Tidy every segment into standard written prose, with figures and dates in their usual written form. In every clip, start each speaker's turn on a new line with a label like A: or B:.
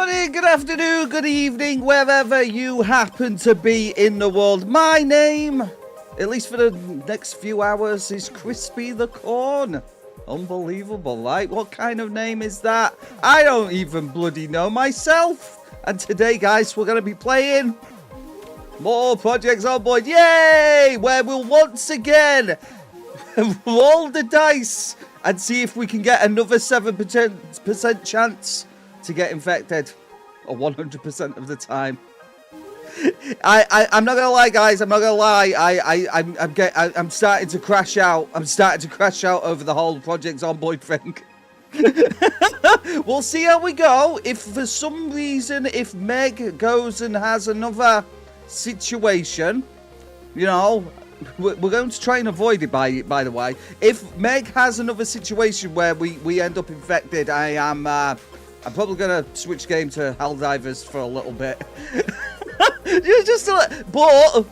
A: morning, good afternoon, good evening, wherever you happen to be in the world. My name, at least for the next few hours, is Crispy the Corn. Unbelievable, right? What kind of name is that? I don't even bloody know myself. And today, guys, we're going to be playing more Project Zomboid. Yay! Where we'll once again roll the dice and see if we can get another 7% chance to get infected, or 100% of the time. I'm not gonna lie, guys. I'm not gonna lie. I'm starting to crash out. I'm starting to crash out over the whole Project Zomboid thing. We'll see how we go. If for some reason, if Meg goes and has another situation, you know, we're going to try and avoid it. By the way, if Meg has another situation where we end up infected, I'm probably going to switch game to Helldivers for a little bit. Just to but...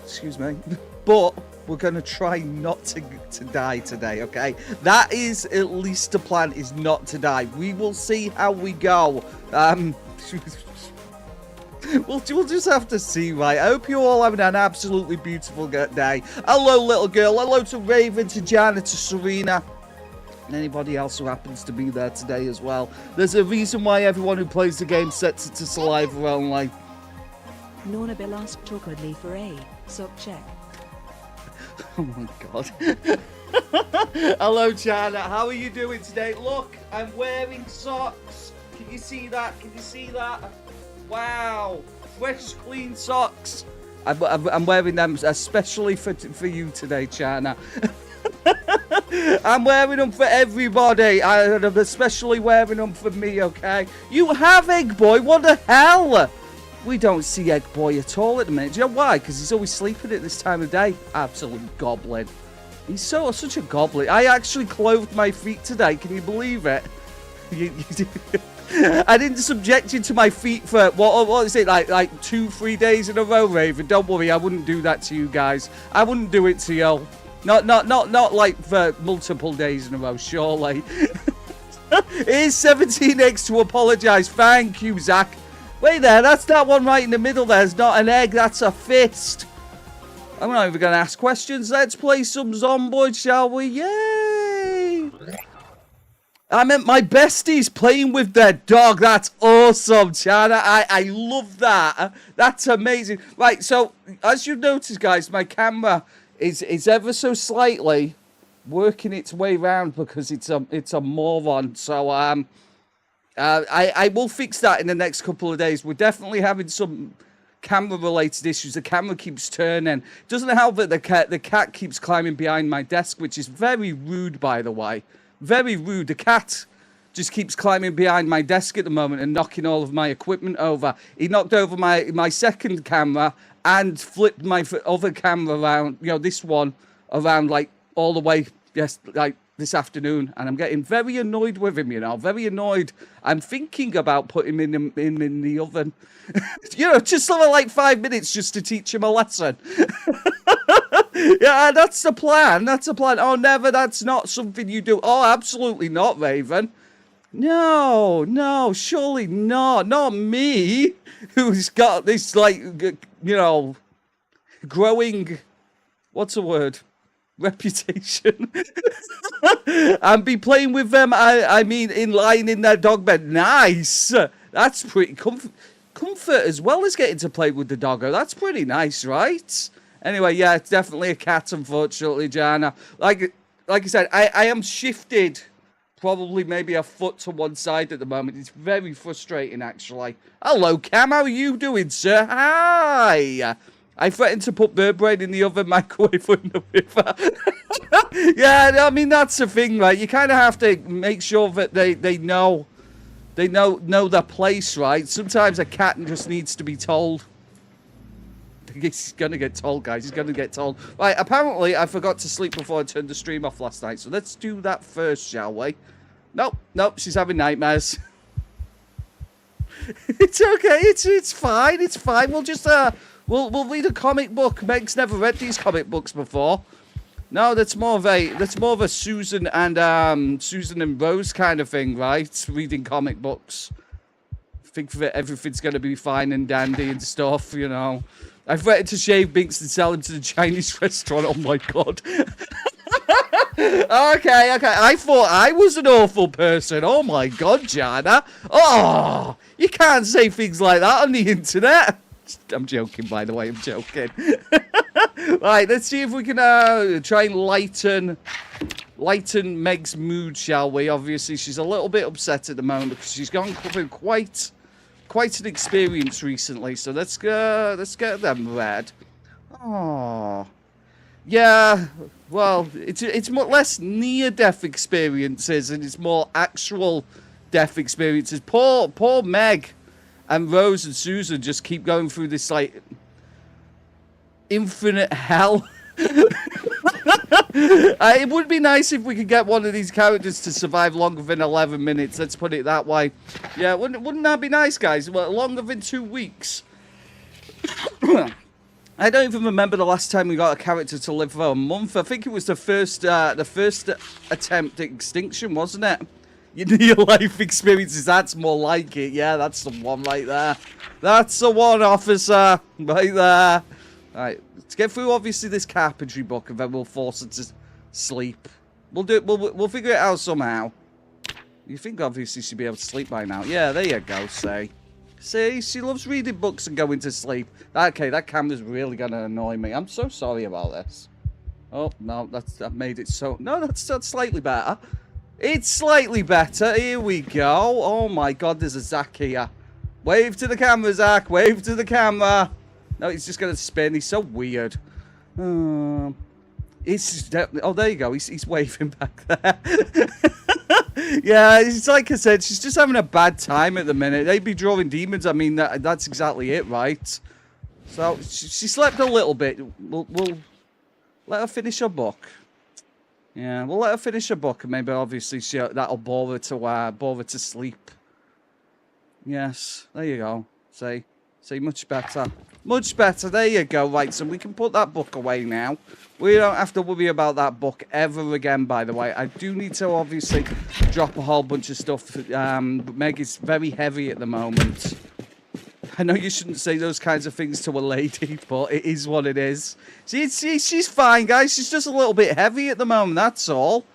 A: Excuse me. But we're going to try not to die today, okay? That is at least the plan, is not to die. We will see how we go. We'll just have to see, right? I hope you're all having an absolutely beautiful day. Hello, little girl. Hello to Raven, to Jana, to Serena. And anybody else who happens to be there today as well. There's a reason why everyone who plays the game sets it to saliva only.
B: Norna Bill asked awkwardly for a sock check.
A: Oh my god. Hello, Jana. How are you doing today? Look, I'm wearing socks. Can you see that? Can you see that? Wow. Fresh, clean socks. I'm wearing them especially for you today, Jana. I'm wearing them for everybody. I'm especially wearing them for me, okay? You have Egg Boy? What the hell? We don't see Egg Boy at all at the minute. Do you know why? Because he's always sleeping at this time of day. Absolute goblin. He's such a goblin. I actually clothed my feet today. Can you believe it? I didn't subject you to my feet for, what is it, like 2-3 days in a row, Raven. Don't worry, I wouldn't do that to you guys. I wouldn't do it to you. Not like for multiple days in a row, surely. Here's 17eggs to apologise. Thank you, Zach. Wait there, that's that one right in the middle there. It's not an egg, that's a fist. I'm not even going to ask questions. Let's play some Zomboid, shall we? Yay! I meant my besties playing with their dog. That's awesome, Chana. I love that. That's amazing. Right, so, as you've noticed, guys, my camera is ever so slightly working its way around because it's a moron. So I will fix that in the next couple of days. We're definitely having some camera related issues. The camera keeps turning. Doesn't help that the cat keeps climbing behind my desk, which is very rude, by the way. Very rude. The cat just keeps climbing behind my desk at the moment and knocking all of my equipment over. He knocked over my second camera and flipped my other camera around, you know, this one around, like, all the way, yes, like, this afternoon. And I'm getting very annoyed with him, you know, very annoyed. I'm thinking about putting him in the oven. You know, just for like 5 minutes just to teach him a lesson. Yeah, that's the plan. That's the plan. Oh, never. That's not something you do. Oh, absolutely not, Raven. No, surely not. Not me, who's got this, like, you know, growing, what's the word? Reputation. And be playing with them, I mean, lying in their dog bed. Nice. That's pretty comfort as well as getting to play with the doggo. That's pretty nice, right? Anyway, yeah, it's definitely a cat, unfortunately, Jana. Like I said, I am shifted probably maybe a foot to one side at the moment. It's very frustrating, actually. Hello, Cam. How are you doing, sir? Hi. I threatened to put bird brain in the oven, microwave in the river. Yeah, I mean, that's the thing, right? You kind of have to make sure that they know their place, right? Sometimes a cat just needs to be told. He's going to get told, guys. He's going to get told. Right, apparently, I forgot to sleep before I turned the stream off last night. So let's do that first, shall we? Nope, she's having nightmares. It's okay. It's fine. It's fine. We'll just, we'll read a comic book. Meg's never read these comic books before. No, that's more of a Susan and Rose kind of thing, right? Reading comic books. Think of it, everything's gonna be fine and dandy and stuff, you know. I threatened to shave Binks and sell him to the Chinese restaurant. Oh my god. Okay. I thought I was an awful person. Oh my god, Jana. Oh, you can't say things like that on the internet. I'm joking, by the way. I'm joking. Right, let's see if we can try and lighten Meg's mood, shall we? Obviously, she's a little bit upset at the moment because she's gone through quite an experience recently. So let's get them read. Oh, yeah. Well, it's much less near-death experiences and it's more actual death experiences. Poor Meg and Rose and Susan just keep going through this like infinite hell. It would be nice if we could get one of these characters to survive longer than 11 minutes. Let's put it that way. Yeah, wouldn't that be nice, guys? Well, longer than 2 weeks. I don't even remember the last time we got a character to live for a month. I think it was the first attempt at Extinction, wasn't it? Your life experiences, that's more like it. Yeah, that's the one right there. That's the one, officer. Right there. Alright, let's get through, obviously, this carpentry book, and then we'll force her to sleep. We'll do it. We'll figure it out somehow. You think, obviously, she'd be able to sleep by now. Yeah, there you go, see. See, she loves reading books and going to sleep. Okay, that camera's really going to annoy me. I'm so sorry about this. Oh, no, that made it so... No, that's slightly better. It's slightly better. Here we go. Oh, my God, there's a Zach here. Wave to the camera, Zach. Wave to the camera. No, he's just going to spin. He's so weird. Oh, there you go. He's waving back there. Yeah, it's like I said, she's just having a bad time at the minute. They'd be drawing demons. I mean, that's exactly it, right? So, she slept a little bit. We'll let her finish her book. Yeah, we'll let her finish her book, and maybe, obviously, that'll bore her to sleep. Yes, there you go. See, much better. Much better. There you go. Right, so we can put that book away now. We don't have to worry about that book ever again, by the way. I do need to, obviously, drop a whole bunch of stuff. Meg is very heavy at the moment. I know you shouldn't say those kinds of things to a lady, but it is what it is. She's fine, guys. She's just a little bit heavy at the moment, that's all.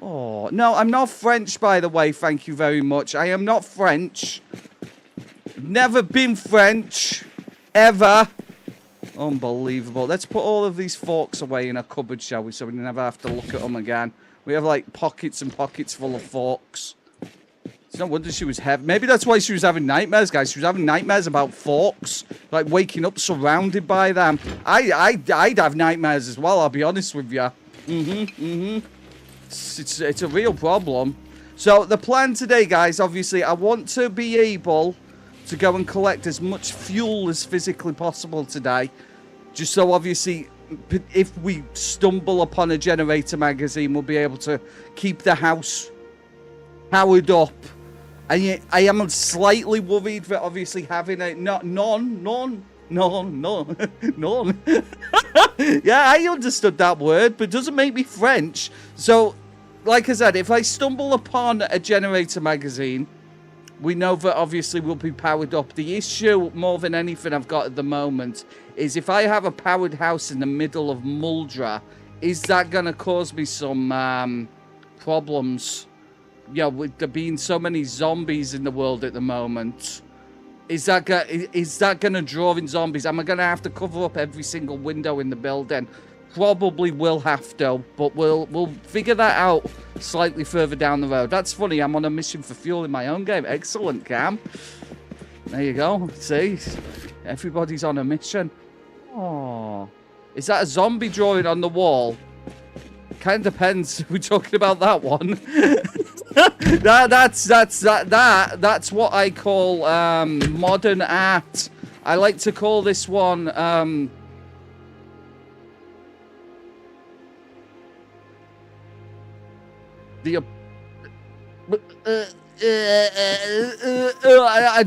A: Oh, no, I'm not French, by the way. Thank you very much. I am not French. Never been French. Ever. Unbelievable. Let's put all of these forks away in a cupboard, shall we, so we never have to look at them again. We have, like, pockets and pockets full of forks. It's no wonder she was heavy. Maybe that's why she was having nightmares, guys. She was having nightmares about forks. Like, waking up surrounded by them. I'd have nightmares as well, I'll be honest with you. It's a real problem. So, the plan today, guys, obviously, I want to be able to go and collect as much fuel as physically possible today. Just so, obviously, if we stumble upon a generator magazine, we'll be able to keep the house powered up. And I am slightly worried that, obviously, having a... None. Yeah, I understood that word, but it doesn't make me French. So, like I said, if I stumble upon a generator magazine, we know that obviously we'll be powered up. The issue, more than anything I've got at the moment, is if I have a powered house in the middle of Muldra, is that going to cause me some problems? Yeah, with there being so many zombies in the world at the moment. Is that going to draw in zombies? Am I going to have to cover up every single window in the building? Probably will have to, but we'll figure that out slightly further down the road. That's funny, I'm on a mission for fuel in my own game. Excellent, Cam. There you go. See? Everybody's on a mission. Oh, is that a zombie drawing on the wall? Kind of depends. We're talking about that one. That's what I call modern art. I like to call this one I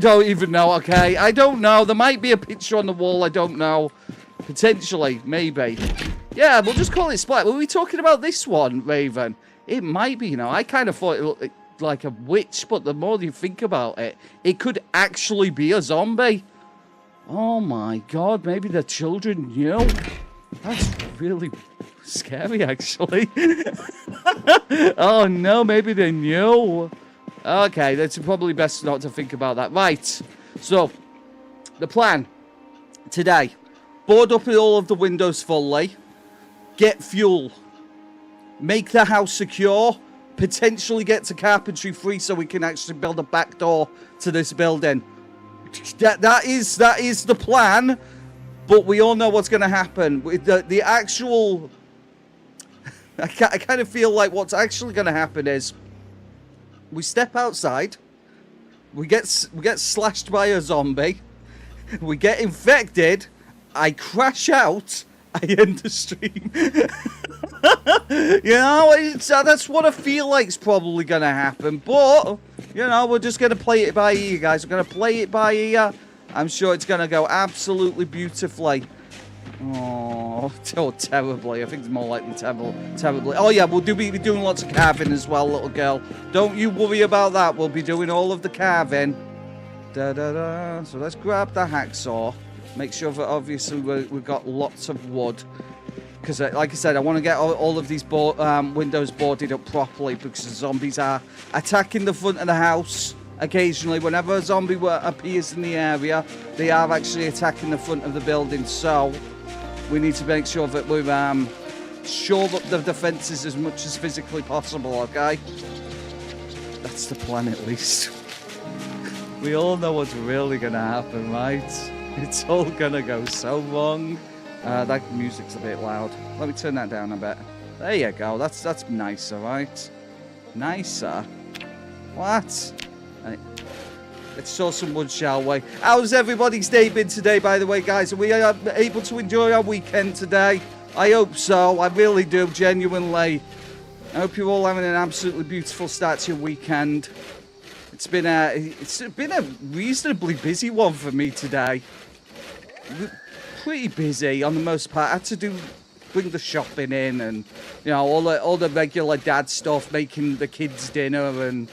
A: don't even know, okay? I don't know. There might be a picture on the wall. I don't know. Potentially. Maybe. Yeah, we'll just call it Splat. Were we talking about this one, Raven? It might be, you know. I kind of thought it looked like a witch, but the more you think about it, it could actually be a zombie. Oh my god, maybe the children knew. That's really scary, actually. Oh no, maybe they knew. Okay, that's probably best not to think about that. Right, so the plan today: board up all of the windows fully, get fuel, make the house secure, potentially get to carpentry free so we can actually build a back door to this building. That is the plan, but we all know what's going to happen. With the actual, I kind of feel like what's actually going to happen is we step outside, we get slashed by a zombie, we get infected, I crash out, I end the stream. You know, that's what I feel like is probably going to happen. But, you know, we're just going to play it by ear, guys. We're going to play it by ear. I'm sure it's going to go absolutely beautifully. Oh, terribly. I think it's more likely terribly. Oh, yeah, we'll be doing lots of carving as well, little girl. Don't you worry about that. We'll be doing all of the carving. Da-da-da. So let's grab the hacksaw. Make sure that, obviously, we've got lots of wood. Because, like I said, I want to get all of these windows boarded up properly because the zombies are attacking the front of the house occasionally. Whenever a zombie appears in the area, they are actually attacking the front of the building. So we need to make sure that we've shore up the defences as much as physically possible, okay? That's the plan, at least. We all know what's really going to happen, right? It's all going to go so wrong. That music's a bit loud. Let me turn that down a bit. There you go. That's nicer, right? Nicer? What? Let's show some wood, shall we? How's everybody's day been today, by the way, guys? Are we able to enjoy our weekend today? I hope so. I really do, genuinely. I hope you're all having an absolutely beautiful start to your weekend. It's been a reasonably busy one for me today. Pretty busy on the most part. I had to bring the shopping in and, you know, all the regular dad stuff, making the kids dinner and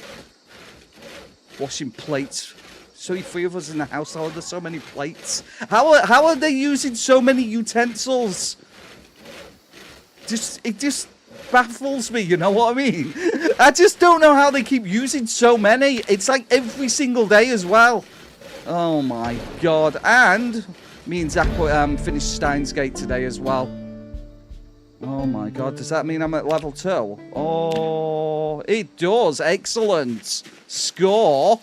A: washing plates. So three of us in the household. There's so many plates. How are they using so many utensils? It just baffles me. You know what I mean? I just don't know how they keep using so many. It's like every single day as well. Oh my god! And me and Zach finished Steins Gate today as well. Oh my god, does that mean I'm at level 2? Oh, it does. Excellent. Score.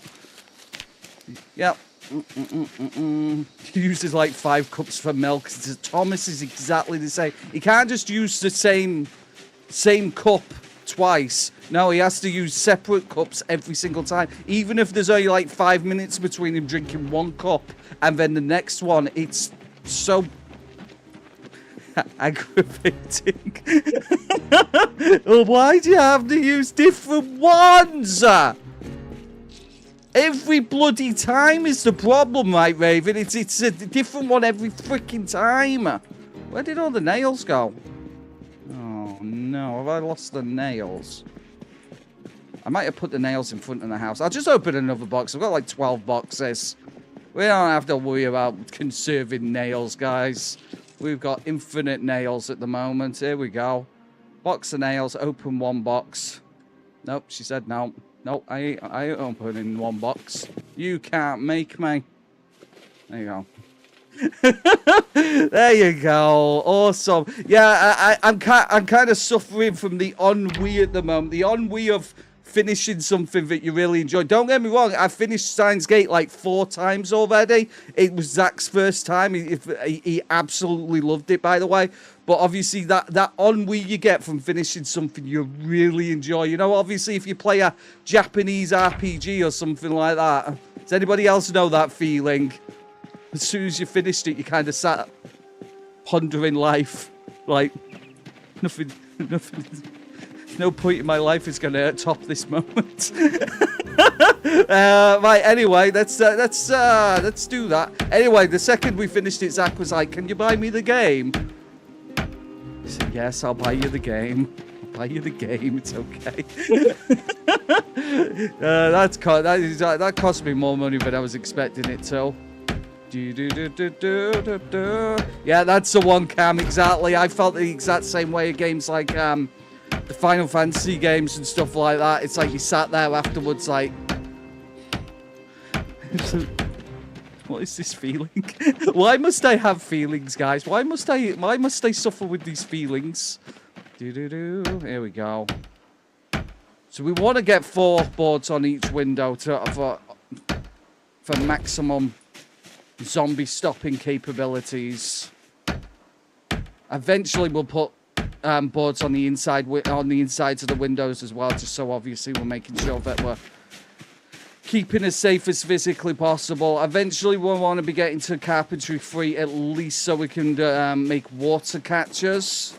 A: Yep. He uses like 5 cups for milk. Thomas is exactly the same. He can't just use the same cup twice. No, he has to use separate cups every single time. Even if there's only like 5 minutes between him drinking one cup and then the next one, it's so aggravating. Well, why do you have to use different ones? Every bloody time is the problem, right, Raven? It's a different one every freaking time. Where did all the nails go? Oh no, have I lost the nails? I might have put the nails in front of the house. I'll just open another box. I've got like 12 boxes. We don't have to worry about conserving nails, guys. We've got infinite nails at the moment. Here we go. Box of nails. Open one box. Nope, she said no. Nope, I ain't opening one box. You can't make me. There you go. There you go. Awesome. Yeah, I'm kind of suffering from the ennui at the moment. The ennui of finishing something that you really enjoy. Don't get me wrong, I finished Steins Gate like 4 times already. It was Zach's first time. He absolutely loved it, by the way. But obviously that ennui you get from finishing something you really enjoy. You know, obviously if you play a Japanese RPG or something like that. Does anybody else know that feeling? As soon as you finished it, you kind of sat pondering life. Like, nothing. No point in my life is going to top this moment. Right, anyway, let's do that. Anyway, the second we finished it, Zach was like, can you buy me the game? He said, yes, I'll buy you the game. I'll buy you the game. It's okay. That cost me more money than I was expecting it to. Yeah, that's the one, Cam. Exactly. I felt the exact same way of games like the Final Fantasy games and stuff like that. It's like you sat there afterwards, like, what is this feeling? Why must I have feelings, guys? Why must I suffer with these feelings? Here we go. So we want to get 4 boards on each window for maximum zombie stopping capabilities. Eventually, we'll put boards on the insides of the windows as well, just so obviously we're making sure that we're keeping as safe as physically possible. Eventually, we'll want to be getting to carpentry 3 at least, so we can make water catchers.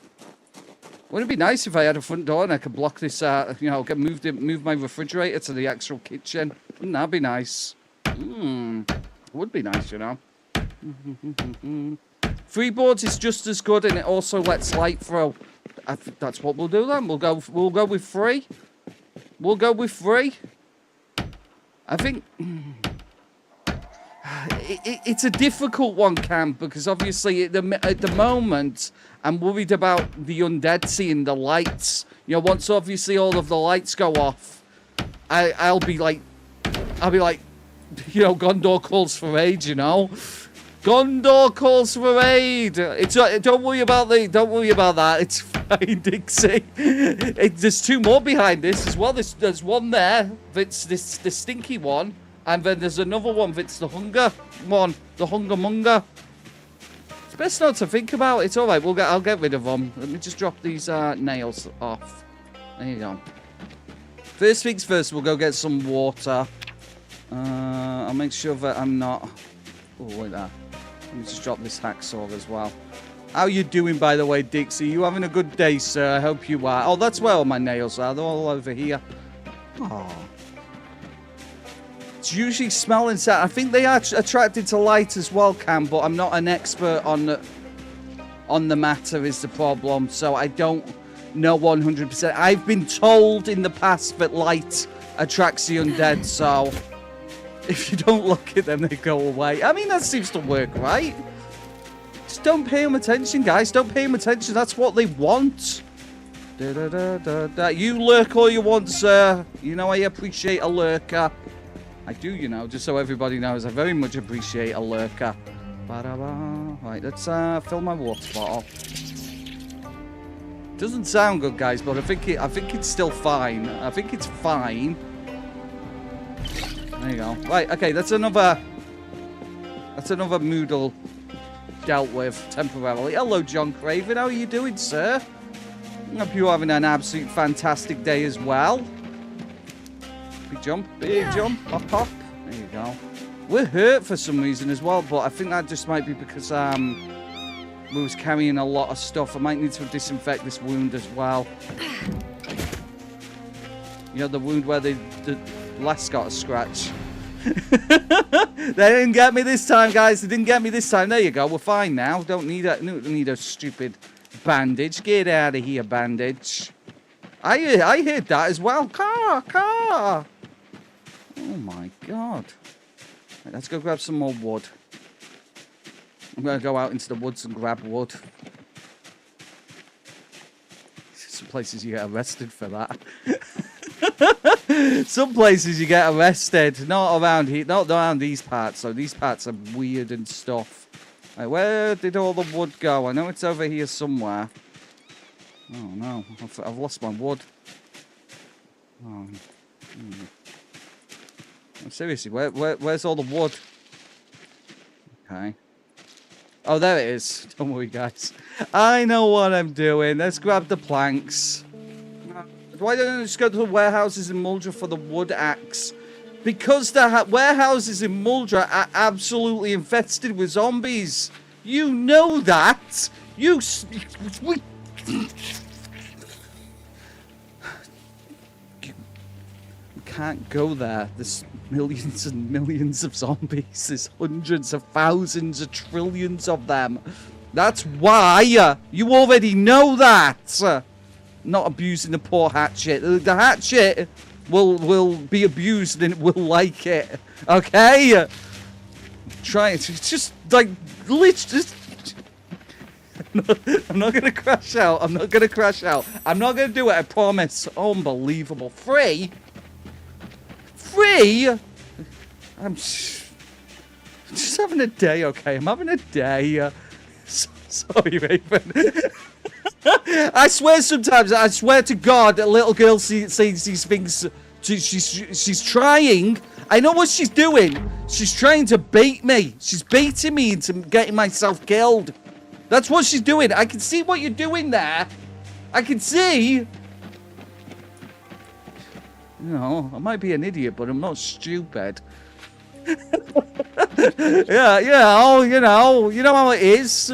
A: Wouldn't it be nice if I had a front door and I could block this? You know, move my refrigerator to the actual kitchen. Wouldn't that be nice? Would be nice, you know. 3 boards is just as good, and it also lets light through. I think that's what we'll do then. We'll go with 3. We'll go with 3. I think it's a difficult one, Cam, because obviously at the moment I'm worried about the undead seeing the lights. You know, once obviously all of the lights go off, I'll be like, you know, Gondor calls for aid. You know, Gondor calls for aid. Don't worry about that. It's fine, Dixie. There's 2 more behind this as well. There's one there. That's the stinky one, and then there's another one. That's the hunger one, the hunger monger. It's best not to think about. It's all right. I'll get rid of them. Let me just drop these nails off. There you go. First things first. We'll go get some water. I'll make sure that I'm not. Oh, look at that. Let me just drop this hacksaw as well. How you doing, by the way, Dixie? You having a good day, sir? I hope you are. Oh, that's where all my nails are. They're all over here. Oh. It's usually smelling sad. I think they are attracted to light as well, Cam, but I'm not an expert on the matter is the problem, so I don't know 100%. I've been told in the past that light attracts the undead, so if you don't look at them, they go away. I mean, that seems to work, right? Just don't pay them attention, guys. Don't pay them attention. That's what they want. You lurk all you want, sir. You know I appreciate a lurker. I do, you know, just so everybody knows. I very much appreciate a lurker. Right, let's fill my water bottle. Doesn't sound good, guys, but I think it's still fine. I think it's fine. There you go. Right, okay, that's another Moodle dealt with temporarily. Hello, John Craven. How are you doing, sir? I hope you're having an absolute fantastic day as well. Big jump, hop, hop. There you go. We're hurt for some reason as well, but I think that just might be because we was carrying a lot of stuff. I might need to disinfect this wound as well. You know, the wound where the last got a scratch. They didn't get me this time, guys. They didn't get me this time. There you go. We're fine now. Don't need a stupid bandage. Get out of here, bandage. I heard that as well. Car. Oh my god. Right, let's go grab some more wood. I'm gonna go out into the woods and grab wood. Some places you get arrested for that. Some places you get arrested, not around here, not around these parts. So these parts are weird and stuff. Right, where did all the wood go? I know it's over here somewhere. Oh no, I've lost my wood. Oh, seriously, where's all the wood? Okay. Oh, there it is. Don't worry, guys. I know what I'm doing. Let's grab the planks. Why don't I just go to the warehouses in Muldra for the wood axe? Because the warehouses in Muldra are absolutely infested with zombies. You know that. You can't go there. There's millions and millions of zombies. There's hundreds of thousands of trillions of them. That's why. You already know that. Not abusing the poor hatchet. The hatchet will be abused and it will like it. Okay? Try it. It's just like literally. I'm not gonna crash out. I'm not gonna crash out. I'm not gonna do it. I promise. Unbelievable. Free. I'm just having a day. Okay, I'm having a day. Sorry, Raven. I swear sometimes. I swear to God, a little girl sees these things. She's trying. I know what she's doing. She's trying to bait me. She's baiting me into getting myself killed. That's what she's doing. I can see what you're doing there. I can see. You know, I might be an idiot, but I'm not stupid. yeah. Oh, you know how it is.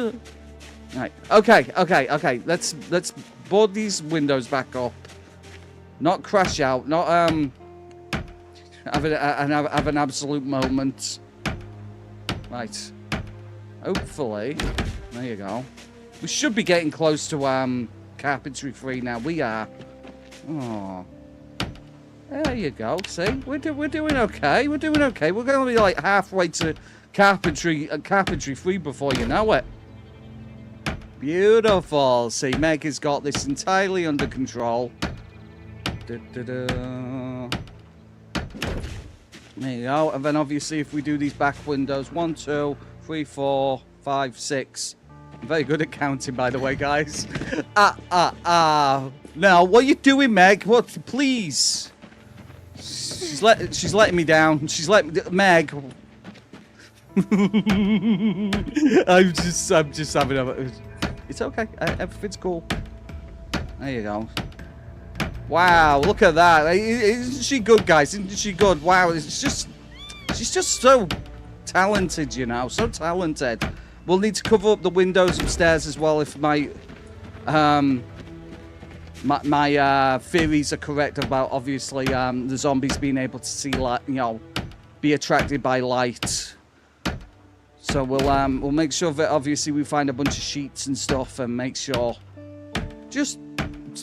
A: Right. Okay. Let's board these windows back up. Not crash out. Not have an absolute moment. Right. Hopefully. There you go. We should be getting close to carpentry free now. We are. Oh. There you go. See, we're doing okay. We're doing okay. We're going to be like halfway to carpentry free before you know it. Beautiful. See, Meg has got this entirely under control. There you go. And then obviously, if we do these back windows, 1, 2, 3, 4, 5, 6. I'm very good at counting, by the way, guys. Now, what are you doing, Meg? What? Please. She's letting me down. She's letting me... Meg. I'm just having a... It's okay. Everything's cool. There you go. Wow, look at that. Isn't she good, guys? Isn't she good? Wow, she's just so talented, you know. So talented. We'll need to cover up the windows upstairs as well if my theories are correct about obviously the zombies being able to see light, you know, be attracted by light. So we'll make sure that obviously we find a bunch of sheets and stuff and make sure just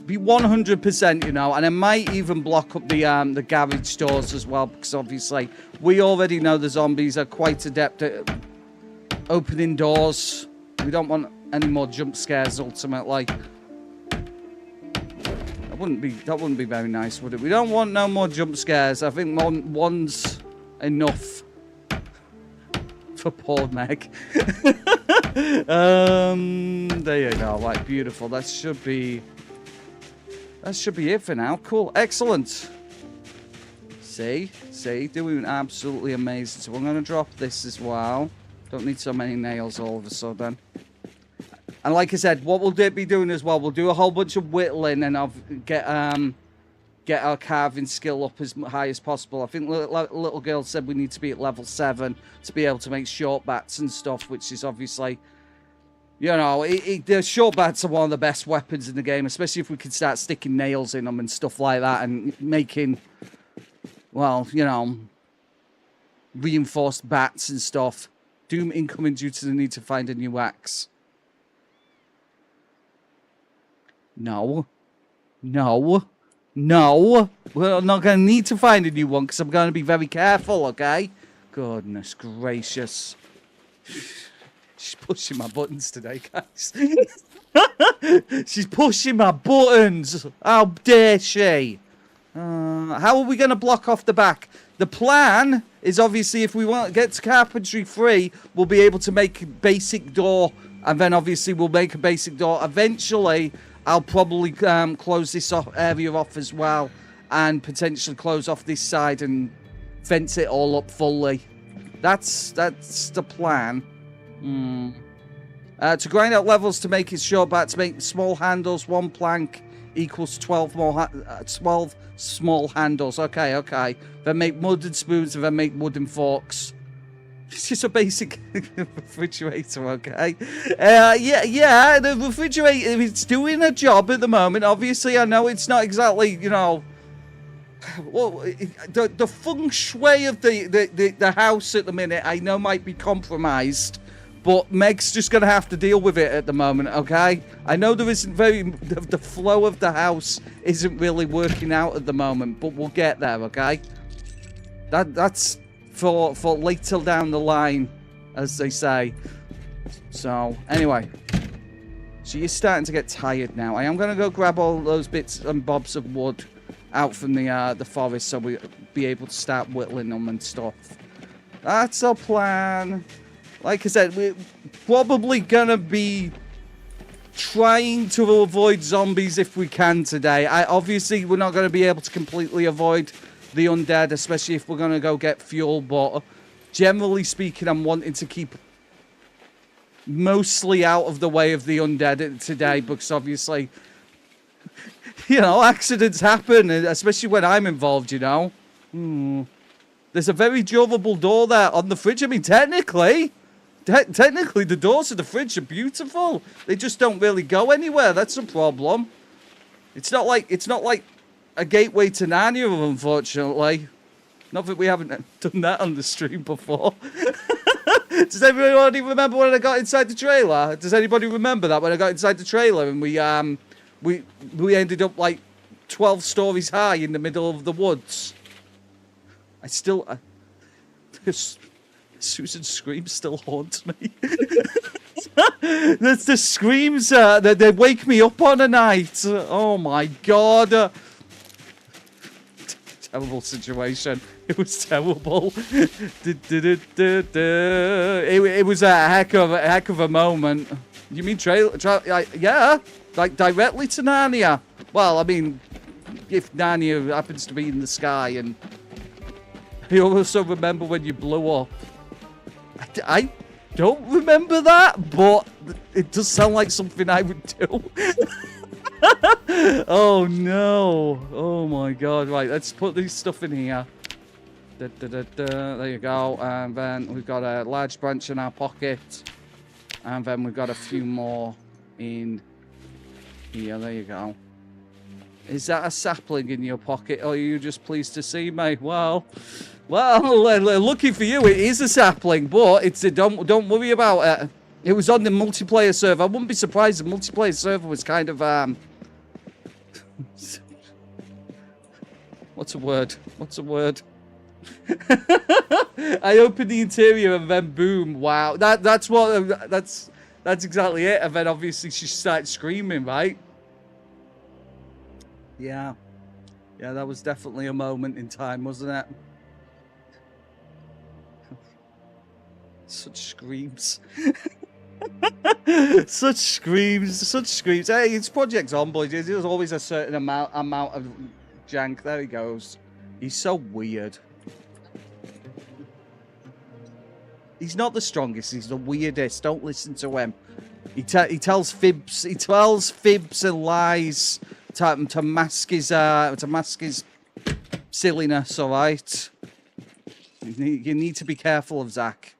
A: be 100%, you know. And I might even block up the garage doors as well because obviously we already know the zombies are quite adept at opening doors. We don't want any more jump scares ultimately. That wouldn't be very nice, would it? We don't want no more jump scares. I think one's enough for poor Meg. There you go. Right, beautiful. That should be it for now. Cool. Excellent. See, doing absolutely amazing. So I'm going to drop this as well. Don't need so many nails all of a sudden. And like I said, what we'll be doing as well, we'll do a whole bunch of whittling and get our carving skill up as high as possible. I think little girl said we need to be at level 7 to be able to make short bats and stuff, which is obviously, you know, the short bats are one of the best weapons in the game, especially if we can start sticking nails in them and stuff like that and making, well, you know, reinforced bats and stuff. Doom incoming due to the need to find a new axe. No. We're not going to need to find a new one because I'm going to be very careful, okay? Goodness gracious. She's pushing my buttons today, guys. She's pushing my buttons. How dare she? How are we going to block off the back? The plan is obviously if we want to get to carpentry free, we'll be able to make a basic door. And then obviously we'll make a basic door. Eventually, I'll probably close this area off as well. And potentially close off this side and fence it all up fully. That's the plan. To grind out levels to make it short bats, make small handles, 1 plank equals 12 small handles. Okay. Then make wooden spoons and then make wooden forks. It's just a basic refrigerator, okay? Yeah, the refrigerator is doing a job at the moment. Obviously, I know it's not exactly, you know... Well, the feng shui of the house at the minute, I know might be compromised. But Meg's just going to have to deal with it at the moment, okay? I know there isn't the flow of the house isn't really working out at the moment, but we'll get there, okay? That's for later down the line, as they say. So, anyway. She is starting to get tired now. I am going to go grab all those bits and bobs of wood out from the forest so we'll be able to start whittling them and stuff. That's our plan. Like I said, we're probably going to be trying to avoid zombies if we can today. Obviously, we're not going to be able to completely avoid the undead, especially if we're going to go get fuel. But generally speaking, I'm wanting to keep mostly out of the way of the undead today because obviously, you know, accidents happen, especially when I'm involved, you know. There's a very durable door there on the fridge. I mean, technically, the doors of the fridge are beautiful. They just don't really go anywhere. That's a problem. It's not like a gateway to Narnia, unfortunately. Not that we haven't done that on the stream before. Does anybody remember when I got inside the trailer? Does anybody remember that when I got inside the trailer and we ended up like 12 stories high in the middle of the woods? Susan's screams still haunt me. That's the screams that they wake me up on a night. Oh my god. Terrible situation. It was terrible. It was a heck of a moment. You mean yeah, like directly to Narnia. Well, I mean, if Narnia happens to be in the sky, and you also remember when you blew up. I don't remember that, but it does sound like something I would do. Oh no! Oh my god! Right, let's put this stuff in here. There you go. And then we've got a large branch in our pocket, and then we've got a few more in here. There you go. Is that a sapling in your pocket, or are you just pleased to see me? Well, lucky for you, it is a sapling, but it's don't worry about it. It was on the multiplayer server. I wouldn't be surprised if the multiplayer server was kind of what's a word? I opened the interior and then boom! Wow, that's exactly it. And then obviously she started screaming, right? Yeah, that was definitely a moment in time, wasn't it? Such screams. Such screams. Hey, it's Project Zomboid. There's always a certain amount of jank. There he goes. He's so weird. He's not the strongest. He's the weirdest. Don't listen to him. He tells fibs. He tells fibs and lies to mask his silliness. All right. You need to be careful of Zach.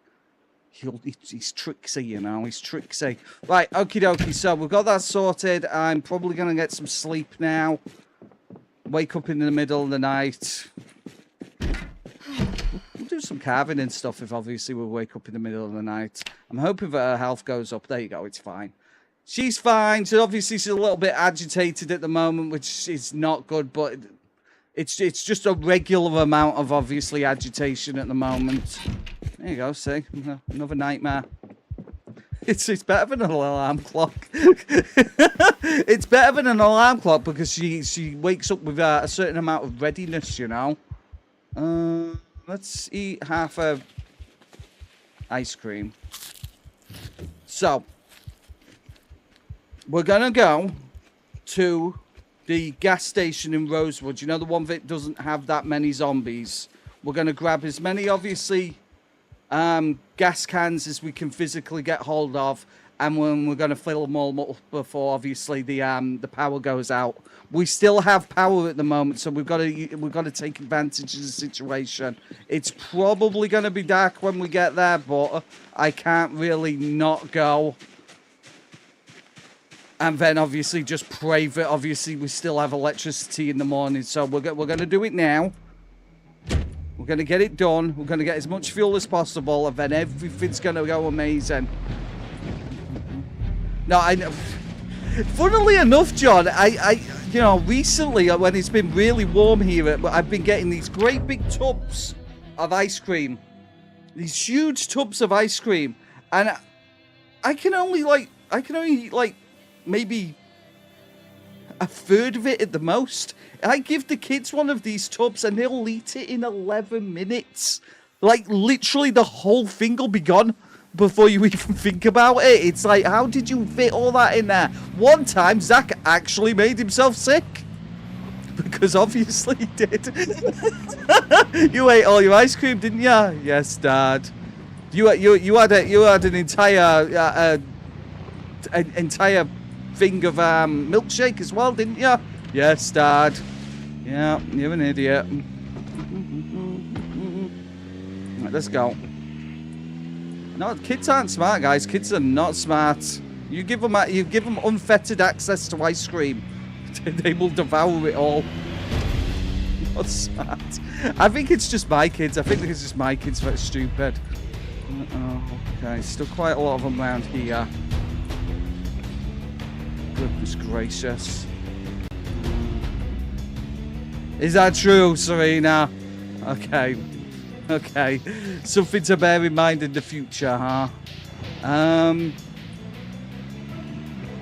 A: He's tricksy, you know. He's tricksy. Right, okie dokie. So we've got that sorted. I'm probably going to get some sleep now. Wake up in the middle of the night. We'll do some carving and stuff if obviously we'll wake up in the middle of the night. I'm hoping that her health goes up. There you go. It's fine. She's fine. So obviously she's a little bit agitated at the moment, which is not good, but it's just a regular amount of obviously agitation at the moment. There you go, see? Another nightmare. It's better than an alarm clock. It's better than an alarm clock because she wakes up with a certain amount of readiness, you know. Let's eat half a ice cream. So, we're going to go to the gas station in Rosewood. You know, the one that doesn't have that many zombies. We're going to grab as many, obviously, gas cans as we can physically get hold of, and when we're going to fill them all up before obviously the power goes out. We still have power at the moment, so we've got to take advantage of the situation. It's probably going to be dark when we get there, but I can't really not go. And then obviously just pray that obviously we still have electricity in the morning. So we're going to do it now. We're going to get it done. We're going to get as much fuel as possible, and then everything's going to go amazing. No, I know. Funnily enough, John, you know, recently when it's been really warm here, I've been getting these great big tubs of ice cream. These huge tubs of ice cream, and I can only eat like maybe a third of it at the most. I give the kids one of these tubs and they'll eat it in 11 minutes. Like, literally the whole thing will be gone before you even think about it. It's like, how did you fit all that in there? One time, Zach actually made himself sick. Because obviously he did. You ate all your ice cream, didn't you? Yes, Dad. You had an entire thing of milkshake as well, didn't you? Yes, Dad. Yeah, you're an idiot. Right, let's go. No, kids aren't smart, guys. Kids are not smart. You give them unfettered access to ice cream, they will devour it all. Not smart. I think it's just my kids. I think it's just my kids that are stupid. Okay, still quite a lot of them around here. Goodness gracious. Is that true, Serena? Okay. Okay. Something to bear in mind in the future, huh? I'll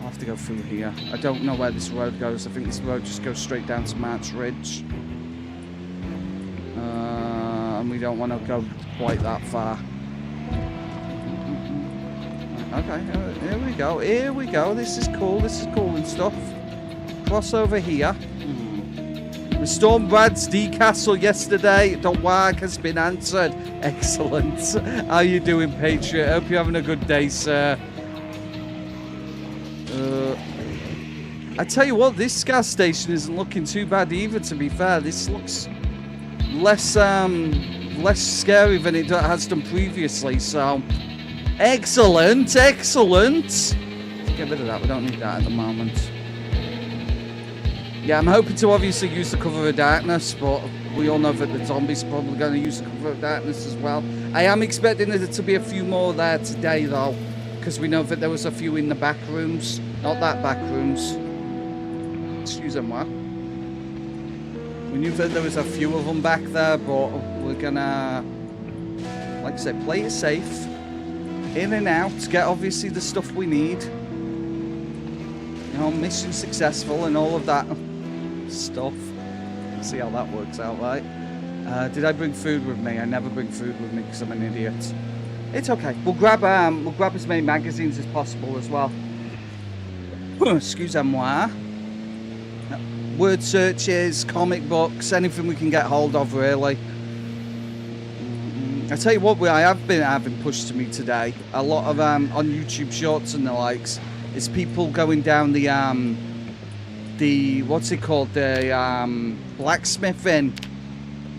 A: have to go through here. I don't know where this road goes. I think this road just goes straight down to March Ridge. And we don't want to go quite that far. Okay, here we go. Here we go. This is cool. This is cool and stuff. Cross over here. We stormed Brad's D Castle yesterday. The WAG has been answered. Excellent. How you doing, Patriot? Hope you're having a good day, sir. I tell you what, this gas station isn't looking too bad either, to be fair. This looks less scary than it has done previously, so excellent, excellent. Let's get rid of that. We don't need that at the moment. Yeah, I'm hoping to obviously use the cover of darkness, but we all know that the zombies are probably going to use the cover of darkness as well. I am expecting there to be a few more there today, though, because we know that there was a few in the back rooms. Not that back rooms. Excuse me. We knew that there was a few of them back there, but we're gonna, like I said, play it safe. In and out, get obviously the stuff we need. You know, mission successful and all of that stuff. See how that works out, right? Did I bring food with me? I never bring food with me because I'm an idiot. It's okay. We'll grab as many magazines as possible as well. Excusez-moi. Word searches, comic books, anything we can get hold of, really. I tell you what, I have been having pushed to me today. A lot of on YouTube Shorts and the likes. Is people going down the what's it called, the blacksmithing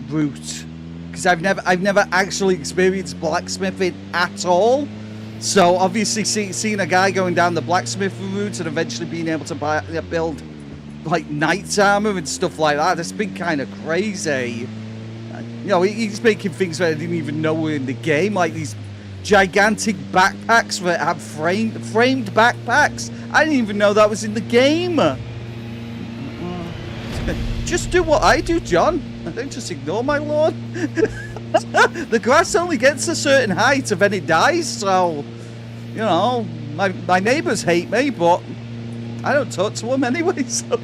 A: route, because I've never actually experienced blacksmithing at all. So obviously seeing a guy going down the blacksmithing route and eventually being able to build like knight's armor and stuff like that, that's been kind of crazy. You know, he's making things that I didn't even know were in the game, like these gigantic backpacks that have framed backpacks. I didn't even know that was in the game. Just do what I do, John. I don't just ignore my lawn. The grass only gets a certain height and then it dies, so, you know, my neighbours hate me, but I don't talk to them anyway, so.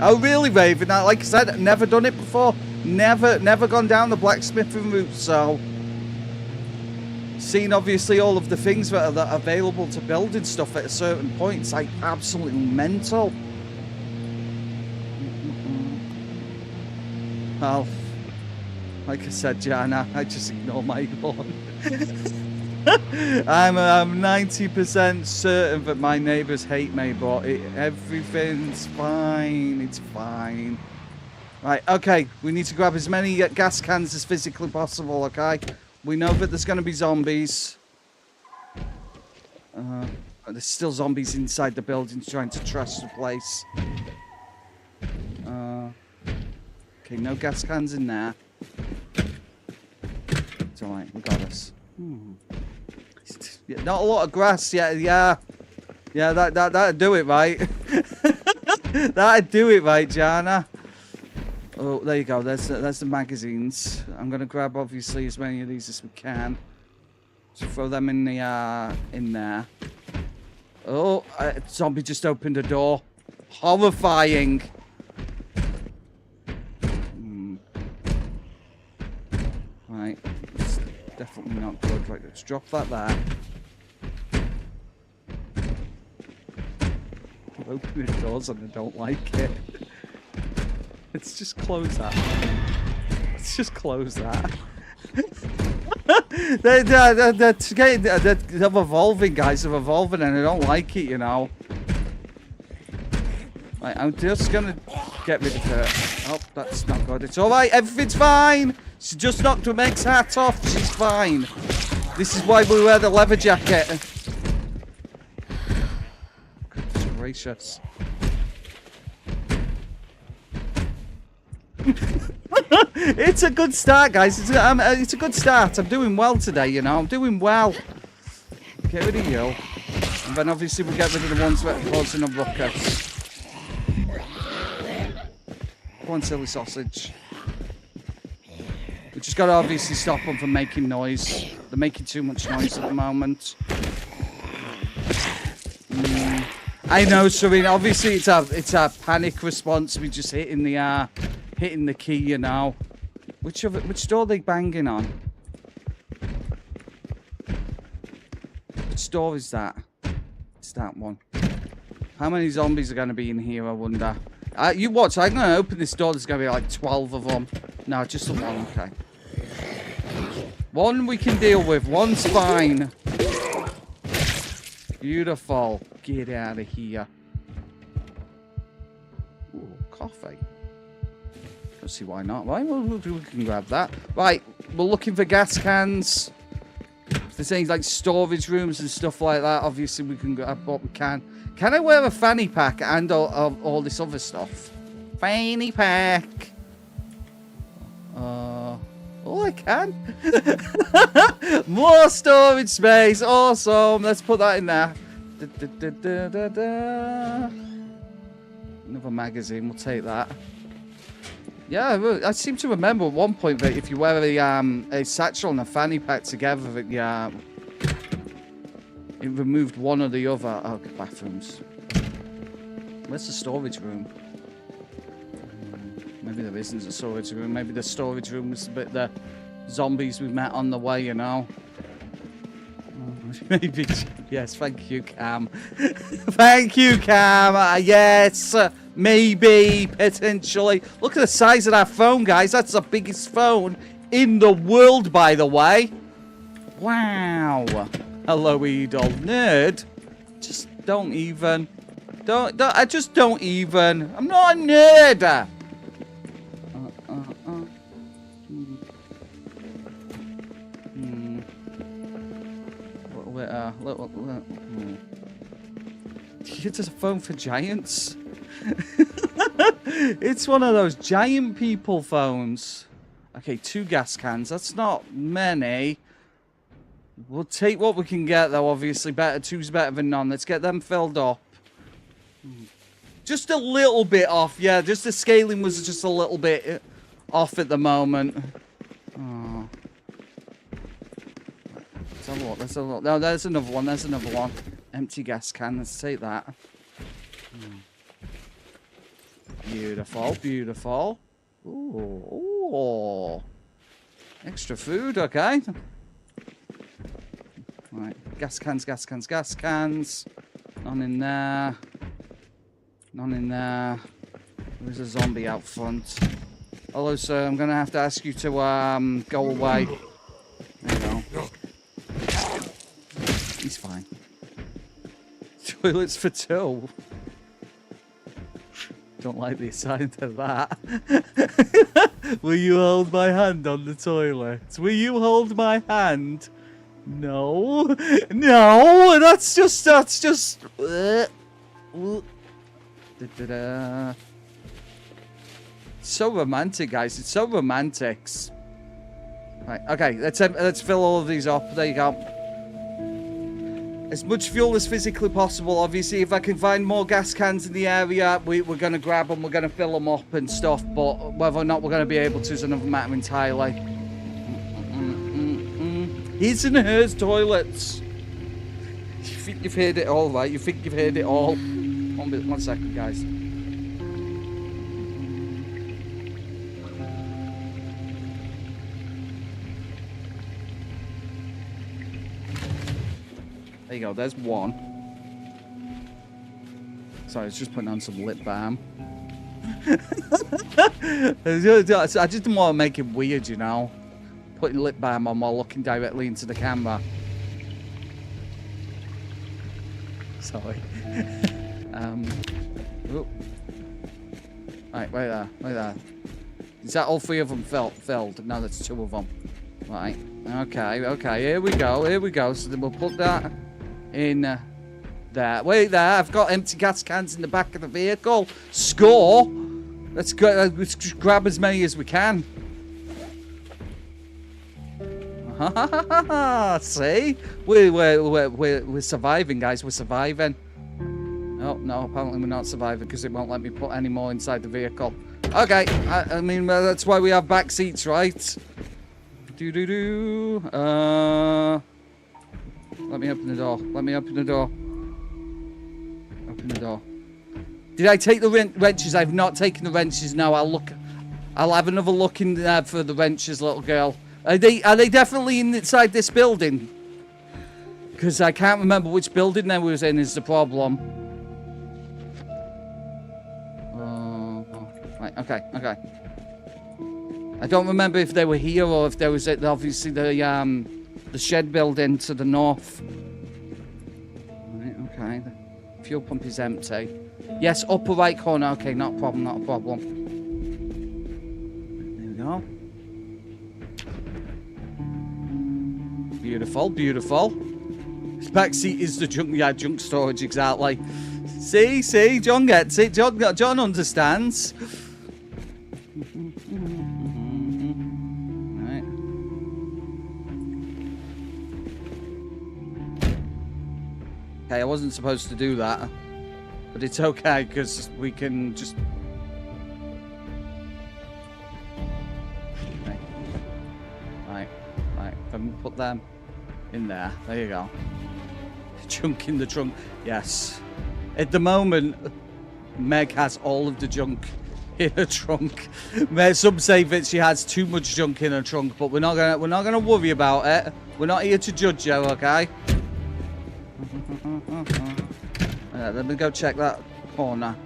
A: Oh, really, Raven? Like I said, I've never done it before. Never gone down the blacksmithing route, so. Seeing obviously all of the things that are available to build and stuff at a certain point, it's like absolutely mental. Well, like I said, Jana, I just ignore my lawn. I'm 90% certain that my neighbours hate me, but everything's fine. It's fine. Right, okay. We need to grab as many gas cans as physically possible, okay? We know that there's going to be zombies. There's still zombies inside the building trying to trash the place. Okay, no gas cans in there. It's alright, we got this. Yeah, not a lot of grass, yeah, that'd do it, right? That'd do it, right, Jana? Oh, there you go, there's the magazines. I'm gonna grab, obviously, as many of these as we can. Just throw them in the, in there. Oh, zombie just opened a door. Horrifying. Right, it's definitely not good. Right, let's drop that there. I'm opening doors and I don't like it. Let's just close that. Let's just close that. They're evolving, guys. They're evolving and I don't like it, you know. Right, I'm just gonna get rid of her. Oh, that's not good. It's alright, everything's fine. She just knocked her Meg's hat off. She's fine. This is why we wear the leather jacket. Goodness gracious. It's a good start, guys. It's a good start. I'm doing well today, you know. I'm doing well. Get rid of you. And then obviously we'll get rid of the ones that are causing a ruckus. Go on, silly sausage. We just got to obviously stop them from making noise. They're making too much noise at the moment. I know, Serena. Obviously, it's a panic response. We just hitting the key, you know. Which door are they banging on? Which door is that? It's that one. How many zombies are going to be in here, I wonder? You watch, I'm going to open this door. There's going to be like 12 of them. No, just the one, okay. One we can deal with. One's fine. Beautiful. Get out of here. Ooh, coffee. Let's see why not. Right, well, we can grab that. Right, we're looking for gas cans. If there's any like storage rooms and stuff like that, obviously we can grab what we can. Can I wear a fanny pack and all this other stuff? Fanny pack. Oh, I can. More storage space. Awesome. Let's put that in there. Another magazine. We'll take that. Yeah, I seem to remember at one point that if you wear a satchel and a fanny pack together, that it removed one or the other. Oh, bathrooms. Where's the storage room? Maybe there isn't a storage room. Maybe the storage room was a bit the zombies we met on the way, you know. Maybe. Yes, thank you, Cam. Thank you, Cam. Yes, maybe, potentially. Look at the size of that phone, guys. That's the biggest phone in the world, by the way. Wow. Hello, Edel. Nerd. Just don't even. I just don't even. I'm not a nerd. It's a phone for giants. It's one of those giant people phones. Okay, 2 gas cans. That's not many. We'll take what we can get, though. Obviously, two's better than none. Let's get them filled up. Just a little bit off. Yeah, just the scaling was just a little bit off at the moment. Oh. Let's have a look. No, there's another one. There's another one. Empty gas can. Let's take that. Beautiful. Beautiful. Ooh. Extra food. Okay. Right. Gas cans. Gas cans. Gas cans. None in there. None in there. There's a zombie out front. Hello, sir. I'm going to have to ask you to go away. There you go. He's fine. Toilets for 2. Don't like the sound of that. Will you hold my hand on the toilet? Will you hold my hand? No, no, that's just. Da-da-da. So romantic, guys. It's so romantic. Right, okay, let's fill all of these up. There you go. As much fuel as physically possible. Obviously, if I can find more gas cans in the area, we're going to grab them. We're going to fill them up and stuff. But whether or not we're going to be able to is another matter entirely. His and hers toilets. You think you've heard it all, right? You think you've heard it all? One second, guys. There you go, there's one. Sorry, I was just putting on some lip balm. I just didn't want to make it weird, you know. Putting lip balm on while looking directly into the camera. Sorry. Right, right there. Is that all three of them filled? No, that's two of them. Right. Okay, here we go. So then we'll put that in there. Wait there, I've got empty gas cans in the back of the vehicle. Score! Let's go, let's just grab as many as we can. See? We're surviving, guys. We're surviving. Oh, no, apparently we're not surviving because it won't let me put any more inside the vehicle. Okay, I mean, that's why we have back seats, right? Let me open the door. Open the door. Did I take the wrenches? I've not taken the wrenches. No, I'll have another look in there for the wrenches, little girl. Are they definitely inside this building? Because I can't remember which building they was in is the problem. Right, okay. I don't remember if they were here or if there was obviously the shed building to the north. Right, okay. The fuel pump is empty. Yes, upper right corner. Okay, not a problem. There we go. Beautiful. This back seat is the junk storage, exactly. See, John gets it. John understands. Right. Okay, I wasn't supposed to do that, but it's okay because we can just. Okay. Right. Can we put them in there? There you go. Junk in the trunk. Yes. At the moment, Meg has all of the junk in her trunk. Some say that she has too much junk in her trunk, but we're not gonna worry about it. We're not here to judge you, okay? Let me go check that corner.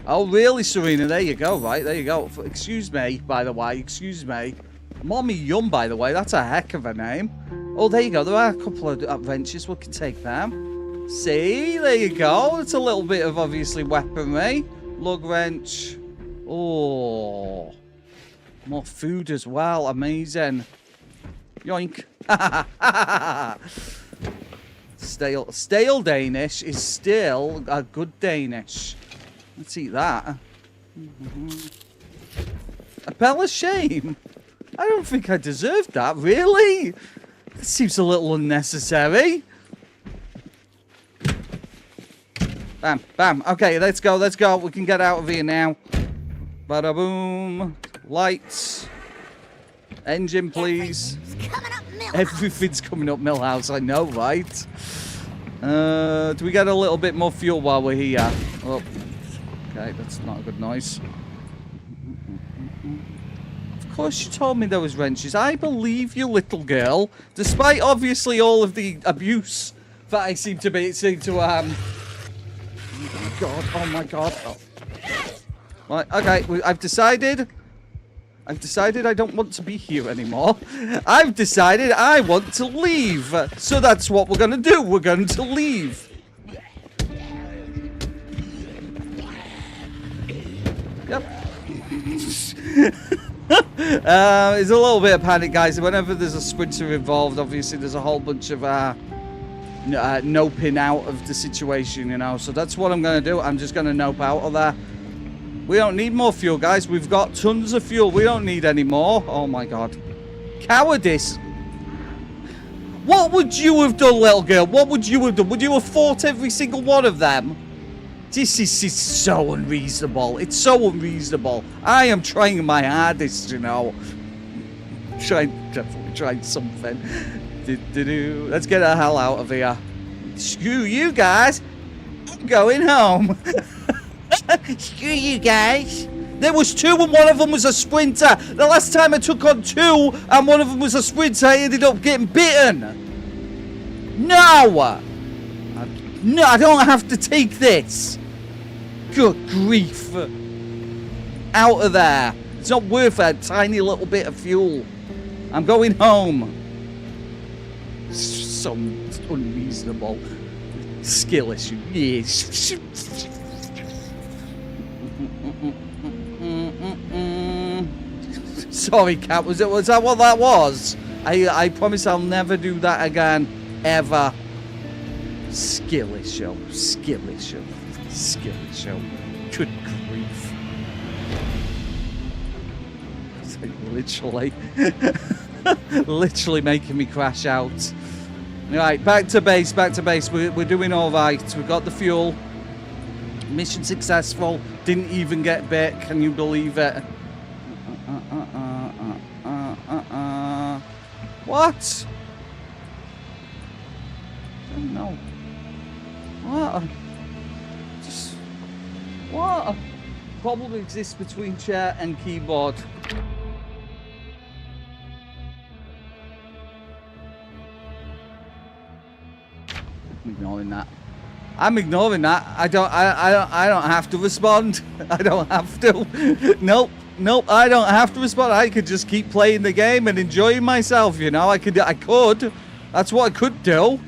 A: Oh, really, Serena? There you go, right? There you go. Excuse me, by the way. Excuse me. Mommy Yum, by the way. That's a heck of a name. Oh, there you go. There are a couple of wrenches. We can take them. See? There you go. It's a little bit of, obviously, weaponry. Lug wrench. Oh. More food as well. Amazing. Yoink. Stale Danish is still a good Danish. Let's eat that. A pile of shame. I don't think I deserved that, really? It seems a little unnecessary. Bam. Okay, let's go. We can get out of here now. Bada boom. Lights. Engine, please. Everything's coming up, Millhouse. I know, right? Do we get a little bit more fuel while we're here? Oh, okay, that's not a good noise. Of course you told me there was wrenches. I believe you, little girl. Despite, obviously, all of the abuse that I seem to Oh my god. Oh. Right, okay, I've decided I don't want to be here anymore. I've decided I want to leave. So that's what we're going to do. We're going to leave. Yep. There's a little bit of panic, guys. Whenever there's a sprinter involved, obviously there's a whole bunch of noping out of the situation, you know. So that's what I'm going to do. I'm just going to nope out of there. We don't need more fuel, guys. We've got tons of fuel. We don't need any more. Oh, my God. Cowardice. What would you have done, little girl? What would you have done? Would you have fought every single one of them? This is so unreasonable. It's so unreasonable. I am trying my hardest, you know. Definitely trying something. Let's get the hell out of here. Screw you guys. I'm going home. Screw you guys. There was 2 and one of them was a sprinter. The last time I took on 2 and one of them was a sprinter, I ended up getting bitten. No! No, I don't have to take this. Good grief. Out of there. It's not worth a tiny little bit of fuel. I'm going home. So unreasonable. Skill issue. Yes. Sorry, Cat. Was that what that was? I promise I'll never do that again. Ever. Skill issue. Skill issue. Skill issue. Good grief. It's like literally. Literally making me crash out. Right, back to base, back to base. We're doing alright. We've got the fuel. Mission successful. Didn't even get bit. Can you believe it? What? No. What? Just... What? Problem exists between chair and keyboard. I'm ignoring that. I'm ignoring that. I don't have to respond. I don't have to. Nope. Nope, I don't have to respond. I could just keep playing the game and enjoying myself, you know. I could. That's what I could do.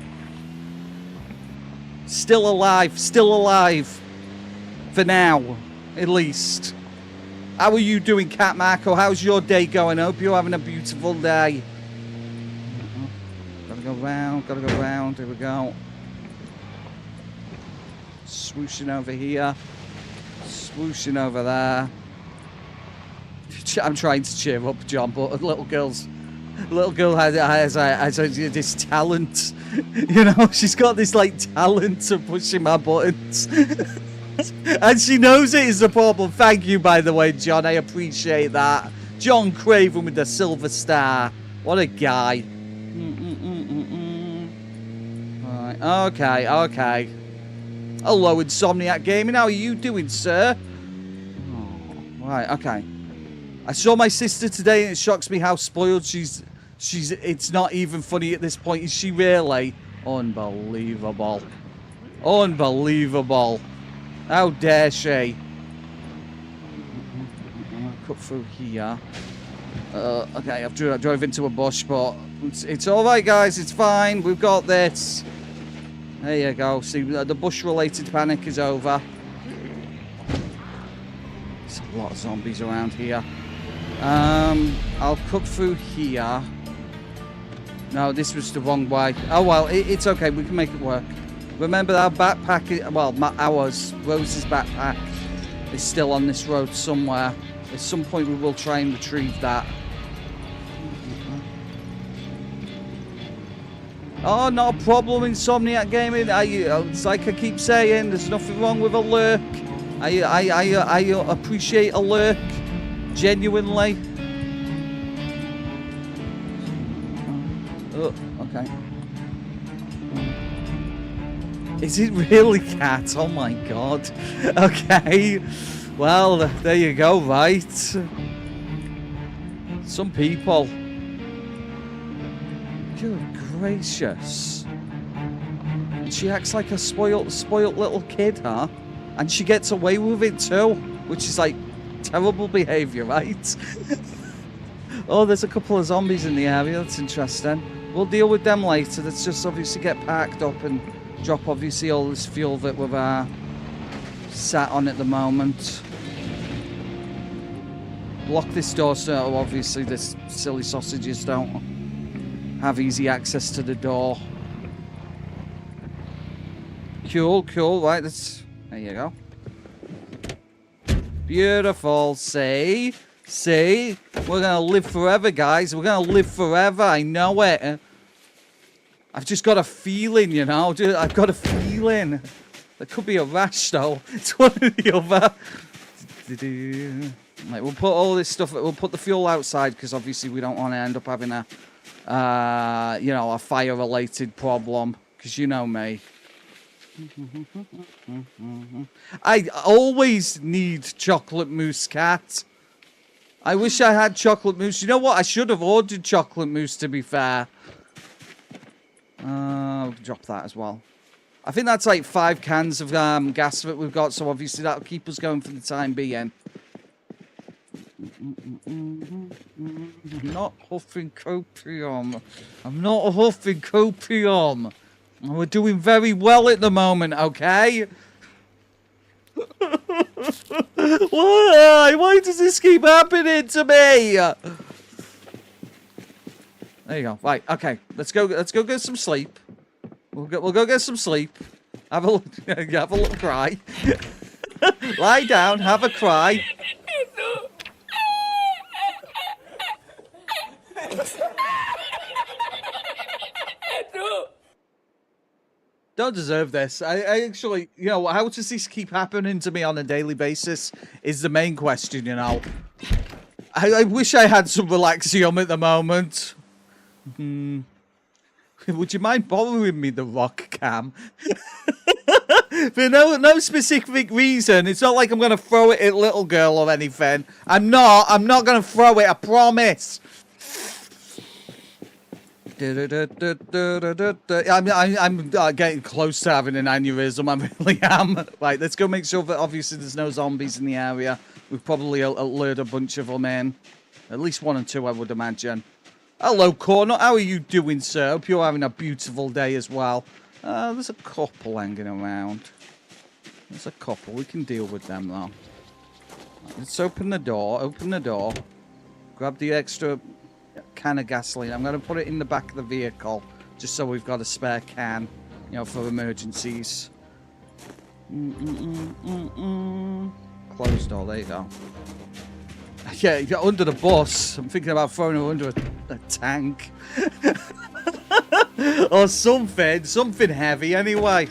A: Still alive. Still alive. For now, at least. How are you doing, Cat Marco? How's your day going? I hope you're having a beautiful day. Gotta go round. Gotta go round. Here we go. Swooshing over here. Swooshing over there. I'm trying to cheer up John, but little girl has this talent. You know, she's got this like talent of pushing my buttons. And she knows it is the problem. Thank you, by the way, John. I appreciate that. John Craven with the silver star. What a guy. Right, okay. Hello, Insomniac Gaming. How are you doing, sir? Oh, right, okay. I saw my sister today, and it shocks me how spoiled she's. It's not even funny at this point. Is she really? Unbelievable. Unbelievable. How dare she? Cut through here. Okay, I've drove into a bush, but it's all right, guys. It's fine. We've got this. There you go. See, the bush-related panic is over. There's a lot of zombies around here. I'll cut through here. No, this was the wrong way. Oh, well, it's okay. We can make it work. Remember, our backpack, Rose's backpack is still on this road somewhere. At some point, we will try and retrieve that. Oh, not a problem, Insomniac Gaming. It's like I keep saying, there's nothing wrong with a lurk. I appreciate a lurk. Genuinely. Oh, okay. Is it really, Cat? Oh my god. Okay. Well, there you go, right? Some people. Good gracious. She acts like a spoilt little kid, huh? And she gets away with it too, which is like terrible behavior, right? Oh, there's a couple of zombies in the area. That's interesting. We'll deal with them later. Let's just obviously get parked up and drop obviously all this fuel that we've sat on at the moment. block this door so obviously this silly sausages don't have easy access to the door. Cool, cool. Right, that's... There you go. Beautiful. See? See? We're going to live forever, guys. We're going to live forever. I know it. I've just got a feeling, you know. I've got a feeling. There could be a rash, though. It's one or the other. Right, we'll put all this stuff... We'll put the fuel outside, because obviously we don't want to end up having a... you know, a fire-related problem. Because you know me. I always need chocolate mousse, cat. I wish I had chocolate mousse. You know what? I should have ordered chocolate mousse, to be fair. I'll drop that as well. I think that's like 5 cans of gas that we've got, so obviously that'll keep us going for the time being. I'm not huffing copium. I'm not huffing copium. We're doing very well at the moment, okay? Why? Why does this keep happening to me? There you go. Right, okay. Let's go get some sleep. We'll go get some sleep. Have a little cry. Lie down, have a cry. Don't deserve this. I actually, you know, how does this keep happening to me on a daily basis is the main question, you know. I wish I had some Relaxium at the moment. Would you mind borrowing me the rock cam? For no specific reason. It's not like I'm going to throw it at little girl or anything. I'm not going to throw it, I promise. I'm getting close to having an aneurysm. I really am. Right, let's go make sure that obviously there's no zombies in the area. We've probably lured a bunch of them in. At least 1 or 2, I would imagine. Hello, Corner. How are you doing, sir? Hope you're having a beautiful day as well. There's a couple hanging around. There's a couple. We can deal with them, though. Right, let's open the door. Open the door. Grab the extra... can of gasoline. I'm going to put it in the back of the vehicle just so we've got a spare can, you know, for emergencies. Closed door, there you go. Yeah, you got under the bus. I'm thinking about throwing her under a tank. Or something heavy anyway.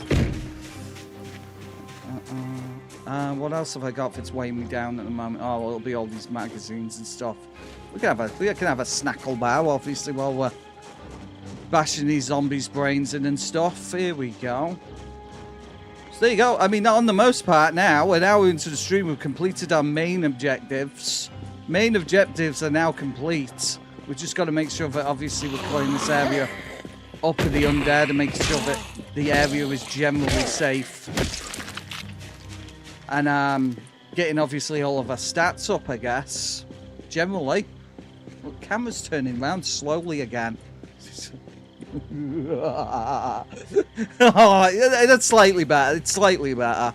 A: What else have I got that's weighing me down at the moment? Oh, well, it'll be all these magazines and stuff. We can have a snackle bow, obviously, while we're bashing these zombies' brains in and stuff. Here we go. So there you go. I mean, on the most part now, we're now into the stream. We've completed our main objectives. Main objectives are now complete. We've just got to make sure that, obviously, we're clearing this area up of the undead and making sure that the area is generally safe. And getting, obviously, all of our stats up, I guess. Generally. Look, camera's turning round slowly again. Oh, that's slightly better. It's slightly better.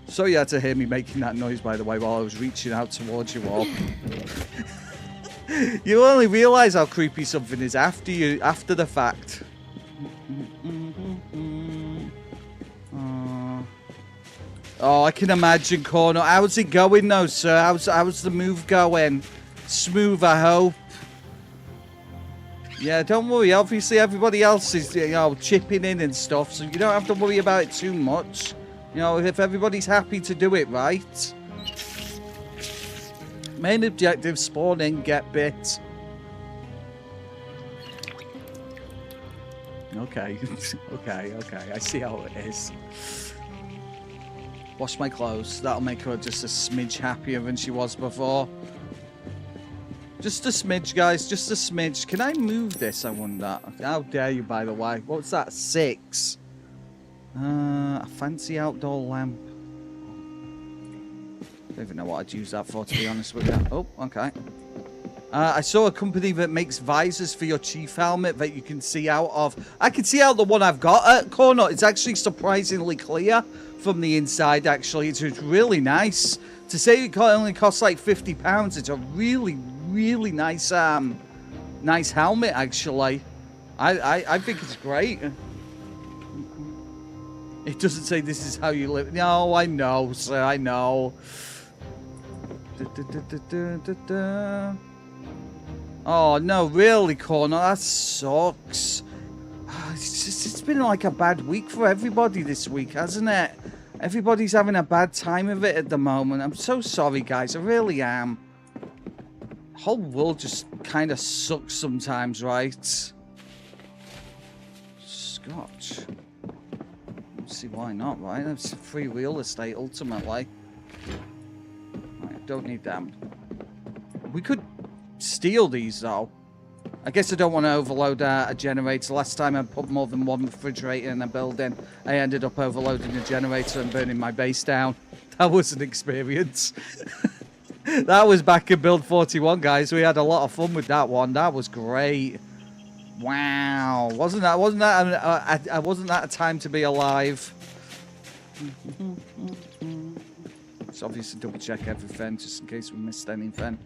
A: So you had to hear me making that noise, by the way, while I was reaching out towards you all. You only realise how creepy something is after the fact. Oh, I can imagine, Corner. How's it going, though, sir? How's the move going? Smooth, I hope. Yeah, don't worry. Obviously, everybody else is, you know, chipping in and stuff, so you don't have to worry about it too much. You know, if everybody's happy to do it right. Main objective, spawn in, get bit. Okay. okay. I see how it is. Wash my clothes. That'll make her just a smidge happier than she was before. Just a smidge, guys. Just a smidge. Can I move this, I wonder? How dare you, by the way? What's that? 6. A fancy outdoor lamp. I don't even know what I'd use that for, to be honest with you. Oh, okay. I saw a company that makes visors for your chief helmet that you can see out of. I can see out the one I've got at Corner. It's actually surprisingly clear from the inside, actually. It's really nice to To say it only costs like £50, it's a really, really nice nice helmet, actually. I think it's great. It doesn't say this is how you live. No, I know, sir, I know. Oh, no, really, Connor, that sucks. It's been like a bad week for everybody this week, hasn't it? Everybody's having a bad time of it at the moment. I'm so sorry, guys. I really am. The whole world just kind of sucks sometimes, right? Scotch. Let's see why not, right? That's free real estate, ultimately. Right, don't need them. We could steal these, though. I guess I don't want to overload a generator. Last time I put more than one refrigerator in a building, I ended up overloading the generator and burning my base down. That was an experience. That was back in Build 41, guys. We had a lot of fun with that one. That was great. Wow. Wasn't that a time to be alive? Let's obviously double check everything just in case we missed anything.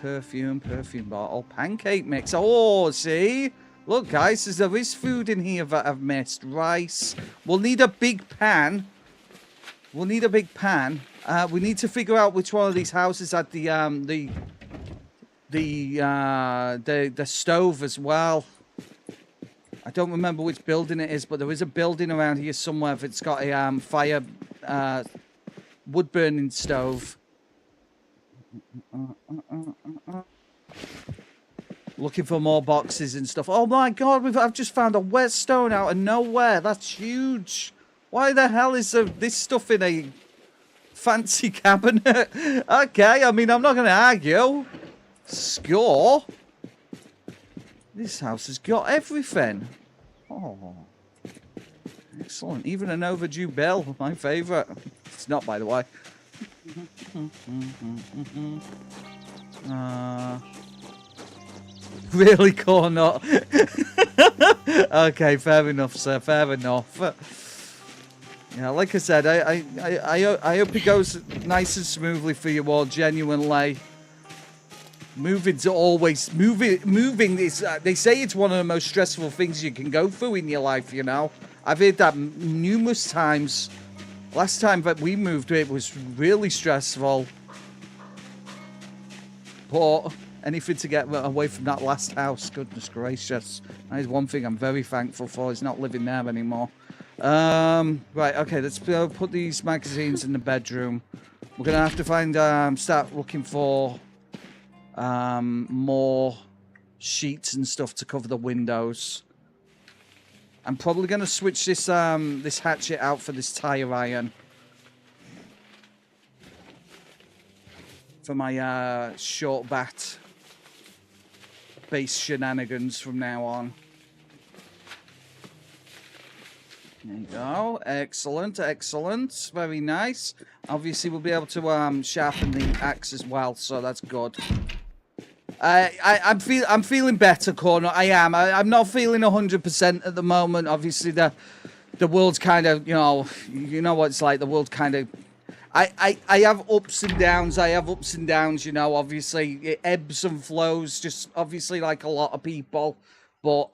A: Perfume bottle, pancake mix. Oh, see? Look, guys, there is food in here that I've missed. Rice. We'll need a big pan. We need to figure out which one of these houses had the stove as well. I don't remember which building it is, but there is a building around here somewhere that's got a fire wood burning stove. Looking for more boxes and stuff. Oh my god, I've just found a whetstone out of nowhere. That's huge. Why the hell is this stuff in a fancy cabinet? Okay, I mean, I'm not going to argue. Score. This house has got everything. Oh, excellent. Even an overdue bill. My favourite. It's not, by the way. Really, Cornut? Okay, fair enough, sir. Fair enough. Yeah, like I said, I hope it goes nice and smoothly for you all. Genuinely, moving's always moving is. They say it's one of the most stressful things you can go through in your life. You know, I've heard that numerous times. Last time that we moved, it was really stressful. But anything to get away from that last house, goodness gracious. That is one thing I'm very thankful for, is not living there anymore. Right, okay, let's put these magazines in the bedroom. We're going to have to find, start looking for more sheets and stuff to cover the windows. I'm probably going to switch this this hatchet out for this tire iron. For my short bat base shenanigans from now on. There you go. Excellent, excellent. Very nice. Obviously, we'll be able to sharpen the axe as well, so that's good. I'm feeling better, Corner. I am. I'm not feeling 100% at the moment. Obviously, the world's kind of, you know what it's like. The world's kind of. I have ups and downs. You know. Obviously, it ebbs and flows. Just obviously, like a lot of people, but.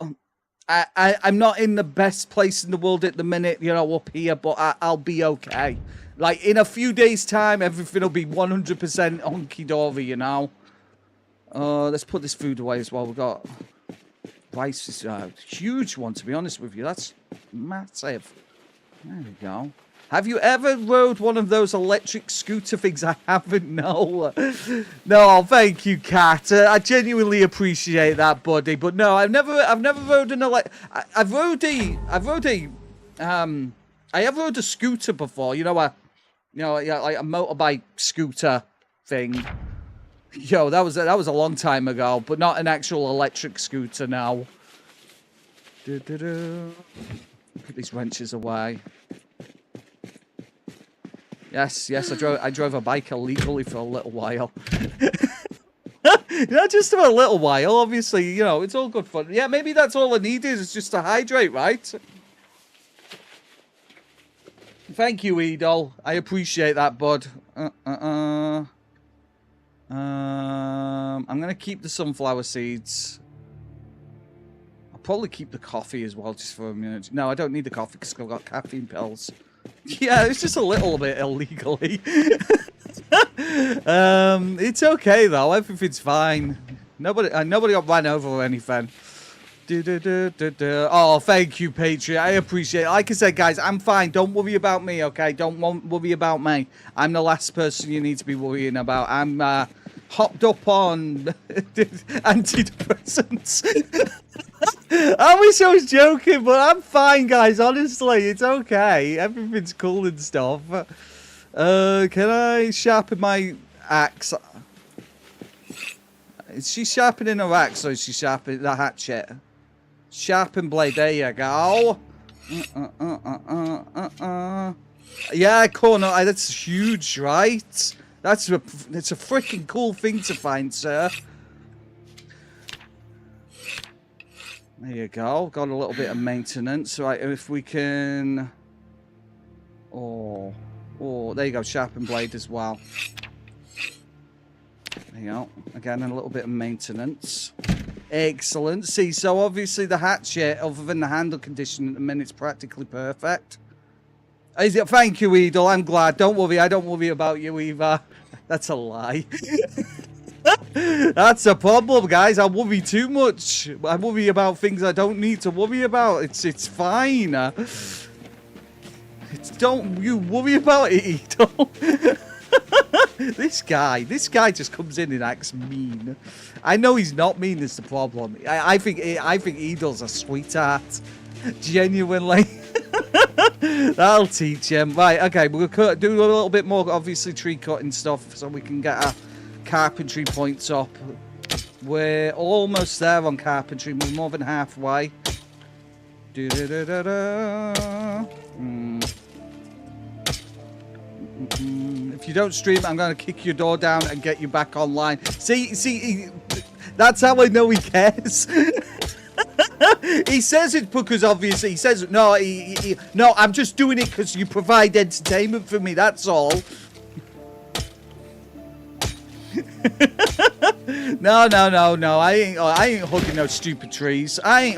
A: I'm not in the best place in the world at the minute, you know, up here, but I'll be okay. Like, in a few days' time, everything will be 100% honky-dory, you know. Let's put this food away as well. We've got rice. Is a huge one, to be honest with you. That's massive. There we go. Have you ever rode one of those electric scooter things? I haven't, no. No, thank you, Kat. I genuinely appreciate that, buddy. But no, I've never rode an I have rode a scooter before. You know, like a motorbike scooter thing. Yo, that was a long time ago, but not an actual electric scooter now. Put these wrenches away. Yes, I drove a bike illegally for a little while. Not just for a little while, obviously, you know, it's all good fun. Yeah, maybe that's all I need is just to hydrate, right? Thank you, Edel. I appreciate that, bud. I'm gonna keep the sunflower seeds. I'll probably keep the coffee as well, just for a minute. No, I don't need the coffee because I've got caffeine pills. Yeah, it's just a little bit illegally. It's okay though. Everything's fine. Nobody got ran over or anything. Oh, thank you, Patriot. I appreciate it. Like I said, guys, I'm fine. Don't worry about me, okay? Don't worry about me. I'm the last person you need to be worrying about. I'm hopped up on antidepressants. I wish I was joking, but I'm fine, guys. Honestly, it's okay. Everything's cool and stuff. Can I sharpen my axe? Is she sharpening her axe or is she sharpening the hatchet? Sharpen blade. There you go. Yeah, corner. That's huge, right? It's a freaking cool thing to find, sir. There you go. Got a little bit of maintenance. Right, if we can... Oh, there you go. Sharpen blade as well. There you go. Again, a little bit of maintenance. Excellent. See, so obviously the hatchet, other than the handle condition at the minute, it's practically perfect. Is it? Thank you, Edel. I'm glad. Don't worry. I don't worry about you either. That's a lie. That's a problem, guys. I worry too much. I worry about things I don't need to worry about. It's fine. Don't you worry about it, Edel. This guy just comes in and acts mean. I know he's not mean. Is the problem? I think Edel's a sweetheart. Genuinely. That'll teach him. Right, okay, we'll do a little bit more, obviously, tree cutting stuff so we can get our carpentry points up. We're almost there on carpentry. We're more than halfway. If you don't stream, I'm going to kick your door down and get you back online. See, that's how I know he cares. He says it because obviously he says no. No, I'm just doing it because you provide entertainment for me. That's all. No. I ain't hugging no stupid trees. I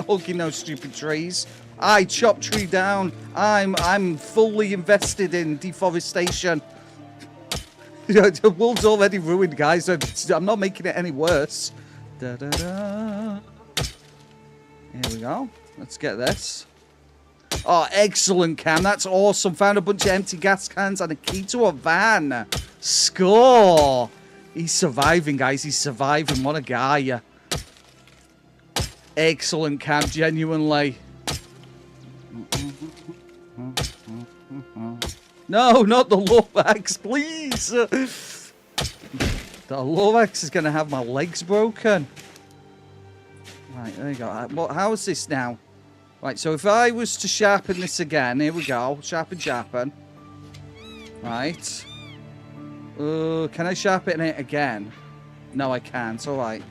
A: chop tree down. I'm fully invested in deforestation. The world's already ruined, guys. I'm not making it any worse. Here we go. Let's get this. Oh, excellent, Cam. That's awesome. Found a bunch of empty gas cans and a key to a van. Score. He's surviving, guys. He's surviving. What a guy. Excellent, Cam. Genuinely. No, not the Lorax, please. The Lorax is going to have my legs broken. Right, there you go. How is this now? Right, so if I was to sharpen this again, here we go. Sharpen. Right. Can I sharpen it again? No, I can't. All right.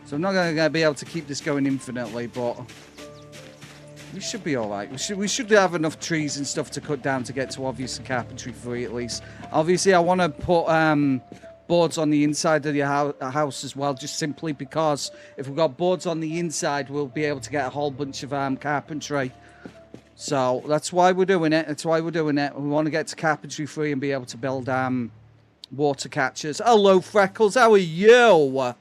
A: So I'm not going to be able to keep this going infinitely, but we should be all right. We should have enough trees and stuff to cut down to get to obviously carpentry 3 at least. Obviously, I want to put boards on the inside of the house as well, just simply because if we've got boards on the inside, we'll be able to get a whole bunch of carpentry. So that's why we're doing it. We want to get to carpentry 3 and be able to build water catchers. Hello, Freckles. How are you?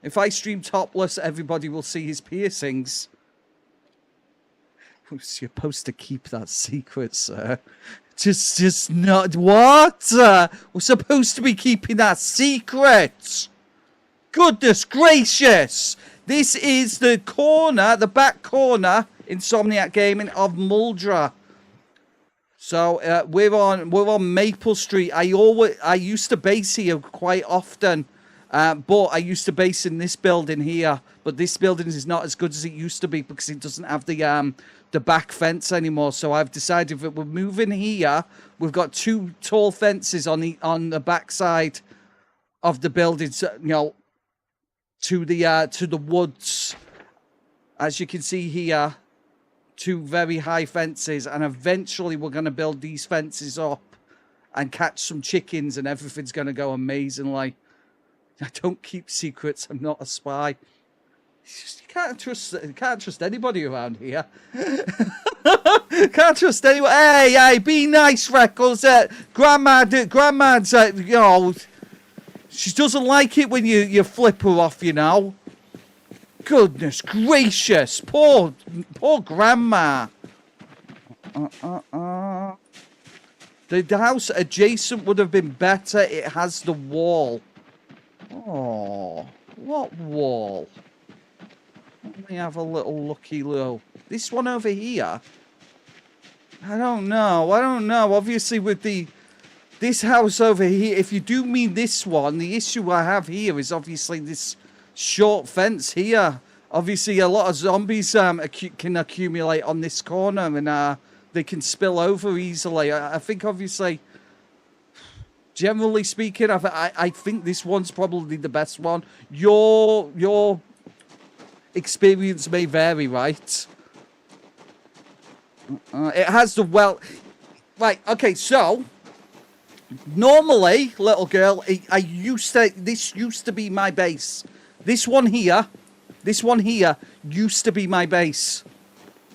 A: If I stream topless, everybody will see his piercings. We're supposed to keep that secret, sir. Just not... What? We're supposed to be keeping that secret. Goodness gracious. This is the corner, the back corner, Insomniac Gaming of Muldra. So we're on Maple Street. I used to base here quite often, but I used to base in this building here. But this building is not as good as it used to be because it doesn't have the back fence anymore. So I've decided that we're moving here. We've got 2 tall fences on the back side of the building, so, you know, to the woods. As you can see here, two very high fences, and eventually we're going to build these fences up and catch some chickens, and everything's going to go amazingly. I don't keep secrets. I'm not a spy. It's just, you can't trust anybody around here. Can't trust anyone. Hey, be nice, Freckles. Grandma's, you know, she doesn't like it when you flip her off, you know. Goodness gracious, poor grandma. The house adjacent would have been better. It has the wall. Oh, what wall? Let me have a little looky-loo. This one over here? I don't know. Obviously, with this house over here, if you do mean this one, the issue I have here is obviously this short fence here. Obviously, a lot of zombies can accumulate on this corner, and they can spill over easily. I think, obviously, generally speaking, I think this one's probably the best one. Your experience may vary, right? It has the well... Right, okay, so... Normally, little girl, this used to be my base. This one here used to be my base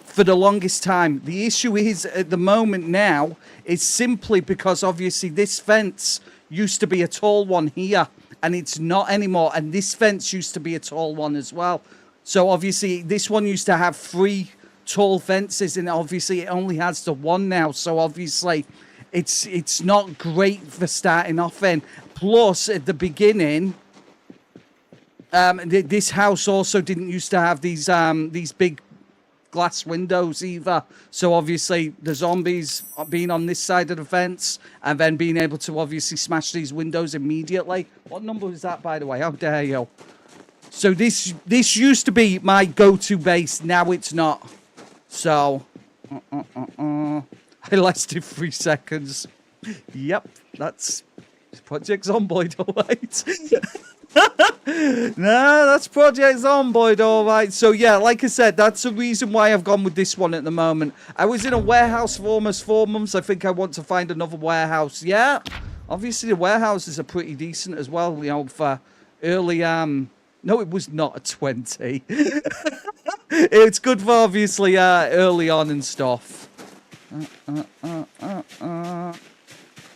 A: for the longest time. The issue is, at the moment now, is simply because, obviously, this fence used to be a tall one here, and it's not anymore, and this fence used to be a tall one as well. So, obviously, this one used to have 3 tall fences, and obviously, it only has the one now. So, obviously, it's not great for starting off in. Plus, at the beginning, this house also didn't used to have these big glass windows either. So, obviously, the zombies being on this side of the fence and then being able to obviously smash these windows immediately. What number was that, by the way? How dare you? So this used to be my go-to base. Now it's not. So, I lasted 3 seconds. Yep, that's Project Zomboid, all right. No, that's Project Zomboid, all right. So yeah, like I said, that's the reason why I've gone with this one at the moment. I was in a warehouse for almost 4 months. I think I want to find another warehouse. Yeah, obviously the warehouses are pretty decent as well. You know, for early No, it was not a 20. It's good for, obviously, early on and stuff.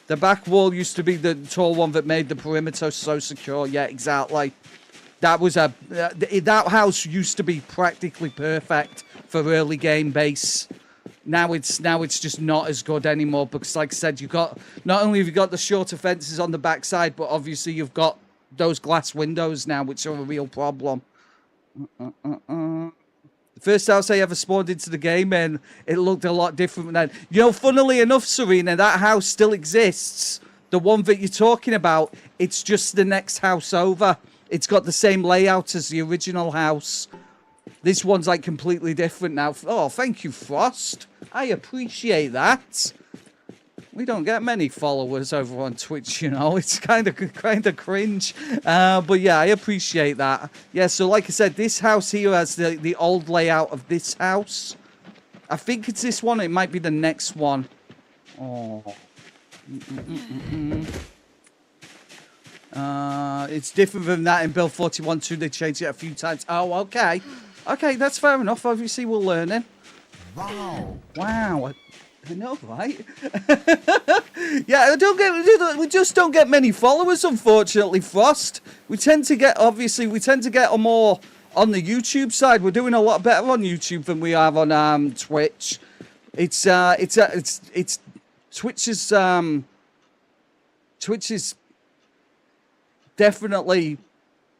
A: The back wall used to be the tall one that made the perimeter so secure. Yeah, exactly. That was that house used to be practically perfect for early game base. Now it's just not as good anymore because, like I said, not only have you got the shorter fences on the backside, but obviously you've got those glass windows now, which are a real problem. The first house I ever spawned into the game, and it looked a lot different then. You know, funnily enough, Serena, that house still exists. The one that you're talking about, it's just the next house over. It's got the same layout as the original house. This one's like completely different now. Oh, thank you, Frost. I appreciate that. We don't get many followers over on Twitch, you know. It's kind of cringe. But yeah, I appreciate that. Yeah, so like I said, this house here has the old layout of this house. I think it's this one. It might be the next one. Oh. It's different from that in Build 41.2. They changed it a few times. Oh, okay. Okay, that's fair enough. Obviously, we're learning. Wow. Wow. I know, right? Yeah, we just don't get many followers, unfortunately, Frost. We tend to get more on the YouTube side. We're doing a lot better on YouTube than we have on Twitch. Twitch is definitely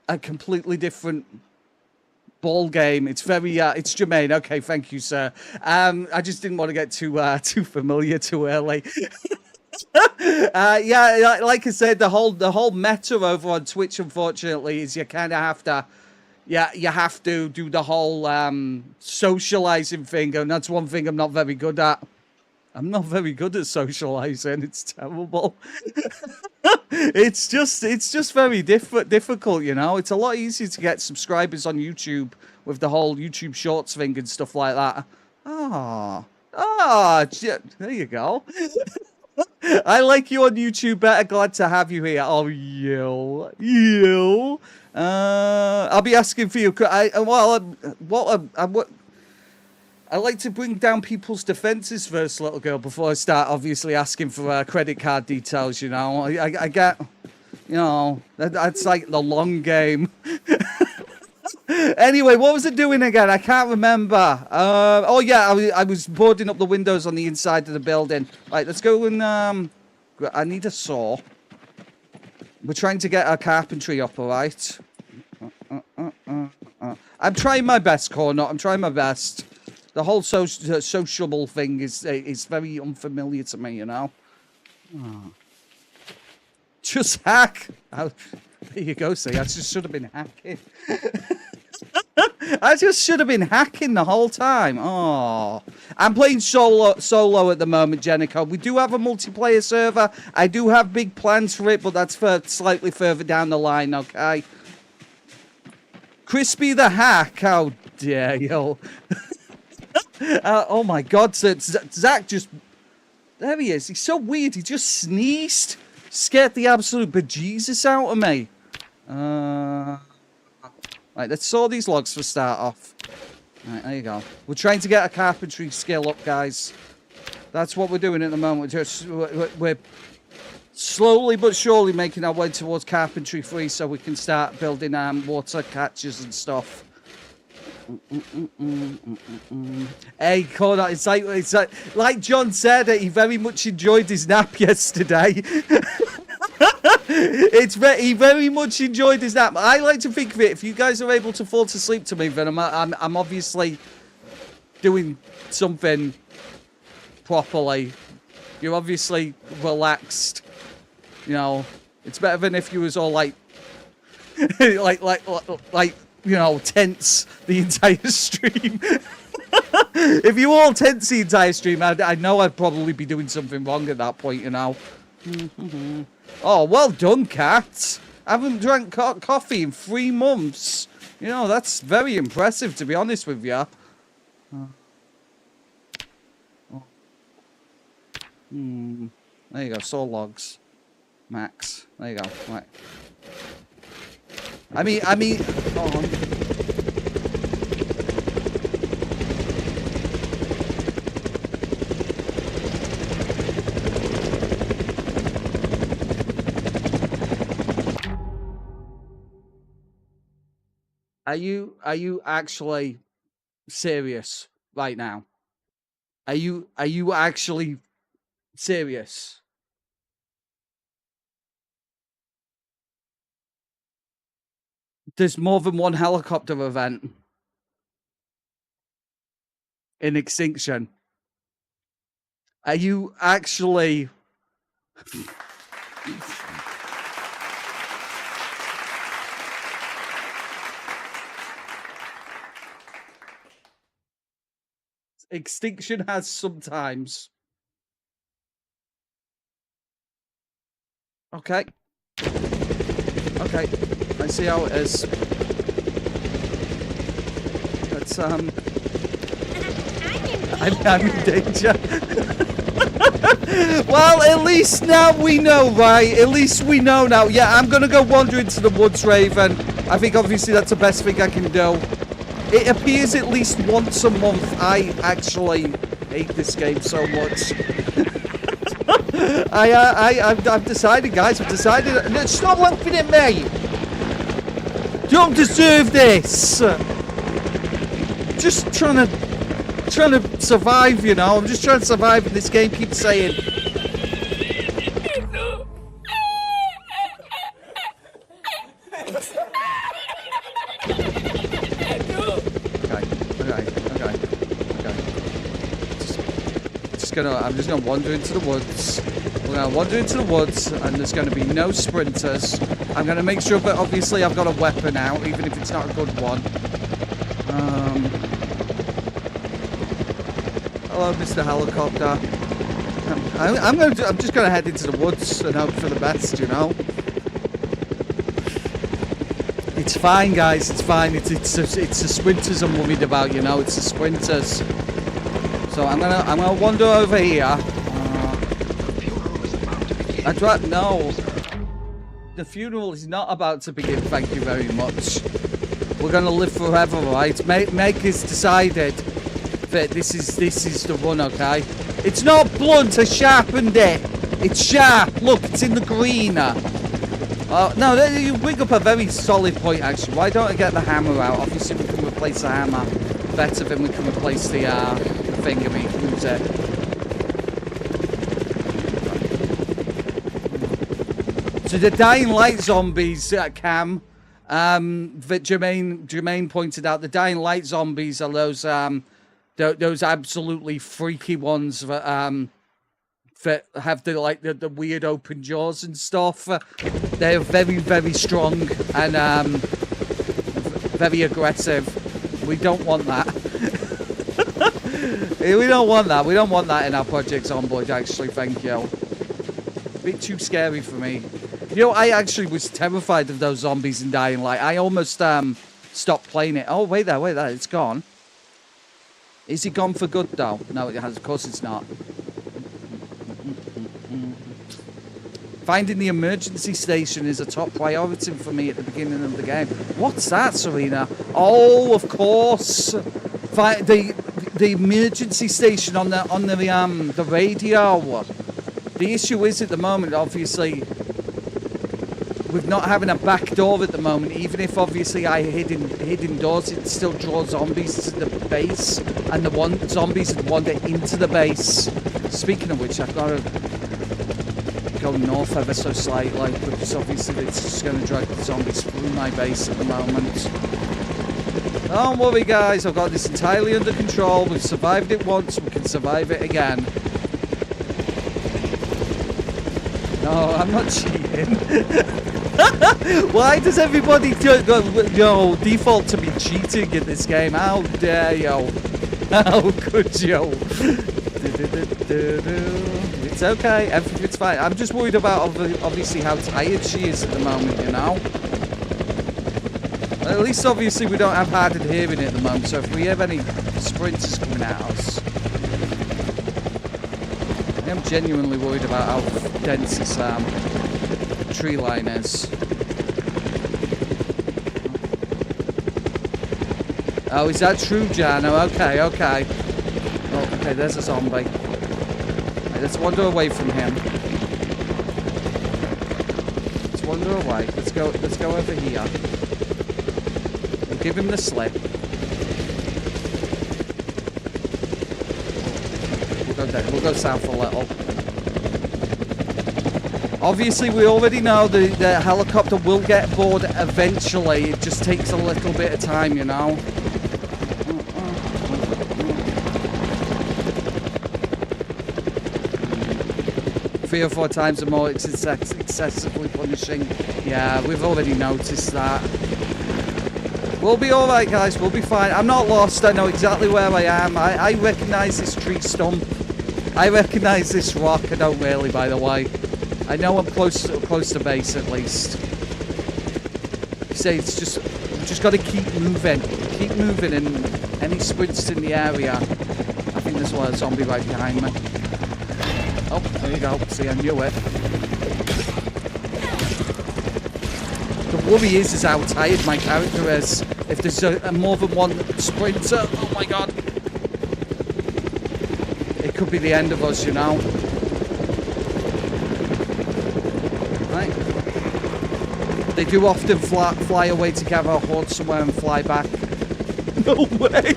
A: a completely different ball game. It's very it's Jermaine. Okay, thank you, sir. I just didn't want to get too familiar too early. Yeah, like I said, the whole meta over on Twitch, unfortunately, is you kind of have to, you have to do the whole socializing thing, and that's one thing I'm not very good at. I'm not very good at socializing. It's terrible. It's just very difficult, you know. It's a lot easier to get subscribers on YouTube with the whole YouTube Shorts thing and stuff like that. Ah. Ah, there you go. I like you on YouTube better. Glad to have you here. Oh, you. I'll be asking for you. I like to bring down people's defenses first, little girl, before I start obviously asking for credit card details, you know. I get, you know, that's like the long game. Anyway, what was it doing again? I can't remember. Oh, yeah, I was boarding up the windows on the inside of the building. Right, let's go and, I need a saw. We're trying to get our carpentry up, all right? I'm trying my best, Cornut. I'm trying my best. The whole sociable thing is very unfamiliar to me, you know? Oh. Just hack. Oh, there you go, see, I just should have been hacking. I just should have been hacking the whole time. Oh, I'm playing solo at the moment, Jennico. We do have a multiplayer server. I do have big plans for it, but that's for slightly further down the line, okay? Crispy the hack. How dare you? Oh my God, Zach just... There he is. He's so weird. He just sneezed. Scared the absolute bejesus out of me. Right, let's saw these logs for start off. Right, there you go. We're trying to get a carpentry skill up, guys. That's what we're doing at the moment. We're slowly but surely making our way towards carpentry 3 so we can start building water catches and stuff. Hey, Cornut, it's like John said, he very much enjoyed his nap yesterday. He very much enjoyed his nap. I like to think of it, if you guys are able to fall to sleep to me, then I'm obviously doing something properly. You're obviously relaxed. You know, it's better than if you was all like, like you know, tense the entire stream. If you were all tense the entire stream, I know I'd probably be doing something wrong at that point, you know. Oh, well done, Cat. I haven't drank coffee in 3 months. You know, that's very impressive, to be honest with you. There you go, saw logs. Max. There you go. Right. I mean... Oh. Are you actually serious right now? Are you actually serious? There's more than one helicopter event in Extinction. Are you actually... Extinction has sometimes. Okay. Okay. I see how it is. Let's, I'm in danger. Well, at least now we know, right? At least we know now. Yeah, I'm gonna go wander into the woods, Raven. I think obviously that's the best thing I can do. It appears at least once a month. I actually hate this game so much. I've decided, guys. I've decided. Stop laughing at me. You don't deserve this. Just trying to survive, you know. I'm just trying to survive, and this game keeps saying. I'm just gonna wander into the woods. We're gonna wander into the woods, and there's gonna be no sprinters. I'm gonna make sure that obviously I've got a weapon out, even if it's not a good one. Hello, Mr. Helicopter. I'm just gonna head into the woods and hope for the best, you know. It's fine, guys. It's fine. It's the sprinters I'm worried about, you know. It's the sprinters. So I'm gonna wander over here. No. The funeral is not about to begin, thank you very much. We're gonna live forever, right? Meg has decided that this is the one, okay? It's not blunt, I sharpened it. It's sharp, look, it's in the green. No, you bring up a very solid point, actually. Why don't I get the hammer out? Obviously, we can replace the hammer better than we can replace the thingy. Who's it? So the Dying Light zombies, Cam, that Jermaine pointed out, the Dying Light zombies are those absolutely freaky ones that that have the weird open jaws and stuff. They're very, very strong and very aggressive. We don't want that. We don't want that. We don't want that in our Project Zomboid, actually, thank you. A bit too scary for me. You know, I actually was terrified of those zombies in Dying Light. I almost stopped playing it. Oh, wait there, it's gone. Is it gone for good, though? No, it has. Of course it's not. Finding the emergency station is a top priority for me at the beginning of the game. What's that, Serena? Oh, of course. The emergency station on the radio. The issue is at the moment, obviously, with not having a back door at the moment, even if obviously I hid indoors, it still draws zombies to the base, and the zombies that wander into the base. Speaking of which, I've got to go north ever so slightly, because obviously it's just going to drag the zombies through my base at the moment. Don't worry, guys, I've got this entirely under control. We've survived it once, we can survive it again. No, I'm not cheating. Why does everybody default to be cheating in this game? How dare you? How could you? It's okay, everything's fine. I'm just worried about obviously how tired she is at the moment, you know? At least obviously we don't have hard of hearing at the moment, so if we have any sprinters coming at us, I am genuinely worried about how dense this tree line is. Oh, is that true, Jano? Okay. Oh, okay, there's a zombie. Right, let's wander away from him. Let's wander away. Let's go over here. We'll give him the slip. We'll go south a little. Obviously, we already know the helicopter will get aboard eventually. It just takes a little bit of time, you know. 3 or 4 times or more, it's excessively punishing. Yeah, we've already noticed that. We'll be alright, guys. We'll be fine. I'm not lost. I know exactly where I am. I recognise this tree stump. I recognise this rock. I don't really, by the way. I know I'm close to base, at least. You say it's just... We've just got to keep moving. Keep moving, and any sprints in the area... I think there's a zombie right behind me. Oh, there you go. See, I knew it. The worry is how tired my character is. If there's more than one sprinter, oh my god. It could be the end of us, you know. Right. They do often fly away to gather a horde somewhere and fly back. No way!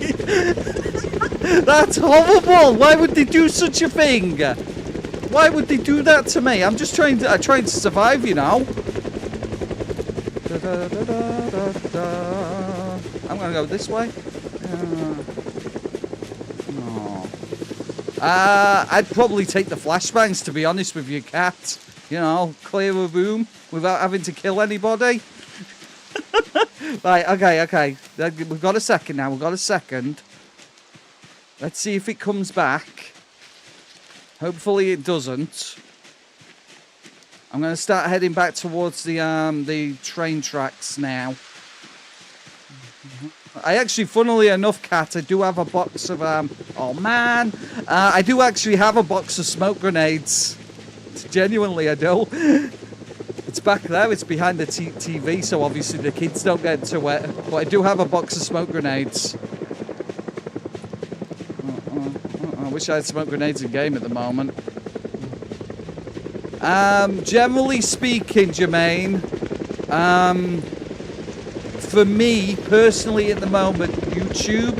A: That's horrible! Why would they do such a thing? Why would they do that to me? I'm just trying to survive, you know. I'm gonna go this way. No. I'd probably take the flashbangs, to be honest with you, Cat. You know, clear a room without having to kill anybody. Right, okay. We've got a second now. Let's see if it comes back. Hopefully it doesn't. I'm going to start heading back towards the train tracks now. I actually, funnily enough, Kat, I do have a box of, oh man. I do actually have a box of smoke grenades. Genuinely, I do. It's back there, it's behind the TV, so obviously the kids don't get to it. But I do have a box of smoke grenades. I wish I had smoke grenades in game at the moment. Generally speaking, Jermaine, for me, personally, at the moment, YouTube,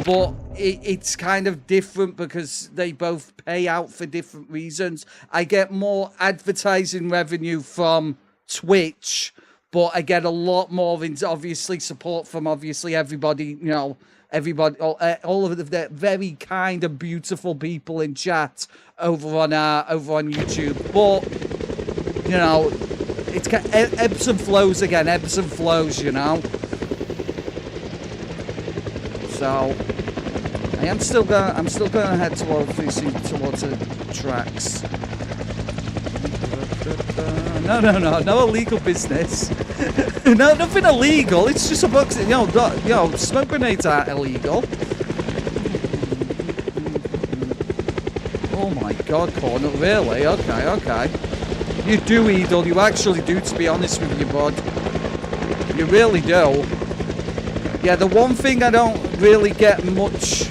A: but it's kind of different because they both pay out for different reasons. I get more advertising revenue from Twitch, but I get a lot more, obviously, support from, obviously, everybody, you know, everybody, all of the very kind of beautiful people in chat over on YouTube. But, you know, it's ebbs and flows again, ebbs and flows, you know. So I'm still gonna head towards the tracks. No illegal business. No, nothing illegal. It's just a box. You know, smoke grenades aren't illegal. Oh my God, Corner, really? Okay. You do, Edel. You actually do, to be honest with you, bud. You really do. Yeah, the one thing I don't really get much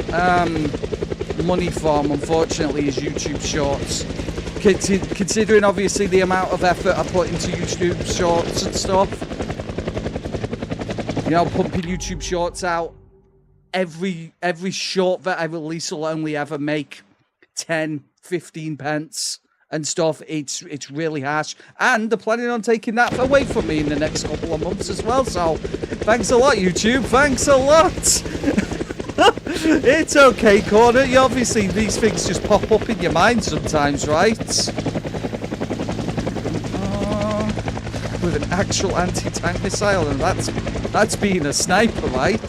A: money from, unfortunately, is YouTube Shorts. Considering, obviously, the amount of effort I put into YouTube Shorts and stuff. You know, pumping YouTube Shorts out. Every short that I release will only ever make 10, 15 pence and stuff. It's really harsh. And they're planning on taking that away from me in the next couple of months as well. So, thanks a lot, YouTube. Thanks a lot. It's okay, Corner. You obviously, these things just pop up in your mind sometimes, right? With an actual anti-tank missile, and that's being a sniper, right?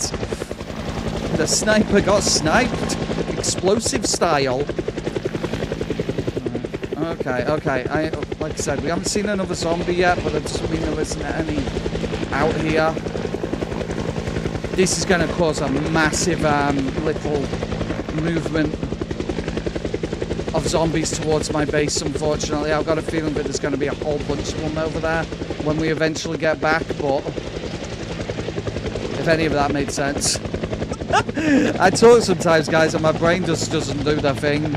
A: The sniper got sniped, explosive style. Okay. Like I said, we haven't seen another zombie yet, but that doesn't mean there isn't any out here. This is going to cause a massive little movement of zombies towards my base, unfortunately. I've got a feeling that there's going to be a whole bunch of them over there when we eventually get back, but if any of that made sense. I talk sometimes, guys, and my brain just doesn't do the thing.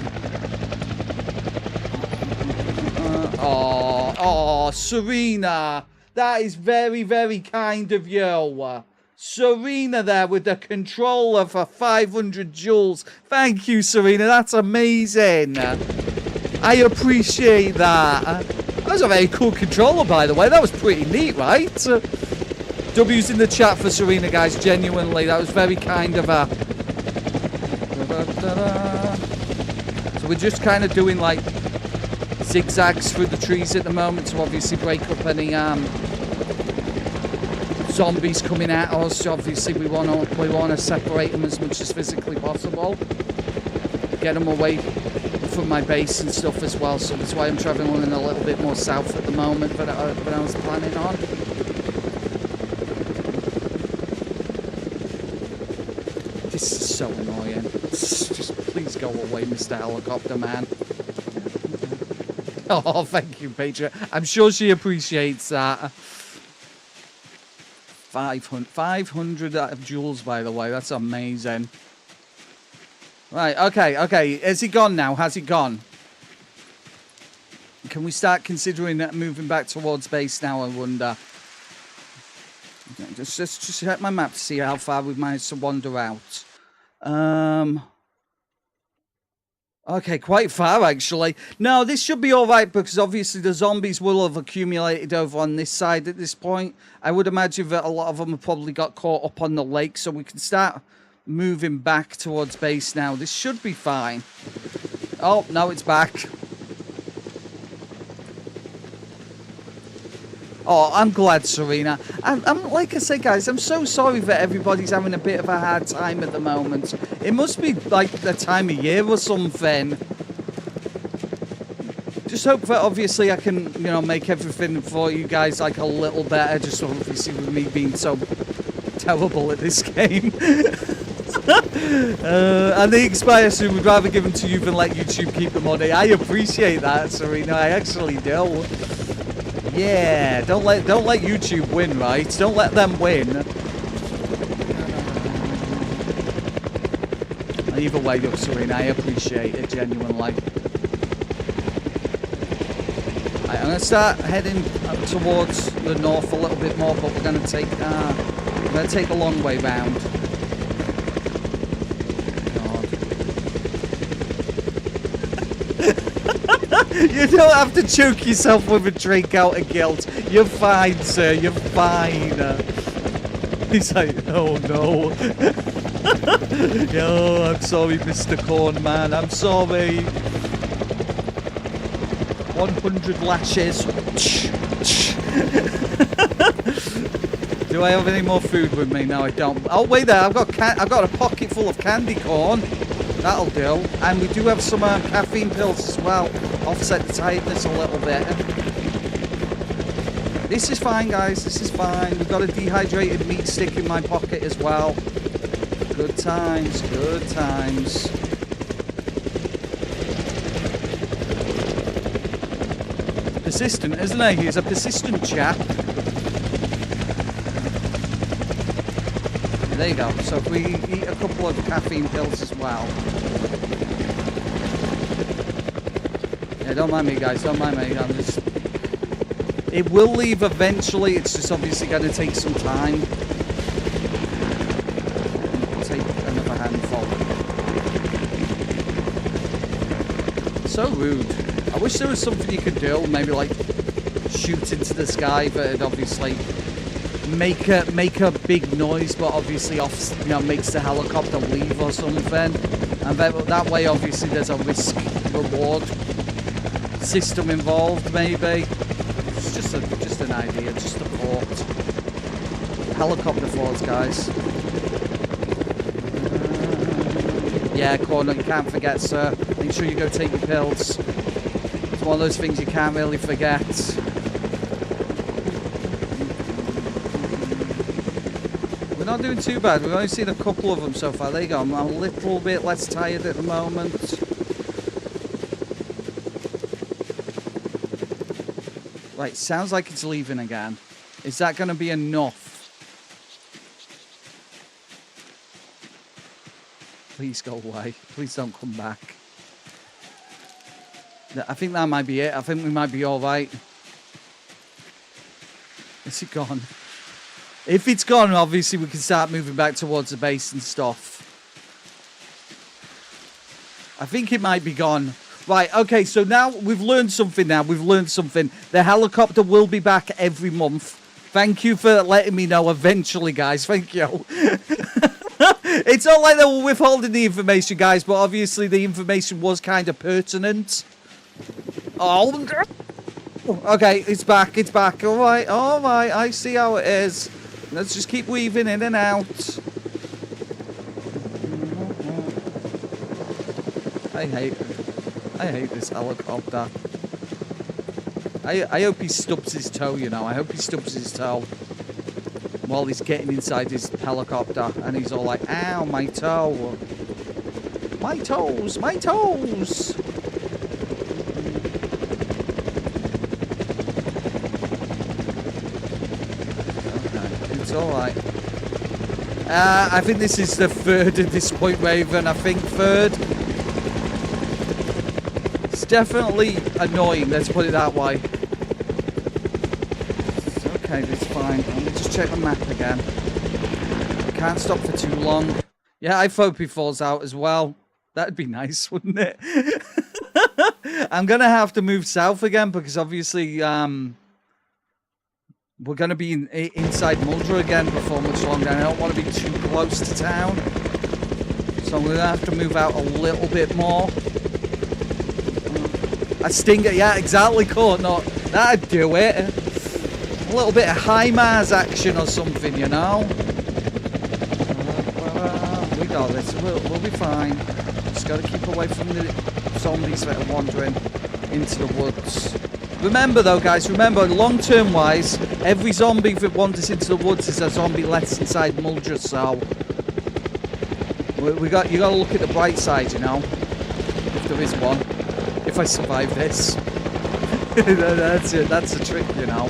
A: Oh, Serena, that is very, very kind of you. Serena there with the controller for 500 joules. Thank you, Serena. That's amazing. I appreciate that. That was a very cool controller, by the way. That was pretty neat, right? W's in the chat for Serena, guys. Genuinely, that was very kind of her. So we're just kind of doing, like, zigzags through the trees at the moment to obviously break up any zombies coming at us. Obviously, we want to separate them as much as physically possible. Get them away from my base and stuff as well. So that's why I'm traveling a little bit more south at the moment than I was planning on. This is so annoying. Just please go away, Mr. Helicopter Man. Oh, thank you, Patriot. I'm sure she appreciates that. 500 joules, by the way. That's amazing. Right, okay. Has he gone now? Has he gone? Can we start considering that moving back towards base now, I wonder? Okay, just check my map to see how far we've managed to wander out. Okay, quite far, actually. No, this should be all right, because obviously the zombies will have accumulated over on this side at this point. I would imagine that a lot of them have probably got caught up on the lake, so we can start moving back towards base now. This should be fine. Oh, no, it's back. Oh, I'm glad, Serena. I'm like I say, guys, I'm so sorry that everybody's having a bit of a hard time at the moment. It must be like the time of year or something. Just hope that obviously I can, you know, make everything for you guys like a little better. Just obviously with me being so terrible at this game. And they expire soon. We'd rather give them to you than let YouTube keep them on it. I appreciate that, Serena. I actually do. Yeah, don't let YouTube win, right? Don't let them win. Either way, though, Serena, I appreciate it genuinely. Right, I'm gonna start heading up towards the north a little bit more, but we're gonna take the long way round. You don't have to choke yourself with a drink out of guilt. You're fine, sir. You're fine. He's like, oh no. Yo, I'm sorry, Mr. Corn Man. I'm sorry. 100 lashes. Do I have any more food with me? No, I don't. Oh, wait there. I've got a pocket full of candy corn. That'll do. And we do have some caffeine pills as well. Offset the tiredness a little bit. This is fine, guys. This is fine. We've got a dehydrated meat stick in my pocket as well. Good times. Good times. Persistent, isn't he? He's a persistent chap. There you go. So if we eat a couple of caffeine pills as well. Yeah, don't mind me, guys. Don't mind me. I'm just... It will leave eventually. It's just obviously going to take some time. Take another handful. So rude. I wish there was something you could do. Maybe like shoot into the sky, but it'd obviously make a big noise, but obviously makes the helicopter leave or something. And that way, obviously, there's a risk reward system involved. Maybe it's just an idea, just a thought. Helicopter thoughts, guys. Yeah, Corner, you can't forget, sir. Make sure you go take your pills. It's one of those things you can't really forget. We're not doing too bad. We've only seen a couple of them so far. There you go. I'm a little bit less tired at the moment. Right, sounds like it's leaving again. Is that going to be enough? Please go away. Please don't come back. I think that might be it. I think we might be all right. Is it gone? If it's gone, obviously we can start moving back towards the base and stuff. I think it might be gone. Right, okay, so now we've learned something now. We've learned something. The helicopter will be back every month. Thank you for letting me know eventually, guys. Thank you. It's not like they were withholding the information, guys, but obviously the information was kind of pertinent. Oh, okay, it's back, it's back. All right, I see how it is. Let's just keep weaving in and out. I hate this helicopter. I hope he stubs his toe, you know. I hope he stubs his toe while he's getting inside his helicopter. And he's all like, ow, my toe. My toes, my toes. Okay, it's all right. I think this is the third at this point, Raven. I think third. It's definitely annoying, let's put it that way. It's okay, it's fine. Let me just check the map again. Can't stop for too long. Yeah, I hope he falls out as well. That'd be nice, wouldn't it? I'm going to have to move south again because obviously we're going to be inside Muldra again before much longer. I don't want to be too close to town. So I'm going to have to move out a little bit more. A stinger, yeah, exactly, Courtney. That'd do it. A little bit of high Mars action or something, you know. We got this. We'll be fine. Just got to keep away from the zombies that are wandering into the woods. Remember though, guys, remember, long-term wise, every zombie that wanders into the woods is a zombie less inside Muldra, so... you gotta look at the bright side, you know? If there is one. If I survive this. That's a trick, you know?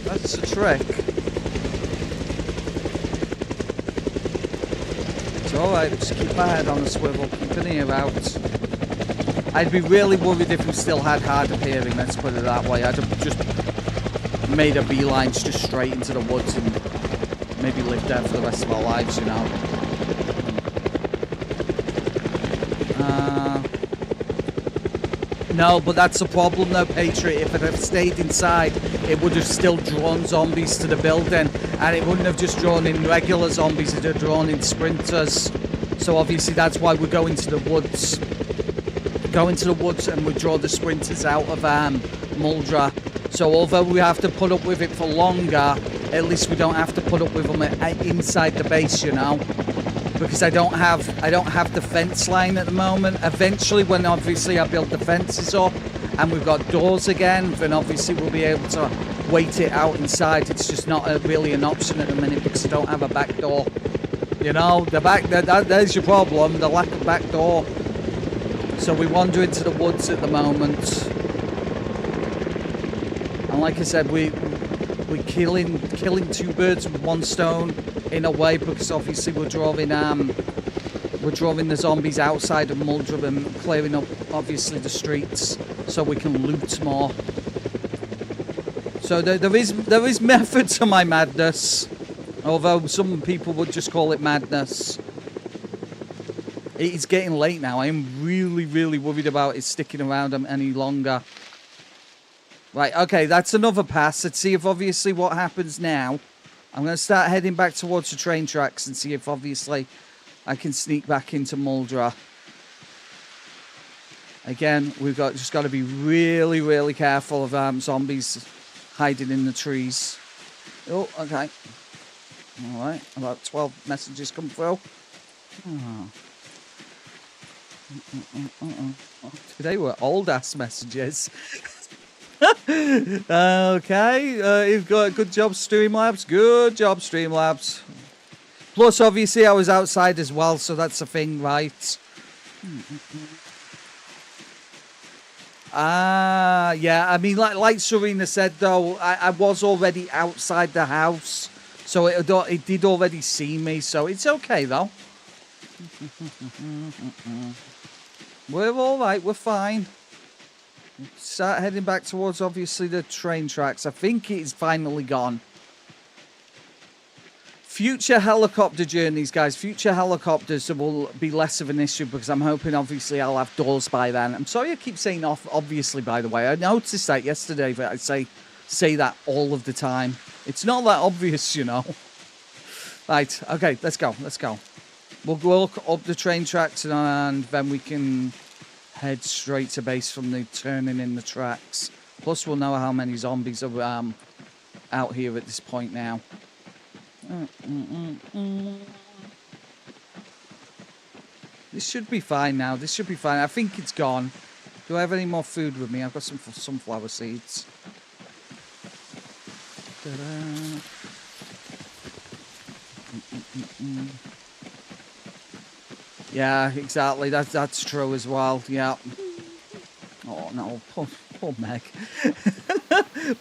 A: That's a trick. It's alright, just keep my head on the swivel, keep an ear out. I'd be really worried if we still had hard of hearing, let's put it that way. I'd have just made a beeline just straight into the woods and maybe lived there for the rest of our lives, you know. No, but that's the problem though, Patriot. If it had stayed inside, it would have still drawn zombies to the building, and it wouldn't have just drawn in regular zombies, it would have drawn in sprinters. So obviously that's why we're going to the woods. Go into the woods and we draw the sprinters out of Muldra. So although we have to put up with it for longer, at least we don't have to put up with them inside the base, you know. Because I don't have the fence line at the moment. Eventually, when obviously I build the fences up and we've got doors again, then obviously we'll be able to wait it out inside. It's just not really an option at the minute because I don't have a back door. You know, there's your problem, the lack of back door. So we wander into the woods at the moment. And like I said, we're killing two birds with one stone in a way, because obviously we're drawing the zombies outside of Muldra and clearing up obviously the streets so we can loot more. So there is method to my madness, although some people would just call it madness. It's getting late now. I am really worried about it sticking around any longer. Right, okay, that's another pass. Let's see if obviously what happens now. I'm going to start heading back towards the train tracks and see if obviously I can sneak back into Muldra. Again, we've just got to be really careful of zombies hiding in the trees. Oh, okay. All right, about 12 messages come through. Oh. Today were old-ass messages. Okay, you've got good job, Streamlabs. Good job, Streamlabs. Plus, obviously, I was outside as well, so that's a thing, right? Yeah. I mean, like Serena said, though, I was already outside the house, so it did already see me, so it's okay, though. We're all right. We're fine. Start heading back towards, obviously, the train tracks. I think it's finally gone. Future helicopter journeys, guys. Future helicopters will be less of an issue because I'm hoping, obviously, I'll have doors by then. I'm sorry I keep saying off, obviously, by the way. I noticed that yesterday, but I say that all of the time. It's not that obvious, you know. Right, okay, let's go. We'll go up the train tracks and then we can head straight to base from the turning in the tracks. Plus, we'll know how many zombies are out here at this point now. This should be fine now. This should be fine. I think it's gone. Do I have any more food with me? I've got some sunflower seeds. Yeah, exactly. That's true as well. Yeah. Oh no, poor Meg.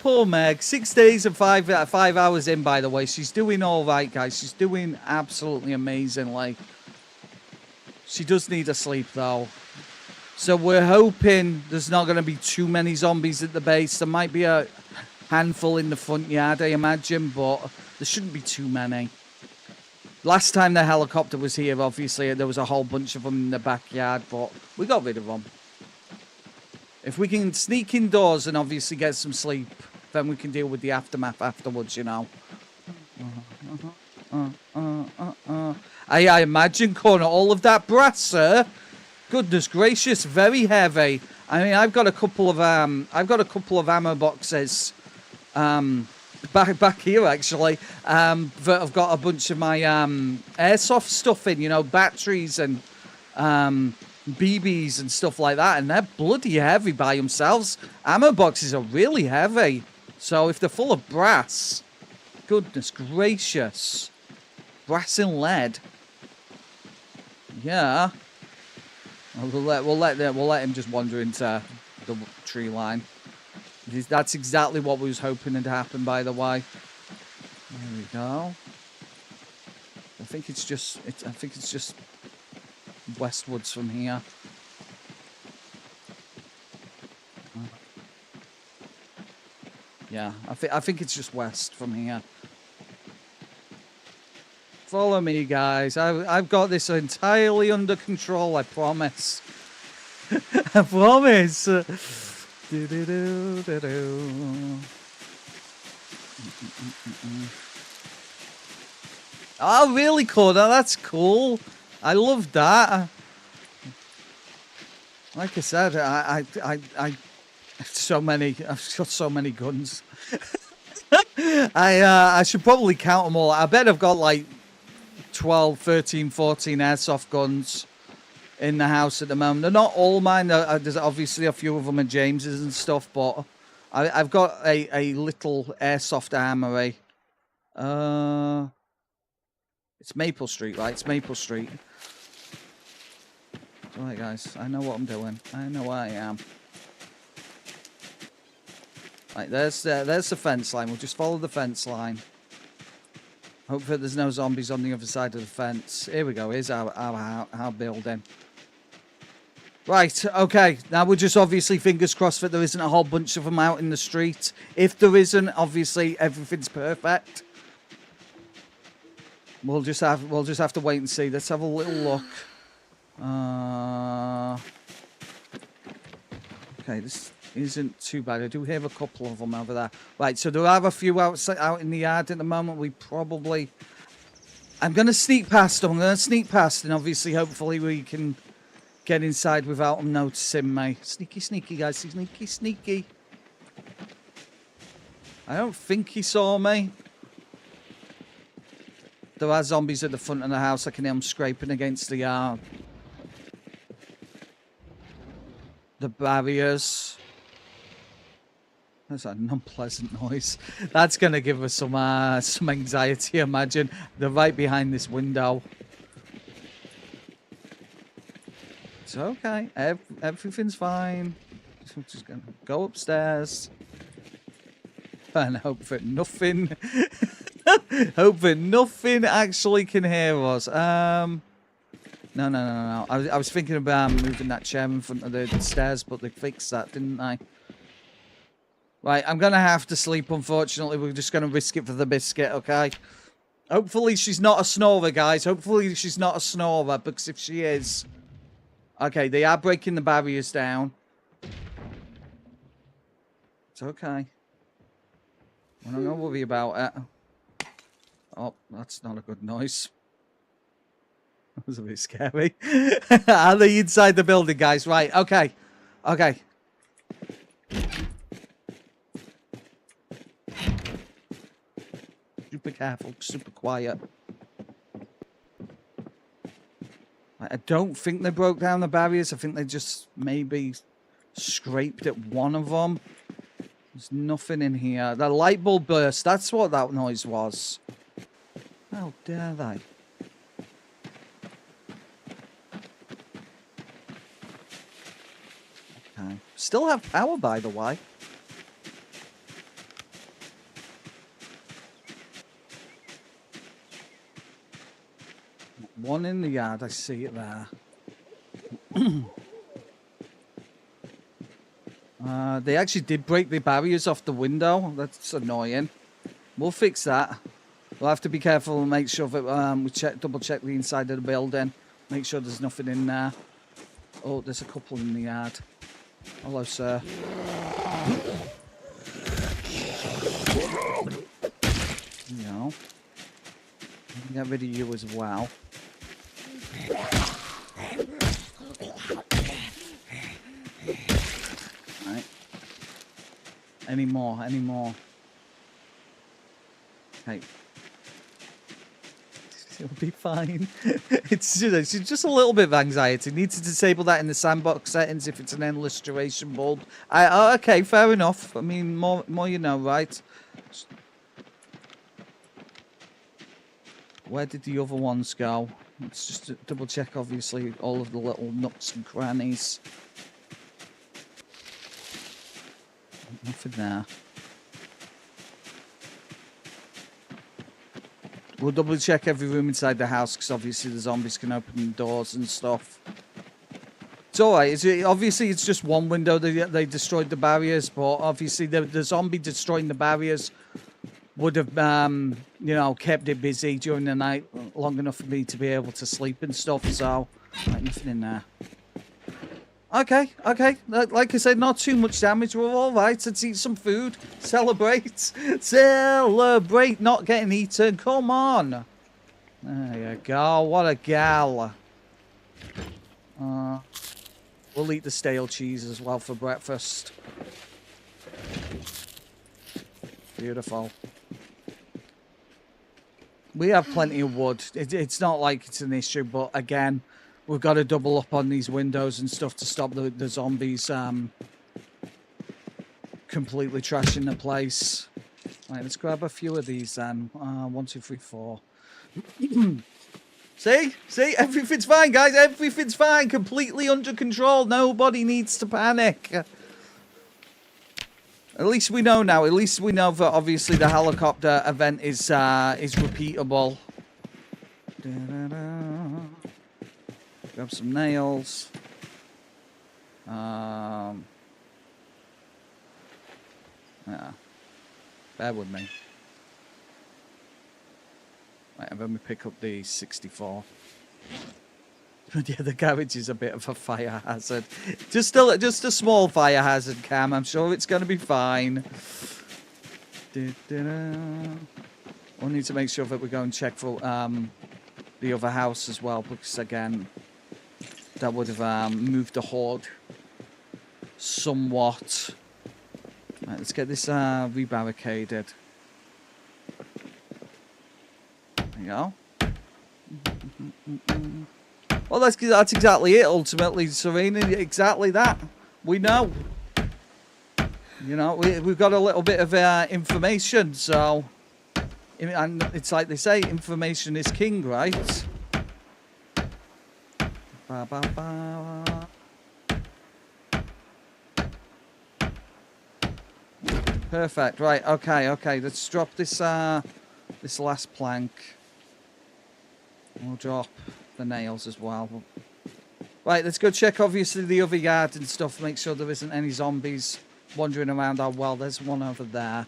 A: Poor Meg. 6 days and 5 hours in. By the way, she's doing all right, guys. She's doing absolutely amazingly. She does need a sleep though. So we're hoping there's not going to be too many zombies at the base. There might be a handful in the front yard, I imagine, but there shouldn't be too many. Last time the helicopter was here, obviously, there was a whole bunch of them in the backyard, but we got rid of them. If we can sneak indoors and obviously get some sleep, then we can deal with the aftermath afterwards, you know. I imagine, Connor, all of that brass, sir. Goodness gracious, very heavy. I mean, I've got a couple of ammo boxes. Back here actually, that I've got a bunch of my airsoft stuff in, you know, batteries and BBs and stuff like that, and they're bloody heavy by themselves. Ammo boxes are really heavy. So if they're full of brass, goodness gracious. Brass and lead. Yeah. We'll let him just wander into the tree line. That's exactly what we was hoping had happened, by the way. There we go. I think it's just westwards from here. Yeah, I think it's just west from here. Follow me, guys. I've got this entirely under control. I promise. I promise. Oh, really, Coda? That's cool. I love that. Like I said, I've got so many guns. I should probably count them all. I bet I've got like 12, 13, 14 airsoft guns in the house at the moment. They're not all mine. There's obviously a few of them are James's and stuff, but I've got a little airsoft armory. It's Maple Street, right? It's Maple Street. Right, guys. I know what I'm doing. I know where I am. Right, there's the fence line. We'll just follow the fence line. Hopefully there's no zombies on the other side of the fence. Here we go. Here's our building. Right, okay. Now we're just obviously fingers crossed that there isn't a whole bunch of them out in the street. If there isn't, obviously everything's perfect. We'll just have to wait and see. Let's have a little look. Okay, this isn't too bad. I do have a couple of them over there. Right, so there are a few out in the yard at the moment. I'm going to sneak past them. I'm going to sneak past, and obviously, hopefully, we can get inside without them noticing me. Sneaky, sneaky, guys. Sneaky, sneaky. I don't think he saw me. There are zombies at the front of the house. I can hear them scraping against the barriers. That's an unpleasant noise. That's going to give us some anxiety, imagine. They're right behind this window. It's okay. Everything's fine. I'm just going to go upstairs. And hope that nothing... hope that nothing actually can hear us. No. I was thinking about moving that chair in front of the stairs, but they fixed that, didn't they? Right, I'm going to have to sleep, unfortunately. We're just going to risk it for the biscuit, okay? Hopefully she's not a snorer, guys. Hopefully she's not a snorer, because if she is... Okay, they are breaking the barriers down. It's okay. I'm not going to worry about it. Oh, that's not a good noise. That was a bit scary. Are they inside the building, guys? Right, okay. Okay. Super careful, super quiet. I don't think they broke down the barriers. I think they just maybe scraped at one of them. There's nothing in here. The light bulb burst. That's what that noise was. How dare they? Okay. Still have power, by the way. One in the yard. I see it there. They actually did break the barriers off the window. That's annoying. We'll fix that. We'll have to be careful and make sure that we double check the inside of the building. Make sure there's nothing in there. Oh, there's a couple in the yard. Hello, sir. No. Get rid of you as well. Right. Any more? Any more? Okay. It'll be fine. It's just a little bit of anxiety. Need to disable that in the sandbox settings if it's an endless duration bulb. Okay, fair enough. I mean, more you know, right? Where did the other ones go? Let's just double check, obviously, all of the little nooks and crannies. Nothing there. We'll double check every room inside the house because obviously the zombies can open doors and stuff. It's alright. Obviously, it's just one window. They destroyed the barriers, but obviously the zombie destroying the barriers would have, you know, kept it busy during the night long enough for me to be able to sleep and stuff. So, right, nothing in there. Okay. Like I said, not too much damage. We're all right. Let's eat some food. Celebrate. Celebrate not getting eaten. Come on. There you go. What a gal. We'll eat the stale cheese as well for breakfast. Beautiful. We have plenty of wood. It's not like it's an issue, but again, we've got to double up on these windows and stuff to stop the zombies completely trashing the place. Right, let's grab a few of these then. 1, 2, 3, 4. See? Everything's fine, guys. Everything's fine. Completely under control. Nobody needs to panic. At least we know now. At least we know that obviously the helicopter event is repeatable. Grab some nails. Yeah. Bear with me. Right, and then we pick up the 64. Yeah, the garage is a bit of a fire hazard. Just a small fire hazard, Cam. I'm sure it's going to be fine. We'll need to make sure that we go and check for the other house as well, because again, that would have moved the horde somewhat. Right, let's get this rebarricaded. There you go. Well, that's exactly it, ultimately, Serena. Exactly that. We know. You know, we've got a little bit of information, so... And it's like they say, information is king, right? Ba, ba, ba. Perfect. Right, okay. Let's drop this this last plank. We'll drop the nails as well. Right, let's go check obviously the other yard and stuff. Make sure there isn't any zombies wandering around our well. There's one over there.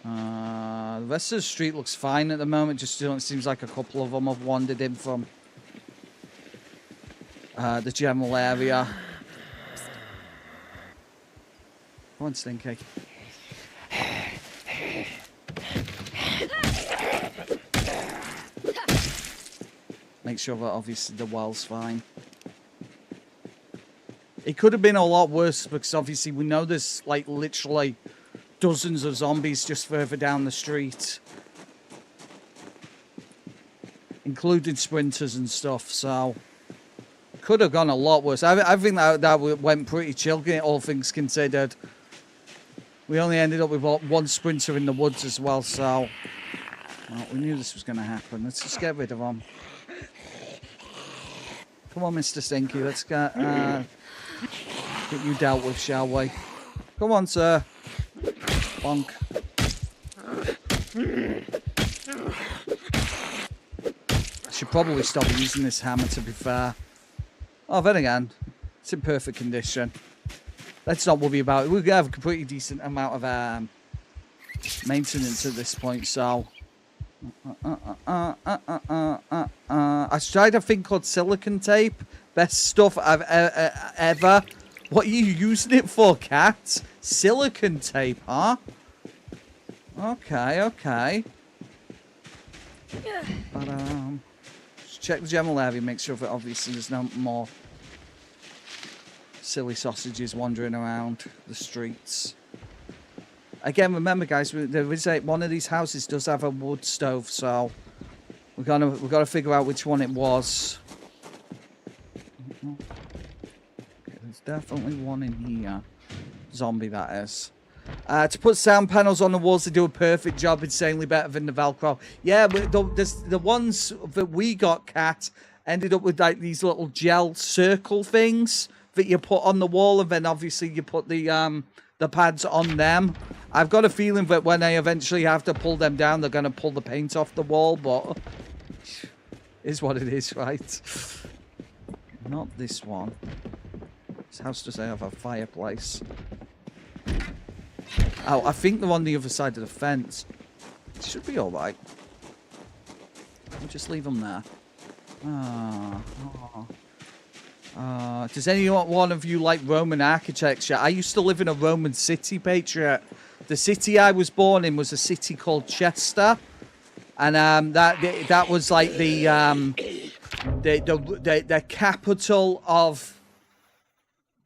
A: The rest of the street looks fine at the moment. Just it seems like a couple of them have wandered in from the general area. Come on, Stinky. Make sure that obviously the well's fine. It could have been a lot worse because obviously we know there's like literally dozens of zombies just further down the street. Including sprinters and stuff, so... Could have gone a lot worse. I think that went pretty chill, all things considered. We only ended up with one sprinter in the woods as well, so... Well, we knew this was going to happen. Let's just get rid of him. Come on, Mr. Stinky, let's get you dealt with, shall we? Come on, sir. Bonk. I should probably stop using this hammer, to be fair. Oh, then again, it's in perfect condition. Let's not worry about it. We're going to have a pretty decent amount of maintenance at this point, so... I tried a thing called silicon tape. Best stuff I've ever. What are you using it for, cat? Silicon tape, huh? Okay. But just check the general area. Make sure that obviously there's no more silly sausages wandering around the streets. Again, remember, guys, there is one of these houses does have a wood stove, so We've got to figure out which one it was. Okay, there's definitely one in here. Zombie, that is. To put sound panels on the walls, they do a perfect job, insanely better than the Velcro. Yeah, but the ones that we got, Cat, ended up with like these little gel circle things that you put on the wall, and then obviously you put the pads on them. I've got a feeling that when I eventually have to pull them down, they're going to pull the paint off the wall, but it is what it is, right? Not this one. This house doesn't have a fireplace. Oh, I think they're on the other side of the fence. It should be alright. We'll just leave them there. Does any one of you like Roman architecture? I used to live in a Roman city, Patriot. The city I was born in was a city called Chester. And that was like the capital of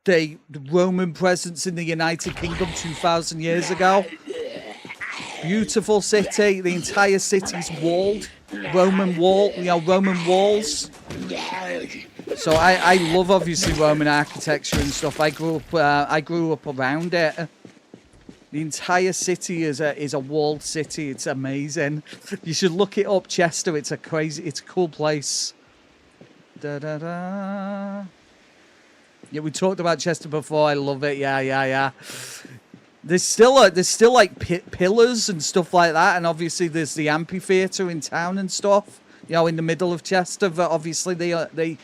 A: the Roman presence in the United Kingdom 2,000 years ago. Beautiful city. The entire city's walled. Roman walls. So I love obviously Roman architecture and stuff. I grew up around it. The entire city is a walled city. It's amazing. You should look it up, Chester. It's a cool place. Da da da. Yeah, we talked about Chester before. I love it. Yeah. There's still like pillars and stuff like that, and obviously there's the amphitheater in town and stuff. You know, in the middle of Chester. That obviously they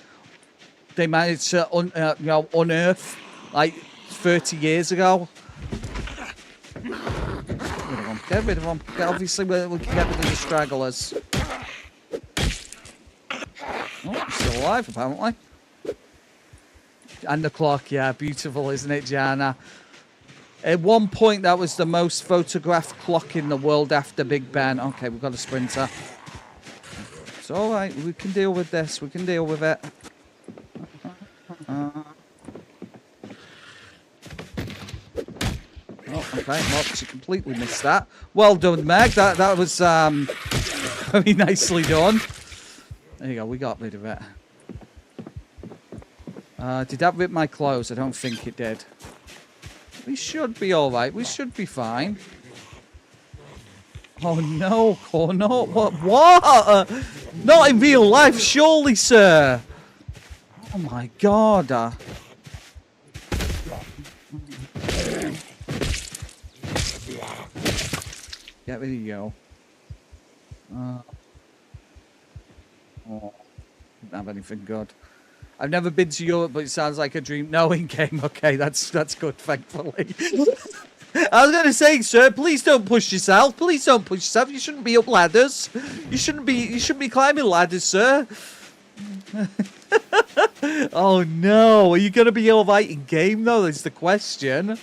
A: managed to unearth like 30 years ago. Get rid of them. Obviously we can get rid of the stragglers. Oh, still alive apparently. And the clock, yeah, beautiful, isn't it, Jana? At one point, that was the most photographed clock in the world after Big Ben. Okay, we've got a sprinter. It's all right. We can deal with this. We can deal with it. Oh, okay. Well, she completely missed that. Well done, Meg. That was very nicely done. There you go. We got rid of it. Did that rip my clothes? I don't think it did. We should be alright. We should be fine. Oh no. Oh no. What? Not in real life, surely, sir. Oh my god. Get rid of you. Oh. Didn't have anything good. I've never been to Europe, but it sounds like a dream. No, in game. Okay, that's good, thankfully. I was going to say, sir, please don't push yourself. Please don't push yourself. You shouldn't be up ladders. You shouldn't be climbing ladders, sir. Oh no, are you going to be all right in game though? Is the question.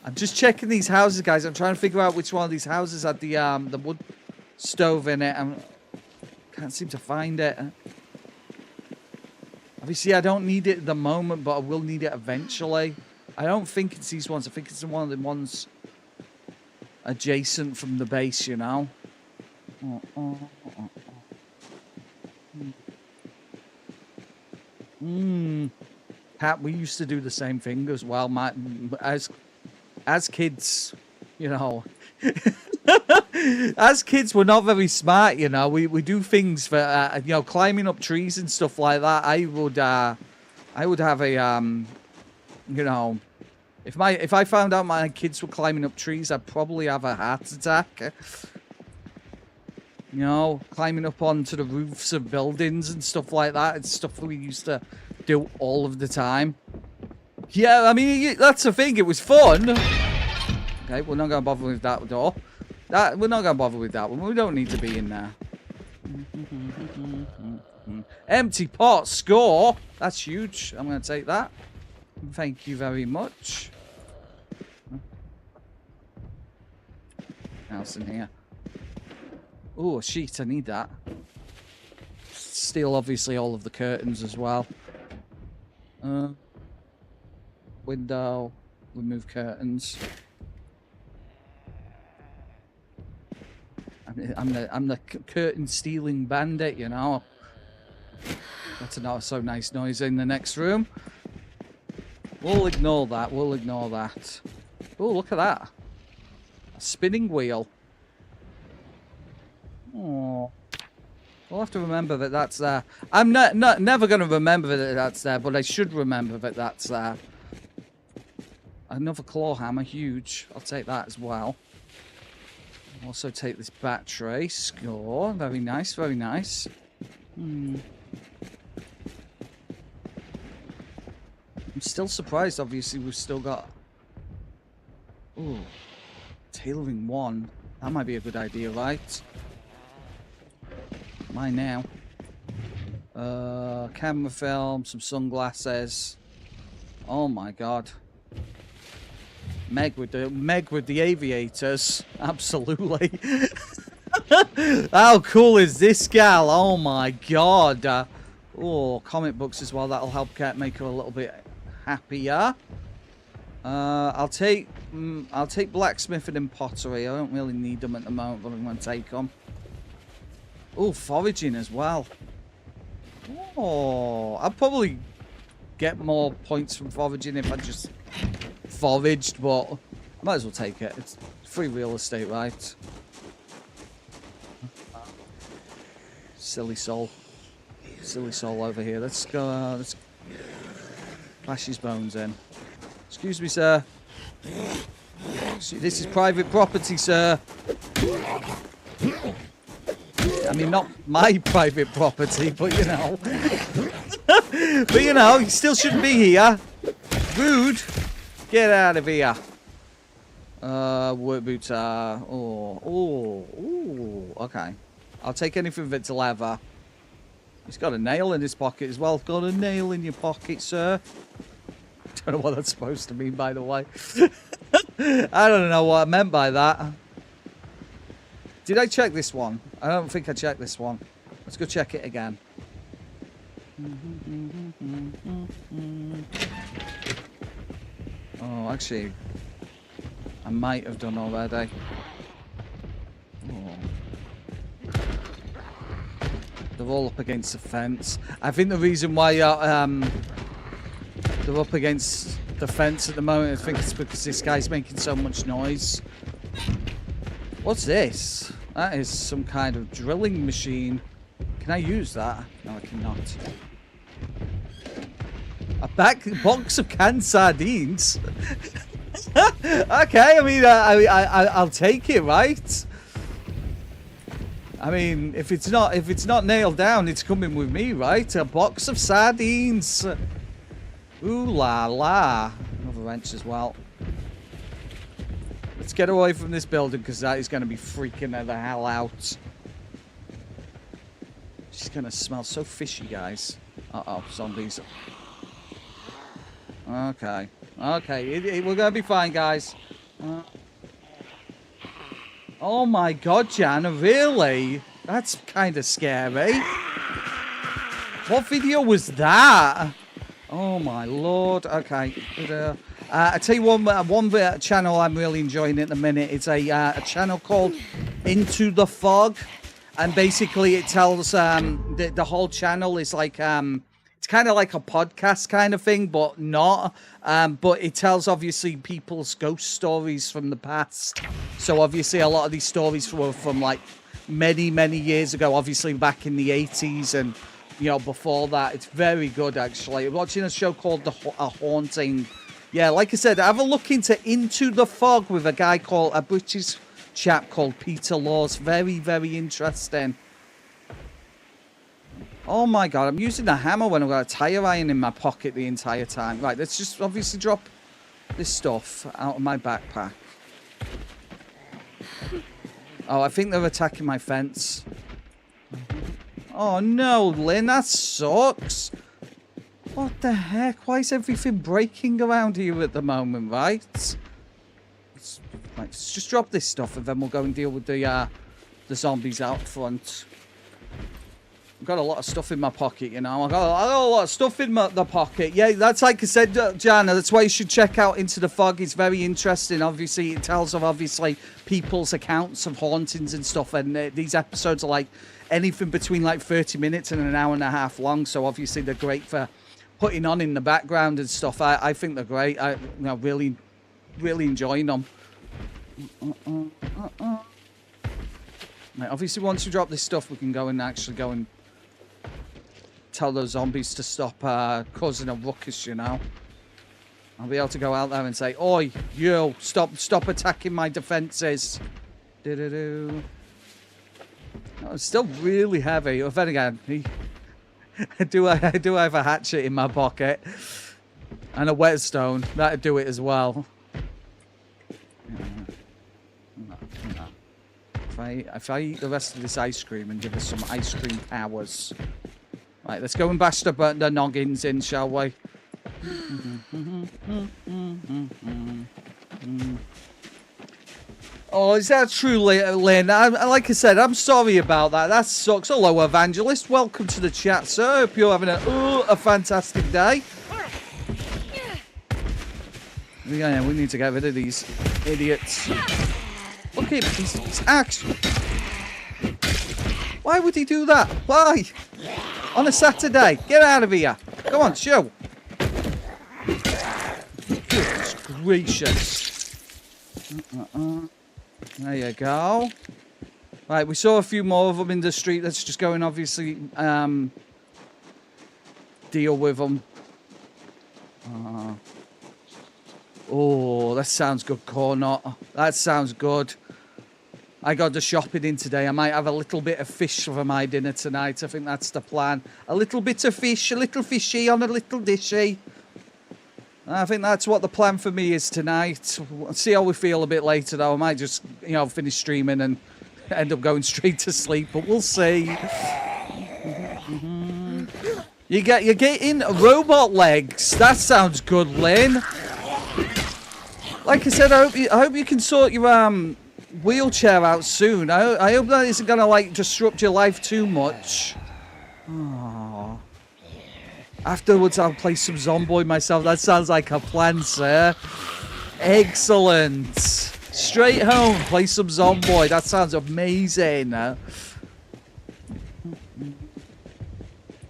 A: I'm just checking these houses, guys. I'm trying to figure out which one of these houses had the wood stove in it. I can't seem to find it. Obviously, I don't need it at the moment, but I will need it eventually. I don't think it's these ones. I think it's one of the ones adjacent from the base, you know. Pat, we used to do the same thing as well. As kids, you know. As kids, we're not very smart, you know. We do things for, you know, climbing up trees and stuff like that. I would have a, you know, if I found out my kids were climbing up trees, I'd probably have a heart attack. You know, climbing up onto the roofs of buildings and stuff like that. It's stuff we used to do all of the time. Yeah, I mean, that's the thing. It was fun. Okay, we're not going to bother with that door. We're not going to bother with that one. We don't need to be in there. Empty pot score. That's huge. I'm going to take that. Thank you very much. Else in here. Oh, a sheet. I need that. Steal, obviously, all of the curtains as well. Window. Remove curtains. I'm the curtain stealing bandit, you know. That's a not so nice noise in the next room. We'll ignore that. We'll ignore that. Oh, look at that. A spinning wheel. Oh. We'll have to remember that that's there. I'm never going to remember that that's there, but I should remember that that's there. Another claw hammer, huge. I'll take that as well. Also take this battery. Score. Very nice, very nice. I'm still surprised, obviously, we've still got... Ooh. Tailoring 1. That might be a good idea, right? Mine now. Camera film, some sunglasses. Oh my god. Meg with the aviators. Absolutely. How cool is this gal? Oh my god. Oh, comic books as well. That'll help make her a little bit happier. I'll take blacksmithing and pottery. I don't really need them at the moment, but I'm going to take them. Oh, foraging as well. Oh, I'll probably get more points from foraging if I just foraged, but I might as well take it. It's free real estate, right? Silly soul. Silly soul over here. Let's go, let's clash his bones in. Excuse me, sir. This is private property, sir. I mean, not my private property, but you know. But you know, you still shouldn't be here. Rude. Get out of here. Work boots are... Oh, okay. I'll take anything that's leather. He's got a nail in his pocket as well. Got a nail in your pocket, sir. Don't know what that's supposed to mean, by the way. I don't know what I meant by that. Did I check this one? I don't think I checked this one. Let's go check it again. Oh, actually, I might have done already. Oh. They're all up against the fence. I think the reason why they're up against the fence at the moment, I think it's because this guy's making so much noise. What's this? That is some kind of drilling machine. Can I use that? No, I cannot. A box of canned sardines. Okay, I mean, I'll take it, right? I mean, if it's not nailed down, it's coming with me, right? A box of sardines. Ooh la la. Another wrench as well. Let's get away from this building because that is going to be freaking the hell out. She's going to smell so fishy, guys. Uh-oh, zombies. Okay. Okay, we're going to be fine, guys. Oh my god, Jana, really? That's kind of scary. What video was that? Oh my lord. Okay. I tell you one channel I'm really enjoying at the minute. It's a channel called Into the Fog, and basically it tells the whole channel is like it's kind of like a podcast kind of thing, but not. But it tells obviously people's ghost stories from the past. So obviously a lot of these stories were from like many years ago. Obviously back in the 80s and you know before that. It's very good actually. I'm watching a show called A Haunting. Yeah, like I said, have a look into the Fog with a British chap called Peter Laws. Very interesting. Oh my god, I'm using the hammer when I've got a tire iron in my pocket the entire time. Right, let's just obviously drop this stuff out of my backpack. Oh, I think they're attacking my fence. Oh no, Lynn, that sucks. What the heck? Why is everything breaking around here at the moment, right? Let's just drop this stuff and then we'll go and deal with the zombies out front. I've got a lot of stuff in my pocket, you know. I got a lot of stuff in the pocket. Yeah, that's like I said, Jana. That's why you should check out Into the Fog. It's very interesting. Obviously, it tells of people's accounts of hauntings and stuff. And these episodes are like anything between like 30 minutes and an hour and a half long. So obviously, they're great for putting on in the background and stuff. I think they're great. Really enjoying them. Right, obviously, once we drop this stuff, we can go and actually go and tell those zombies to stop causing a ruckus, you know. I'll be able to go out there and say, "Oi, you, stop attacking my defenses." Do-do-do. Oh, it's still really heavy. But then again, I do have a hatchet in my pocket and a whetstone. That'd do it as well. If I eat the rest of this ice cream and give us some ice cream powers. Right, let's go and bash the noggins in, shall we? Oh, is that true, Lynn? Like I said, I'm sorry about that. That sucks. Hello, Evangelist. Welcome to the chat, sir. Hope you're having a fantastic day. Yeah, we need to get rid of these idiots. Look at him. He's actually... Why would he do that? Why? On a Saturday. Get out of here. Come on, show. Goodness gracious. There you go. Right, we saw a few more of them in the street. Let's just go and obviously deal with them. Oh, that sounds good, Cornot. That sounds good. I got the shopping in today. I might have a little bit of fish for my dinner tonight. I think that's the plan. A little bit of fish, a little fishy on a little dishy. I think that's what the plan for me is tonight. We'll see how we feel a bit later, though. I might just, finish streaming and end up going straight to sleep, but we'll see. You're getting robot legs. That sounds good, Lynn. Like I said, I hope you can sort your wheelchair out soon. I hope that isn't gonna disrupt your life too much. Oh. Afterwards, I'll play some Zomboid myself. That sounds like a plan, sir. Excellent. Straight home, play some Zomboid. That sounds amazing. Let's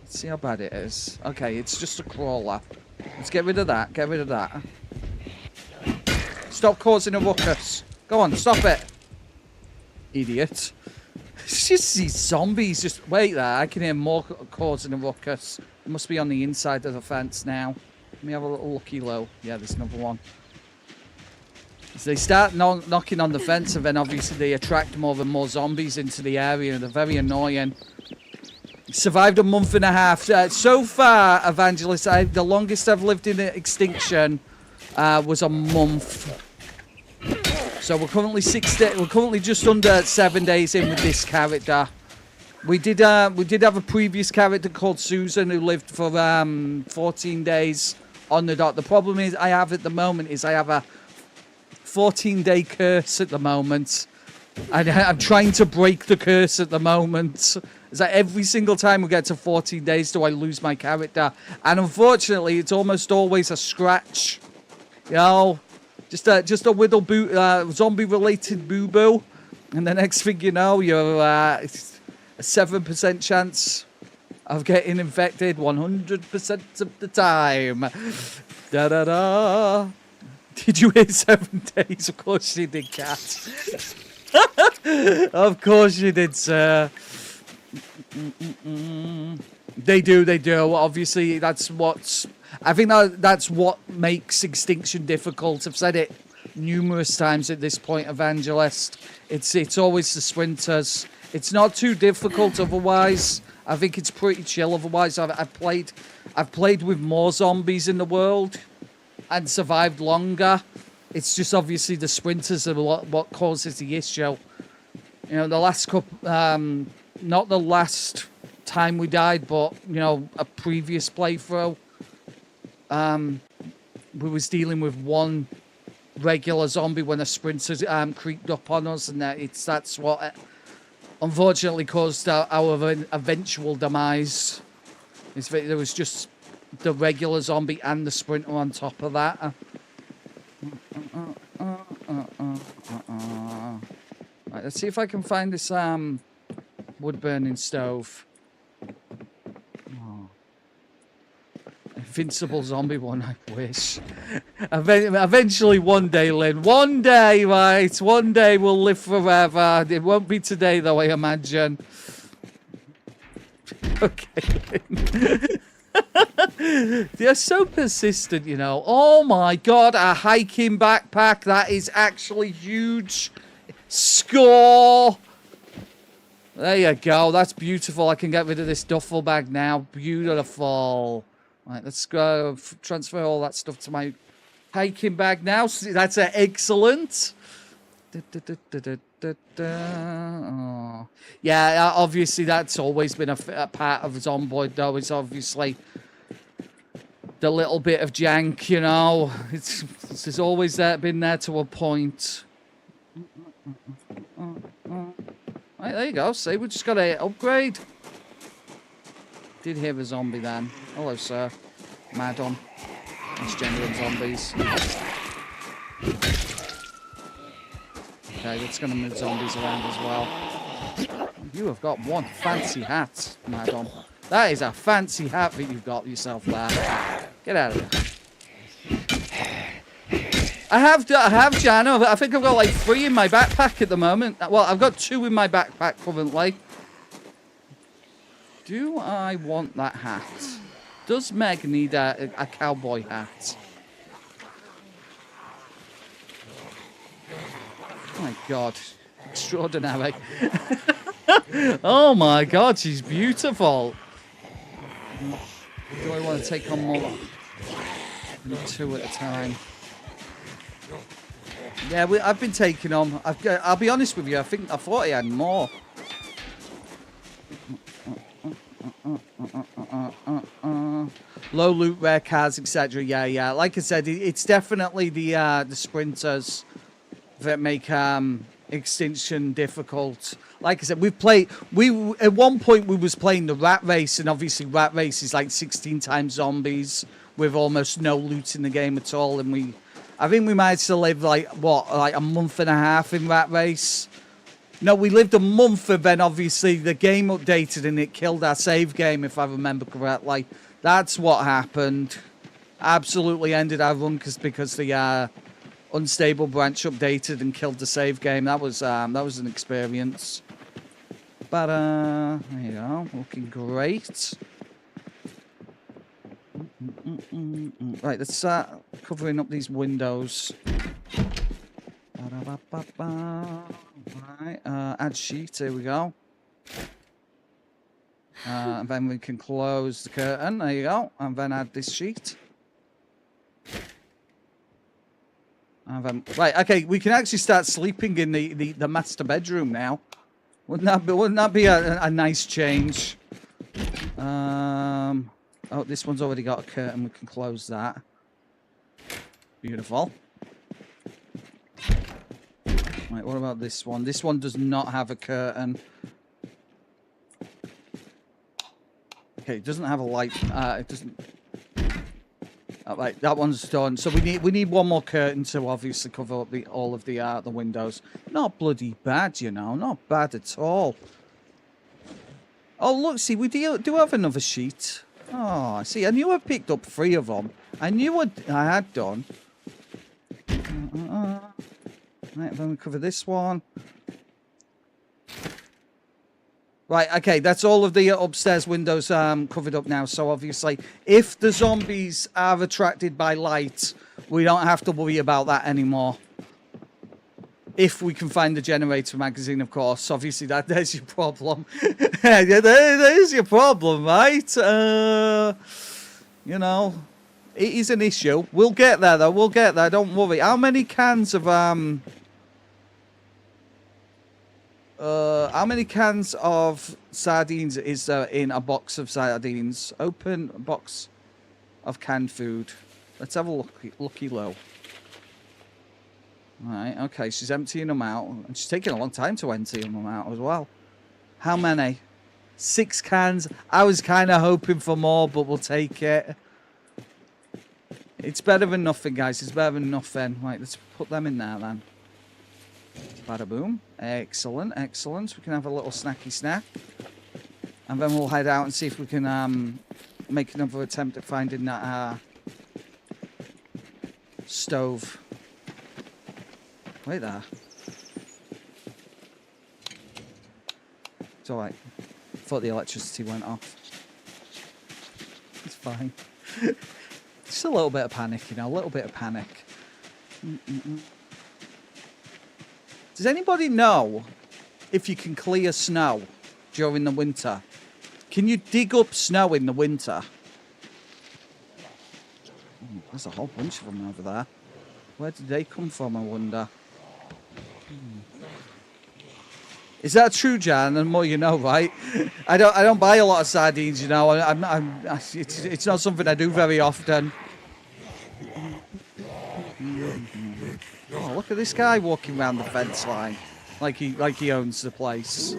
A: see how bad it is. Okay, it's just a crawler. Let's get rid of that. Get rid of that. Stop causing a ruckus. Go on, stop it. Idiot. It's just these zombies. Just wait there. I can hear more causing a ruckus. It must be on the inside of the fence now. Let me have a little looky low. Yeah, there's another one. So they start knocking on the fence, and then obviously they attract more and more zombies into the area. They're very annoying. Survived a month and a half. So far, Evangelist, the longest I've lived in Extinction was a month. So we're currently we're currently just under 7 days in with this character. We did have a previous character called Susan who lived for 14 days on the dot. The problem is I have a 14-day curse at the moment. And I'm trying to break the curse at the moment. It's like every single time we get to 14 days do I lose my character. And unfortunately, it's almost always a scratch. You know, just a little zombie-related boo-boo. And the next thing you know, you're a 7% chance of getting infected 100% of the time. Da-da-da. Did you hear 7 days? Of course you did, Cat. Of course you did, sir. They do. Obviously, that's what makes Extinction difficult. I've said it numerous times at this point, Evangelist. It's always the sprinters. It's not too difficult otherwise. I think it's pretty chill otherwise. I've played with more zombies in the world and survived longer. It's just obviously the sprinters are what causes the issue. You know, the last couple, not the last time we died, but, a previous playthrough, we was dealing with one regular zombie when a sprinter creeped up on us, and that's what unfortunately caused our eventual demise. There was just the regular zombie and the sprinter on top of that. Right, let's see if I can find this wood burning stove. Oh. Invincible zombie one, I wish. Eventually one day, Lynn. One day, right? One day we'll live forever. It won't be today, though, I imagine. Okay, Lynn. They're so persistent, you know. Oh my god, a hiking backpack. That is actually huge. Score! There you go. That's beautiful. I can get rid of this duffel bag now. Beautiful. Right, let's go transfer all that stuff to my hiking bag now. That's excellent. Oh. Yeah, obviously that's always been a part of Zomboid, though. It's obviously the little bit of jank, you know. It's always been there to a point. Right, there you go. See, we just got to upgrade. Did hear a zombie then. Hello, sir. Madam. Transgender zombies. Okay, that's going to move zombies around as well. You have got one fancy hat, madam. That is a fancy hat that you've got yourself there. Get out of here. I have, Jano. I think I've got like 3 in my backpack at the moment. Well, I've got 2 in my backpack currently. Do I want that hat? Does Meg need a cowboy hat? Oh my god. Extraordinary. Oh my god, she's beautiful. Do I want to take on more? 2 at a time. Yeah, I've been taking on. I'll be honest with you. I thought I had more. Low loot, rare cars, etc. Yeah. Like I said, it's definitely the sprinters that make Extinction difficult. Like I said, at one point we was playing the rat race, and obviously rat race is like 16 times zombies with almost no loot in the game at all, and I think we managed to live like a month and a half in rat race. No, we lived a month, and then obviously the game updated and it killed our save game, if I remember correctly. That's what happened. Absolutely ended our run because the unstable branch updated and killed the save game. That was an experience. But there you go, looking great. Right, let's start covering up these windows. Right, add sheet. Here we go. And then we can close the curtain. There you go. And then add this sheet. And then, right, okay, we can actually start sleeping in the master bedroom now. Wouldn't that be a nice change? Oh, this one's already got a curtain. We can close that. Beautiful. Right, what about this one? This one does not have a curtain. Okay, it doesn't have a light. It doesn't. Right, that one's done. So we need one more curtain to obviously cover up all of the windows. Not bloody bad, you know. Not bad at all. Oh, look, see, we do have another sheet. Oh, I see. I knew I picked up 3 of them. I knew I had done. Right, then we cover this one. Right, okay, that's all of the upstairs windows covered up now. So obviously, if the zombies are attracted by light, we don't have to worry about that anymore. If we can find the generator magazine, of course. Obviously, there's your problem. Yeah, there's your problem, right? You know, it is an issue. We'll get there, though. We'll get there. Don't worry. How many cans of how many cans of sardines is there in a box of sardines? Open a box of canned food. Let's have a looky low. Right, okay, she's emptying them out. And she's taking a long time to empty them out as well. How many? 6 cans. I was kind of hoping for more, but we'll take it. It's better than nothing, guys. It's better than nothing. Right, let's put them in there then. Bada boom. Excellent, excellent. We can have a little snacky snack. And then we'll head out and see if we can make another attempt at finding that stove. Wait there. It's alright. Thought the electricity went off. It's fine. Just a little bit of panic, you know, a little bit of panic. Does anybody know if you can clear snow during the winter? Can you dig up snow in the winter? There's a whole bunch of them over there. Where did they come from, I wonder? Is that true, Jan? And more you know, right? I don't buy a lot of sardines, you know. It's not something I do very often. Oh, look at this guy walking around the fence line, like he owns the place.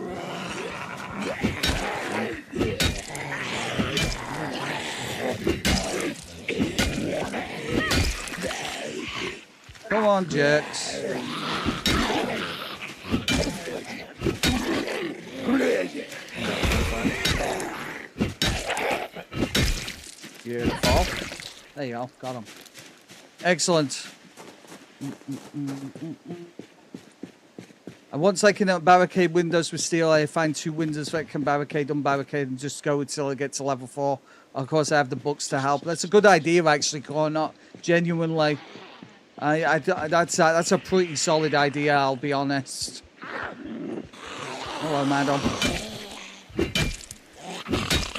A: Come on, jerks. Beautiful. There you go. Got him. Excellent. And once I can barricade windows with steel, I find 2 windows that can barricade, unbarricade, and just go until I get to level 4. Of course, I have the books to help. That's a good idea, actually, Cornot. Genuinely. That's a pretty solid idea, I'll be honest. Hello, madam.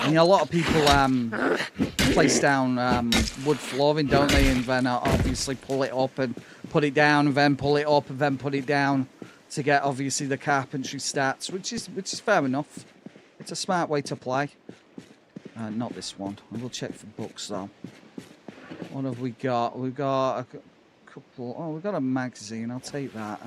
A: And, a lot of people place down wood flooring, don't they? And then obviously pull it up and put it down, and then pull it up and then put it down to get obviously the carpentry stats, which is fair enough. It's a smart way to play. Not this one. We'll check for books though. What have we got? We've got a couple. Oh, we've got a magazine. I'll take that.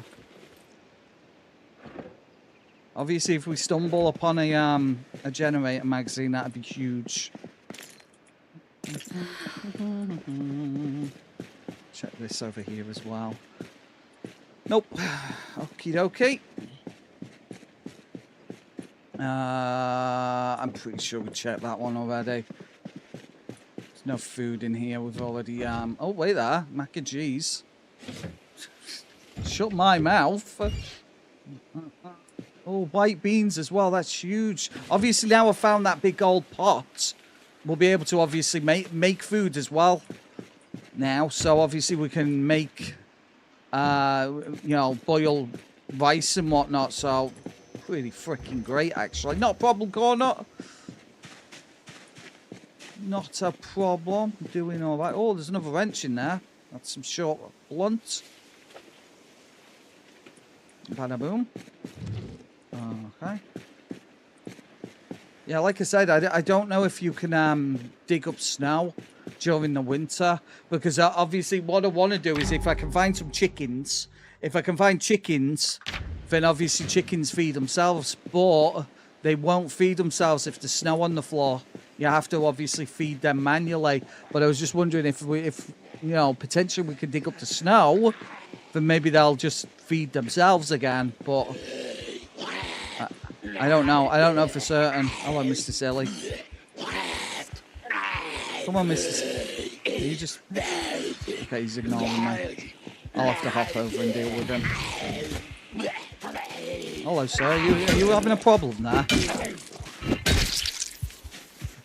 A: Obviously, if we stumble upon a generator magazine, that'd be huge. Check this over here as well. Nope. Okie dokie. I'm pretty sure we checked that one already. There's no food in here. We've already oh wait there, mac and cheese. Shut my mouth. Oh, white beans as well. That's huge. Obviously, now I've found that big old pot, we'll be able to obviously make food as well. Now, so obviously we can make, you know, boil rice and whatnot. So pretty freaking great, actually. Not a problem, Cornot. Not a problem. Doing all right. Oh, there's another wrench in there. That's some short blunt. Bada boom. Okay. Yeah, like I said, I don't know if you can dig up snow during the winter, because obviously what I want to do is if I can find some chickens, then obviously chickens feed themselves, but they won't feed themselves if there's snow on the floor. You have to obviously feed them manually. But I was just wondering if you know, potentially we could dig up the snow, then maybe they'll just feed themselves again, but I don't know. I don't know for certain. Hello, Mr. Silly. Come on, Mr. Silly. You just... Okay, he's ignoring me. I'll have to hop over and deal with him. Hello, sir. You having a problem there?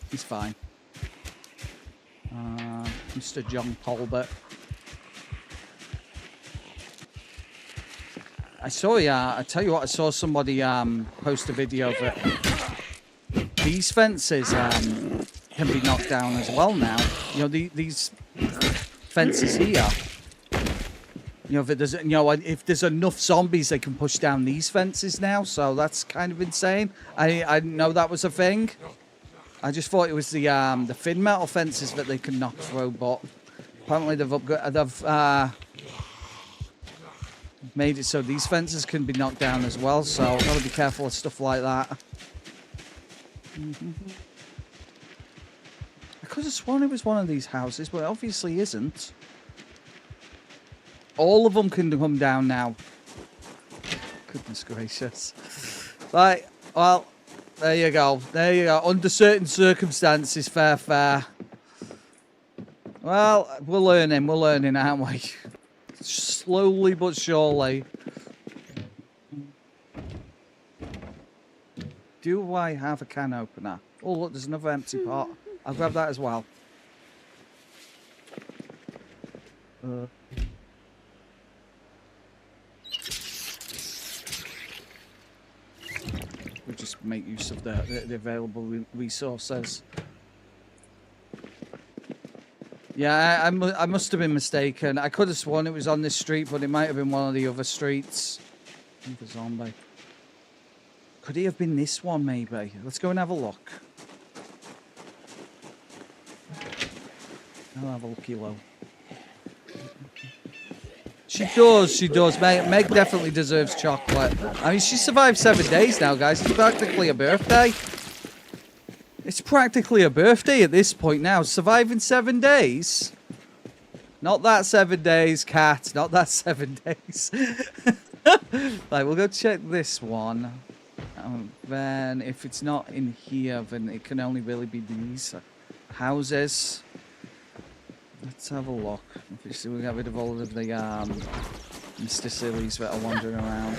A: He's fine. Mr. John Talbot. I tell you what, I saw somebody post a video that these fences can be knocked down as well now. You know, these fences here. You know, if there's enough zombies, they can push down these fences now. So that's kind of insane. I didn't know that was a thing. I just thought it was the thin metal fences that they can knock through, but apparently they've made it so these fences can be knocked down as well. So I've got to be careful of stuff like that. I could have sworn it was one of these houses, but it obviously isn't. All of them can come down now. Goodness gracious. Right, well, there you go. There you go. Under certain circumstances, fair. Well, we're learning, aren't we? Slowly but surely. Do I have a can opener? Oh, look, there's another empty pot. I'll grab that as well. We'll just make use of the available resources. Yeah, I must have been mistaken. I could have sworn it was on this street, but it might have been one of the other streets. The zombie. Could he have been this one, maybe? Let's go and have a look. I'll have a looky low. She does. Meg definitely deserves chocolate. I mean, she survived 7 days now, guys. It's practically a birthday. It's practically a birthday at this point now. Surviving 7 days. Not that 7 days, cat. Not that 7 days. Right, we'll go check this one. Then, if it's not in here, then it can only really be these houses. Let's have a look. Obviously, we got rid of all of the Mr. Sillies that are wandering around.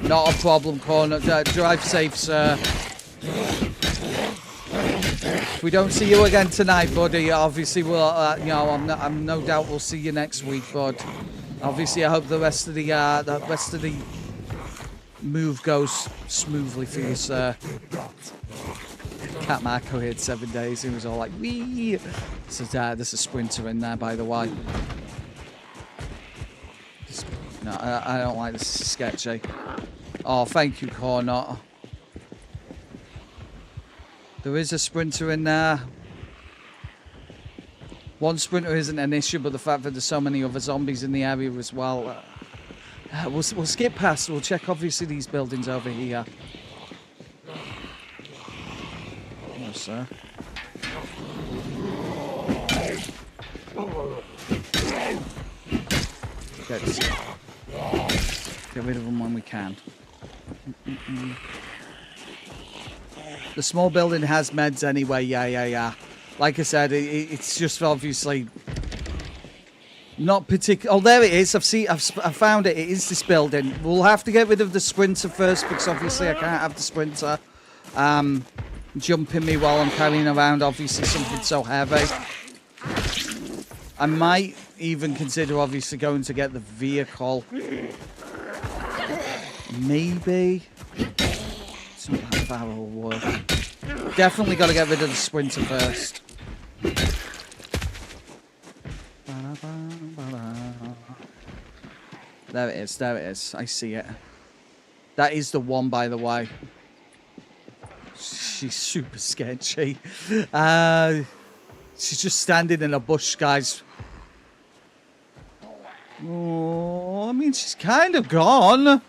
A: Not a problem, Corner. Drive safe, sir. If we don't see you again tonight, buddy, obviously we'll, you know, I'm no doubt we'll see you next week, bud. Obviously, I hope the rest of the move goes smoothly for you, sir. Cat Marco here 7 days. He was all like, wee. So there's a sprinter in there, by the way. No, I don't like this. This is sketchy. Oh, thank you, Cornot. There is a sprinter in there. One sprinter isn't an issue, but the fact that there's so many other zombies in the area as well. We'll skip past. We'll check, obviously, these buildings over here. No, sir. Get rid of them when we can. The small building has meds anyway. Yeah. Like I said, it's just obviously not particular. Oh, there it is. I've found it. It is this building. We'll have to get rid of the sprinter first because obviously I can't have the sprinter jumping me while I'm carrying around obviously something so heavy. I might even consider obviously going to get the vehicle. Maybe. It's not that far of a work. Definitely got to get rid of the sprinter first. There it is. I see it. That is the one, by the way. She's super sketchy. She's just standing in a bush, guys. Oh, I mean, she's kind of gone.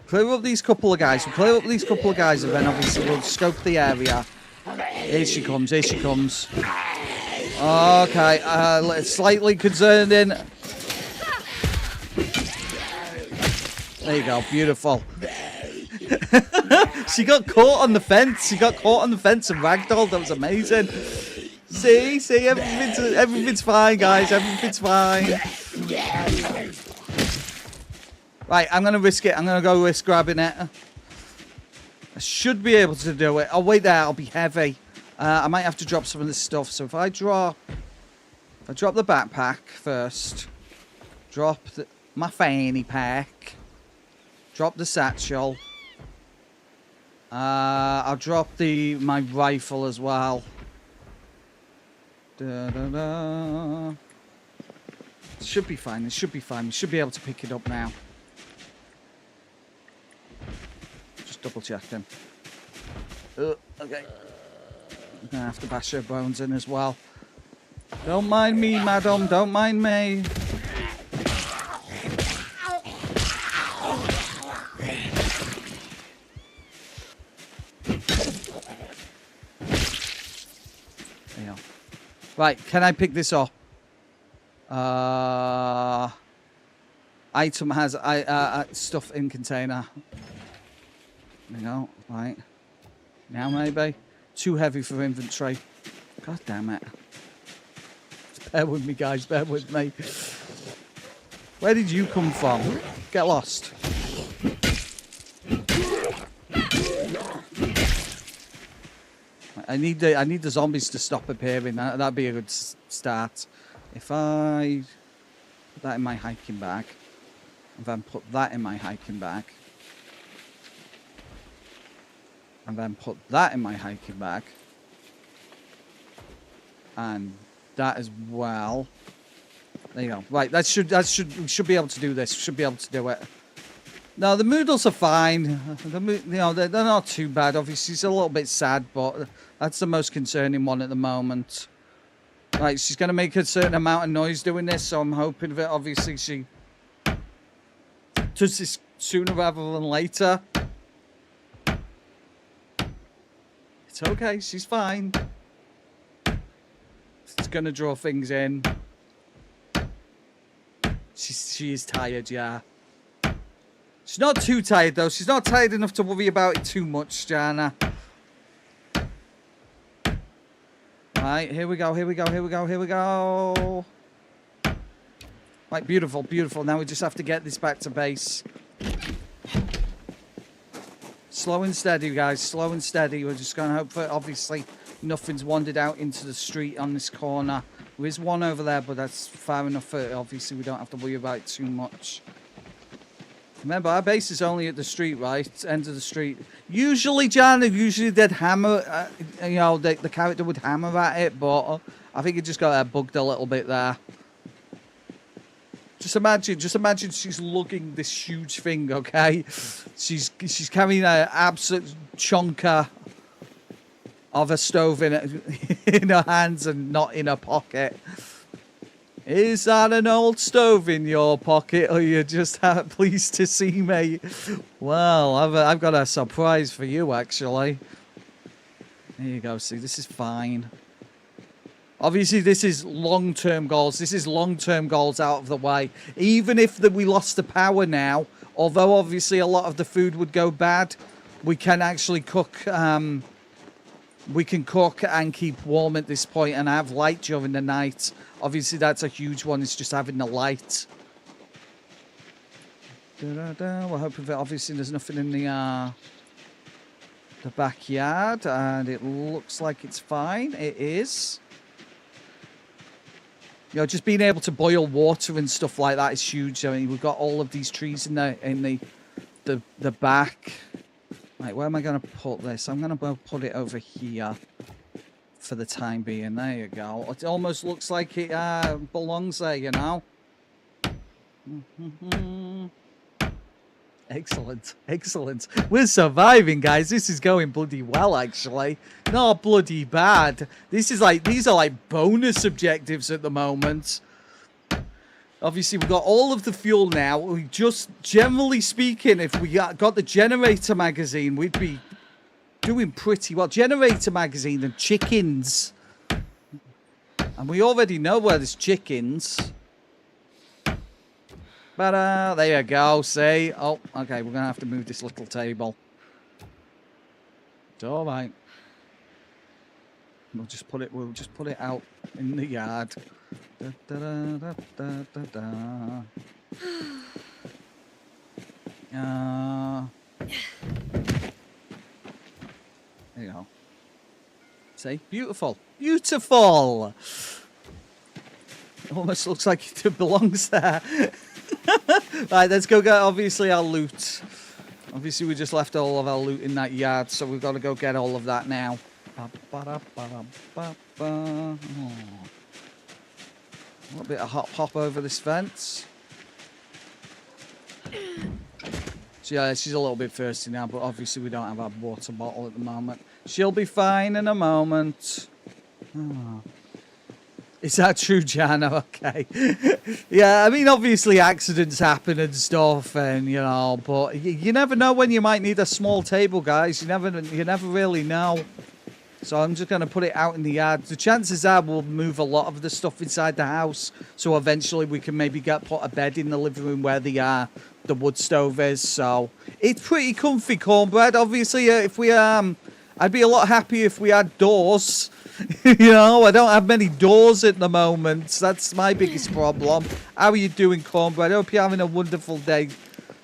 A: Clear up these couple of guys. We'll clear up these couple of guys, and then obviously we'll scope the area. Here she comes. Okay, slightly concerning. There you go, beautiful. She got caught on the fence. And ragdolled. That was amazing. See, everything's fine, guys. Everything's fine. Right, I'm going to risk it. I'm going to go risk grabbing it. I should be able to do it. Oh, wait there. I'll be heavy. I might have to drop some of this stuff. So if I drop the backpack first, drop my fanny pack, drop the satchel. I'll drop my rifle as well. It should be fine. We should be able to pick it up now. Just double checking. Okay. I'm gonna have to bash her bones in as well. Don't mind me, madam. Don't mind me. Right, can I pick this up? Item has stuff in container. There you go. Right. Now maybe. Too heavy for inventory. God damn it. Bear with me, guys. Bear with me. Where did you come from? Get lost. I need the zombies to stop appearing. That'd be a good start. If I put that in my hiking bag, and then put that in my hiking bag, and then put that in my hiking bag, and that as well. There you go. Right, we should be able to do this. We should be able to do it. No, the Moodles are fine. They're not too bad. Obviously, she's a little bit sad, but that's the most concerning one at the moment. Right, she's going to make a certain amount of noise doing this, so I'm hoping that obviously she does this sooner rather than later. It's okay, she's fine. It's going to draw things in. She is tired, yeah. She's not too tired, though. She's not tired enough to worry about it too much, Jana. Right, here we go, here we go, here we go, here we go. Right, beautiful, beautiful. Now we just have to get this back to base. Slow and steady, guys. Slow and steady. We're just going to hope that, obviously, nothing's wandered out into the street on this corner. There is one over there, but that's far enough for, obviously, we don't have to worry about it too much. Remember, our base is only at the street, right? End of the street. Usually, Jan, they'd hammer, the character would hammer at it, but I think it just got bugged a little bit there. Just imagine she's lugging this huge thing, okay? She's carrying an absolute chonker of a stove in her hands and not in her pocket. Is that an old stove in your pocket, or you're just pleased to see me? Well, I've got a surprise for you, actually. There you go. See, this is fine. Obviously, this is long-term goals. This is long-term goals out of the way. Even if we lost the power now, although obviously a lot of the food would go bad, we can actually cook. We can cook and keep warm at this point and have light during the night. Obviously, that's a huge one. It's just having the light. We're hoping that obviously there's nothing in the backyard, and it looks like it's fine. It is. You know, just being able to boil water and stuff like that is huge. I mean, we've got all of these trees in the back. Right, where am I going to put this? I'm going to put it over here for the time being. There you go. It almost looks like it belongs there, you know. Excellent, excellent. We're surviving, guys. This is going bloody well, actually. Not bloody bad. These are like bonus objectives at the moment. Obviously, we've got all of the fuel now. We just, generally speaking, if we got the generator magazine, we'd be doing pretty well. Generator magazine and chickens. And we already know where there's chickens. But there you go, see? Oh, okay, we're going to have to move this little table. It's all right. We'll just put it out in the yard. Da, da, da, da, da, da. There you go. See? Beautiful. Beautiful! It almost looks like it belongs there. Right, let's go get, obviously, our loot. Obviously, we just left all of our loot in that yard, so we've got to go get all of that now. Oh. A little bit of hop over this fence. So yeah, she's a little bit thirsty now, but obviously we don't have our water bottle at the moment. She'll be fine in a moment. Oh. Is that true, Jana? Okay. Yeah, I mean, obviously accidents happen and stuff, and you know, but you never know when you might need a small table, guys. You never really know. So I'm just going to put it out in the yard. The chances are we'll move a lot of the stuff inside the house. So eventually we can maybe put a bed in the living room where the wood stove is. So it's pretty comfy, Cornbread. Obviously, if we I'd be a lot happier if we had doors. You know, I don't have many doors at the moment. That's my biggest problem. How are you doing, Cornbread? I hope you're having a wonderful day.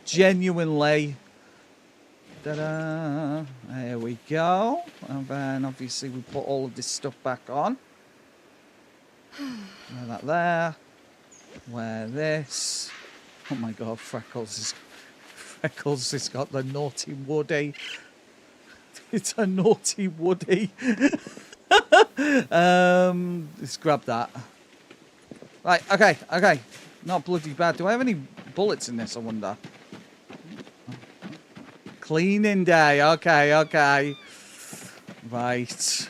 A: Genuinely. Ta-da. There we go. And then obviously we put all of this stuff back on. Wear that there. Wear this. Oh my god, Freckles has got the naughty Woody. It's a naughty Woody. Let's grab that. Right, okay. Not bloody bad. Do I have any bullets in this, I wonder? Cleaning day. Okay. Right.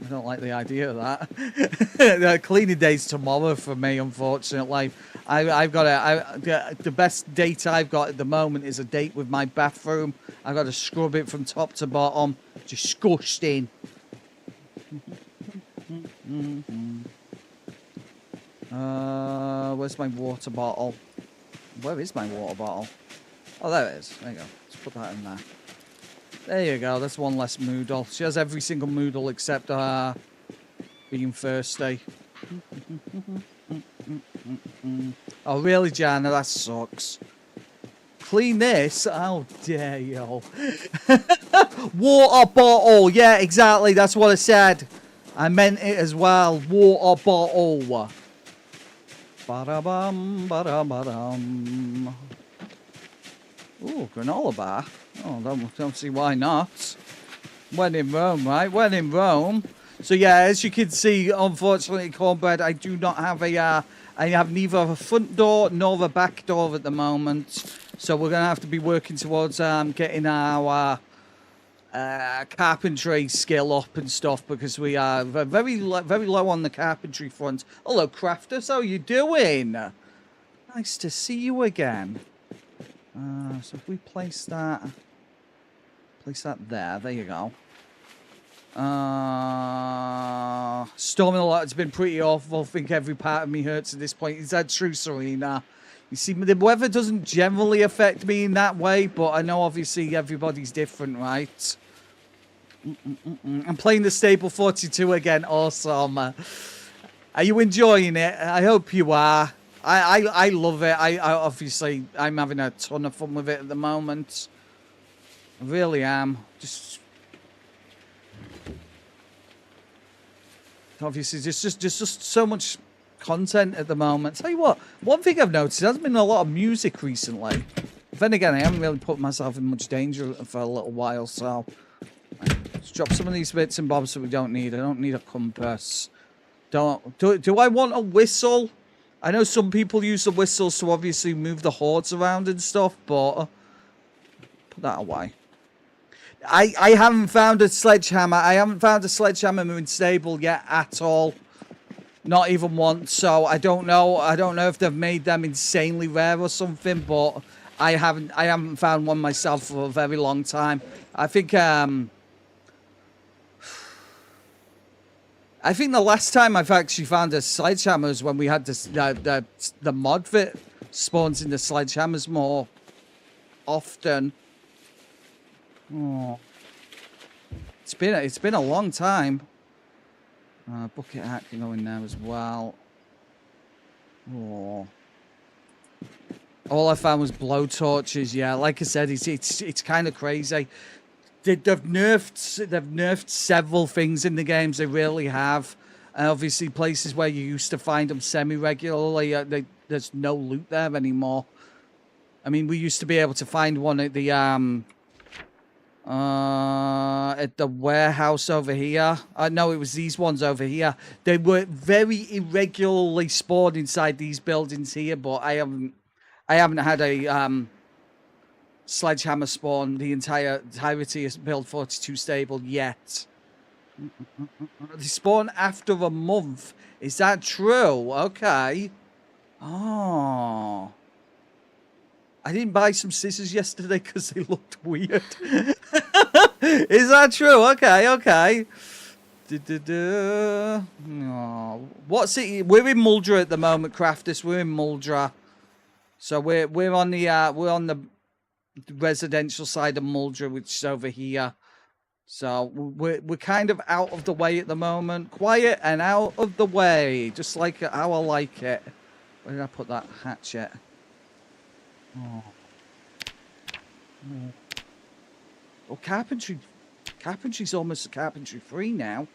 A: I don't like the idea of that. Cleaning day's tomorrow for me, unfortunately. I've got the best date I've got at the moment is a date with my bathroom. I've got to scrub it from top to bottom. Disgusting. Where's my water bottle? Where is my water bottle? Oh, there it is. There you go. Let's put that in there. There you go. That's one less Moodle. She has every single Moodle except being thirsty. Oh, really, Jana? That sucks. Clean this? How dare you? Water bottle. Yeah, exactly. That's what I said. I meant it as well. Water bottle. Ba-da-bum, ba-da-ba-dum. Ooh, granola bar. Oh, don't see why not. When in Rome, right? When in Rome. So yeah, as you can see, unfortunately, Cornbread, I do not have I have neither a front door nor a back door at the moment. So we're going to have to be working towards getting our carpentry skill up and stuff because we are very low on the carpentry front. Hello, Crafters. How are you doing? Nice to see you again. So if we place that there you go. Storming a lot. It's been pretty awful. I think every part of me hurts at this point. Is that true, Serena? You see, the weather doesn't generally affect me in that way, but I know obviously everybody's different, right? I'm playing the Stable 42 again. Awesome. Are you enjoying it? I hope you are. I love it. I obviously I'm having a ton of fun with it at the moment. I really am. Just obviously just so much content at the moment. Tell you what, one thing I've noticed, there hasn't been a lot of music recently. But then again, I haven't really put myself in much danger for a little while, so let's drop some of these bits and bobs that we don't need. I don't need a compass. Do I want a whistle? I know some people use the whistles to obviously move the hordes around and stuff, but put that away. I haven't found a sledgehammer. I haven't found a sledgehammer in Stable yet at all. Not even once. So I don't know. I don't know if they've made them insanely rare or something, but I haven't found one myself for a very long time. I think the last time I've actually found a sledgehammer is when we had this the mod that spawns in the sledgehammers more often. Oh, it's been a long time. Bucket hat can go in there as well. Oh, all I found was blowtorches. Yeah, like I said, it's kind of crazy. They've nerfed several things in the games. They really have. Obviously, places where you used to find them semi-regularly, there's no loot there anymore. I mean, we used to be able to find one at the warehouse over here. No, it was these ones over here. They were very irregularly spawned inside these buildings here, but I haven't had a sledgehammer spawn the entirety of build 42 Stable yet. They spawn after a month. Is that true? Okay. Oh. I didn't buy some scissors yesterday because they looked weird. Is that true? Okay, okay. Oh, what's it? We're in Muldra at the moment, Crafters. We're in Muldra, so we're on the residential side of Muldra, which is over here. So we're kind of out of the way at the moment, quiet and out of the way, just like how I like it. Where did I put that hatchet? Oh, oh carpentry. Carpentry's almost carpentry free now.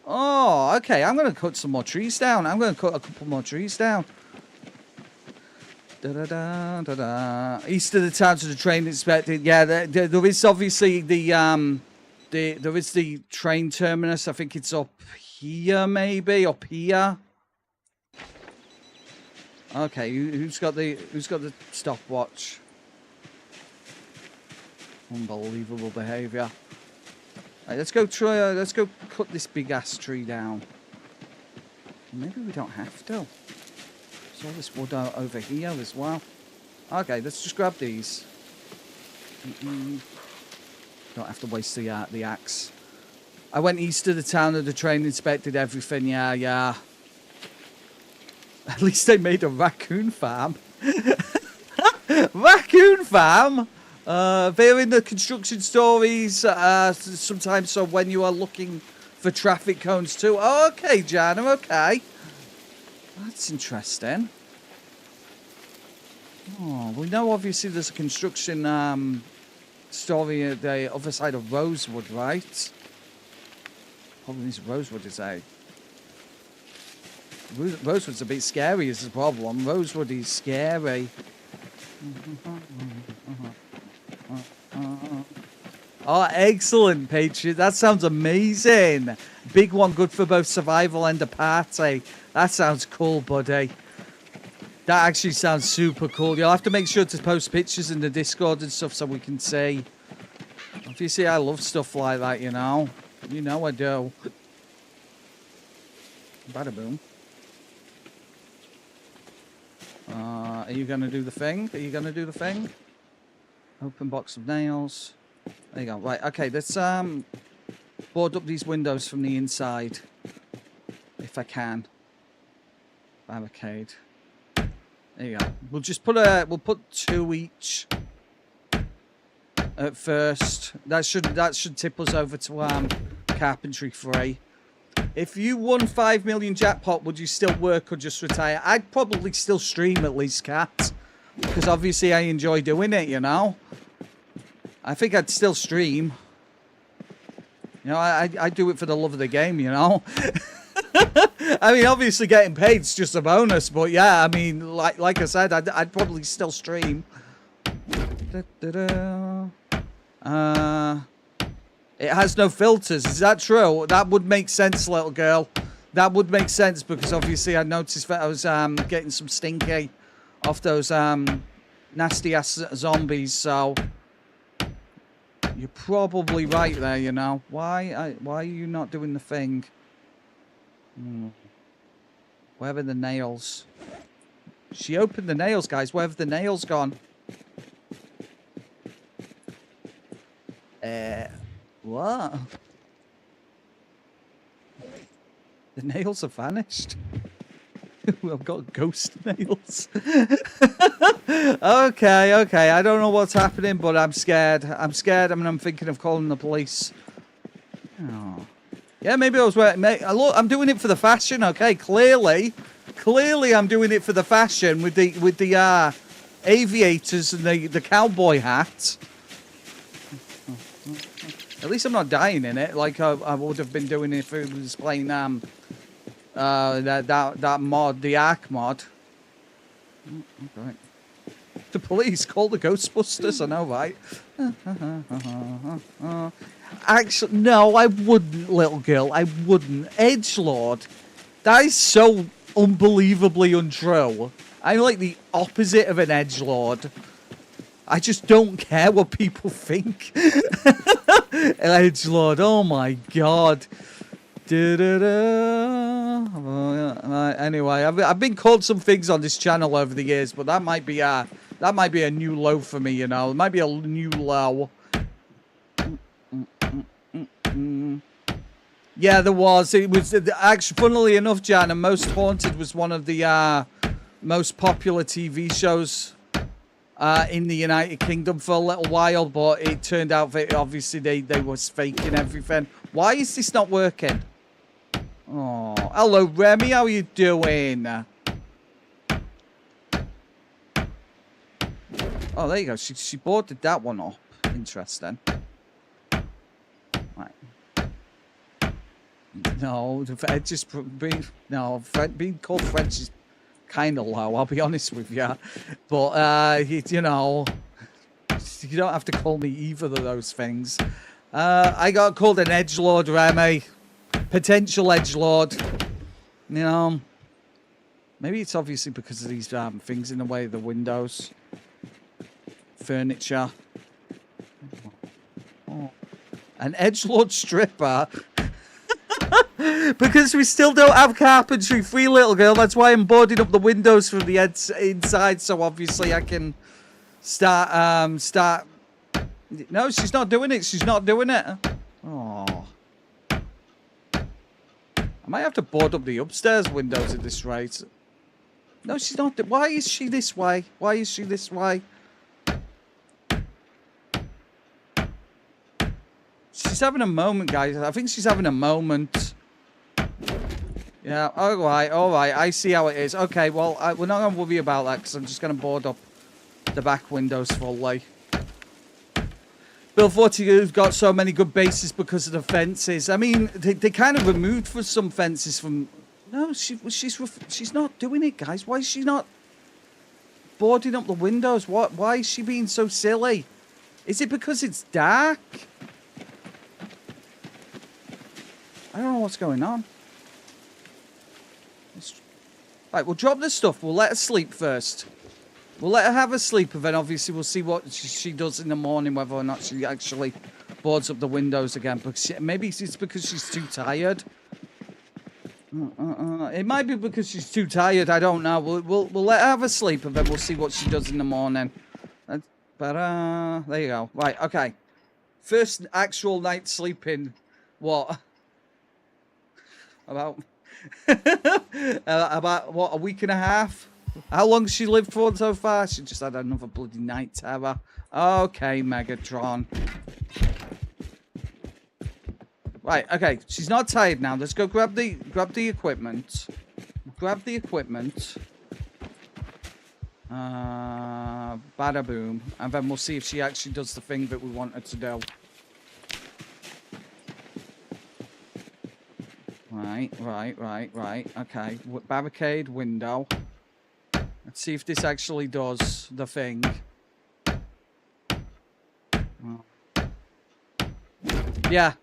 A: Oh, okay. I'm going to cut some more trees down. I'm going to cut a couple more trees down. Da-da-da, east of the town to the train inspected. Yeah, there is obviously there is the train terminus. I think it's up here, maybe up here. Okay, who's got the stopwatch? Unbelievable behaviour. Right, let's go cut this big ass tree down. Maybe we don't have to. There's all this wood out over here as well. Okay, let's just grab these. Don't have to waste the axe. I went east of the town of the train, inspected everything. Yeah. At least they made a raccoon farm. Raccoon farm? They're in the construction stories sometimes, so when you are looking for traffic cones too. Oh, okay, Jana, okay. That's interesting. Oh, we know obviously there's a construction story at the other side of Rosewood, right? Problem is Rosewood is Rosewood's a bit scary is the problem. Rosewood is scary. Oh, excellent, Patriot. That sounds amazing. Big one, good for both survival and a party. That sounds cool, buddy. That actually sounds super cool. You'll have to make sure to post pictures in the Discord and stuff so we can see. Obviously, I love stuff like that, you know. You know I do. Bada boom. Are you going to do the thing? Are you going to do the thing? Open box of nails. There you go. Right, okay, let's board up these windows from the inside. If I can. Barricade. There you go. We'll just put we'll put 2 each at first. That should tip us over to carpentry free. If you won 5 million jackpot, would you still work or just retire? I'd probably still stream at least, Cat. Because obviously I enjoy doing it, you know. I think I'd still stream. You know, I do it for the love of the game, you know. I mean, obviously getting paid is just a bonus, but yeah, I mean, like I said, I'd probably still stream. It has no filters. Is that true? That would make sense, little girl. That would make sense because obviously I noticed that I was getting some stinky off those nasty ass zombies. So you're probably right there. You know why are you not doing the thing? Where are the nails? She opened the nails, guys. Where have the nails gone? What? The nails have vanished. I've got ghost nails. Okay. I don't know what's happening, but I'm scared. I'm thinking of calling the police. Oh. Yeah, maybe I was wearing... Look, I'm doing it for the fashion, okay? Clearly, I'm doing it for the fashion with the aviators and the cowboy hat. At least I'm not dying in it, like I would have been doing if it was playing that mod, the Ark mod. Okay. The police, call the Ghostbusters, I know, right? Actually, no, I wouldn't, little girl. I wouldn't. Edgelord. That is so unbelievably untrue. I'm like the opposite of an edgelord. I just don't care what people think. Edgelord, oh my god. Anyway, I've been called some things on this channel over the years, but that might be a new low for me, you know. It might be a new low. Yeah, there was. It was actually, funnily enough, Jan, and Most Haunted was one of the most popular TV shows in the United Kingdom for a little while, but it turned out that obviously they was faking everything. Why is this not working? Oh, hello, Remy. How are you doing? Oh, there you go. She boarded that one up. Interesting. Right. No, just being called French is kind of low. I'll be honest with you, but you know, you don't have to call me either of those things. I got called an edgelord, Remy. Potential edgelord. You know, maybe it's obviously because of these things in the way of the windows, furniture. Oh. An edgelord stripper. Because we still don't have carpentry free, little girl. That's why I'm boarding up the windows from the inside, so obviously I can start. No, she's not doing it. She's not doing it. Oh. I might have to board up the upstairs windows at this rate. No, she's not. Why is she this way? Why is she this way? She's having a moment, guys. I think she's having a moment. Yeah, all right. I see how it is. Okay, well, we're not going to worry about that because I'm just going to board up the back windows fully. Bill 40's got so many good bases because of the fences. I mean, they kind of removed for some fences from... No, she's not doing it, guys. Why is she not boarding up the windows? Why is she being so silly? Is it because it's dark? I don't know what's going on. Right, we'll drop this stuff. We'll let her sleep first. We'll let her have a sleep, and then obviously we'll see what she does in the morning, whether or not she actually boards up the windows again. But maybe it's because she's too tired. It might be because she's too tired. I don't know. We'll let her have a sleep, and then we'll see what she does in the morning. But there you go. Right, okay. First actual night sleeping. What? About what, a week and a half? How long has she lived for so far? She just had another bloody night terror. Okay, Megatron. Right, okay. She's not tired now. Let's go grab the equipment. Grab the equipment. Bada boom. And then we'll see if she actually does the thing that we want her to do. Right. Okay. Barricade window. Let's see if this actually does the thing. Yeah.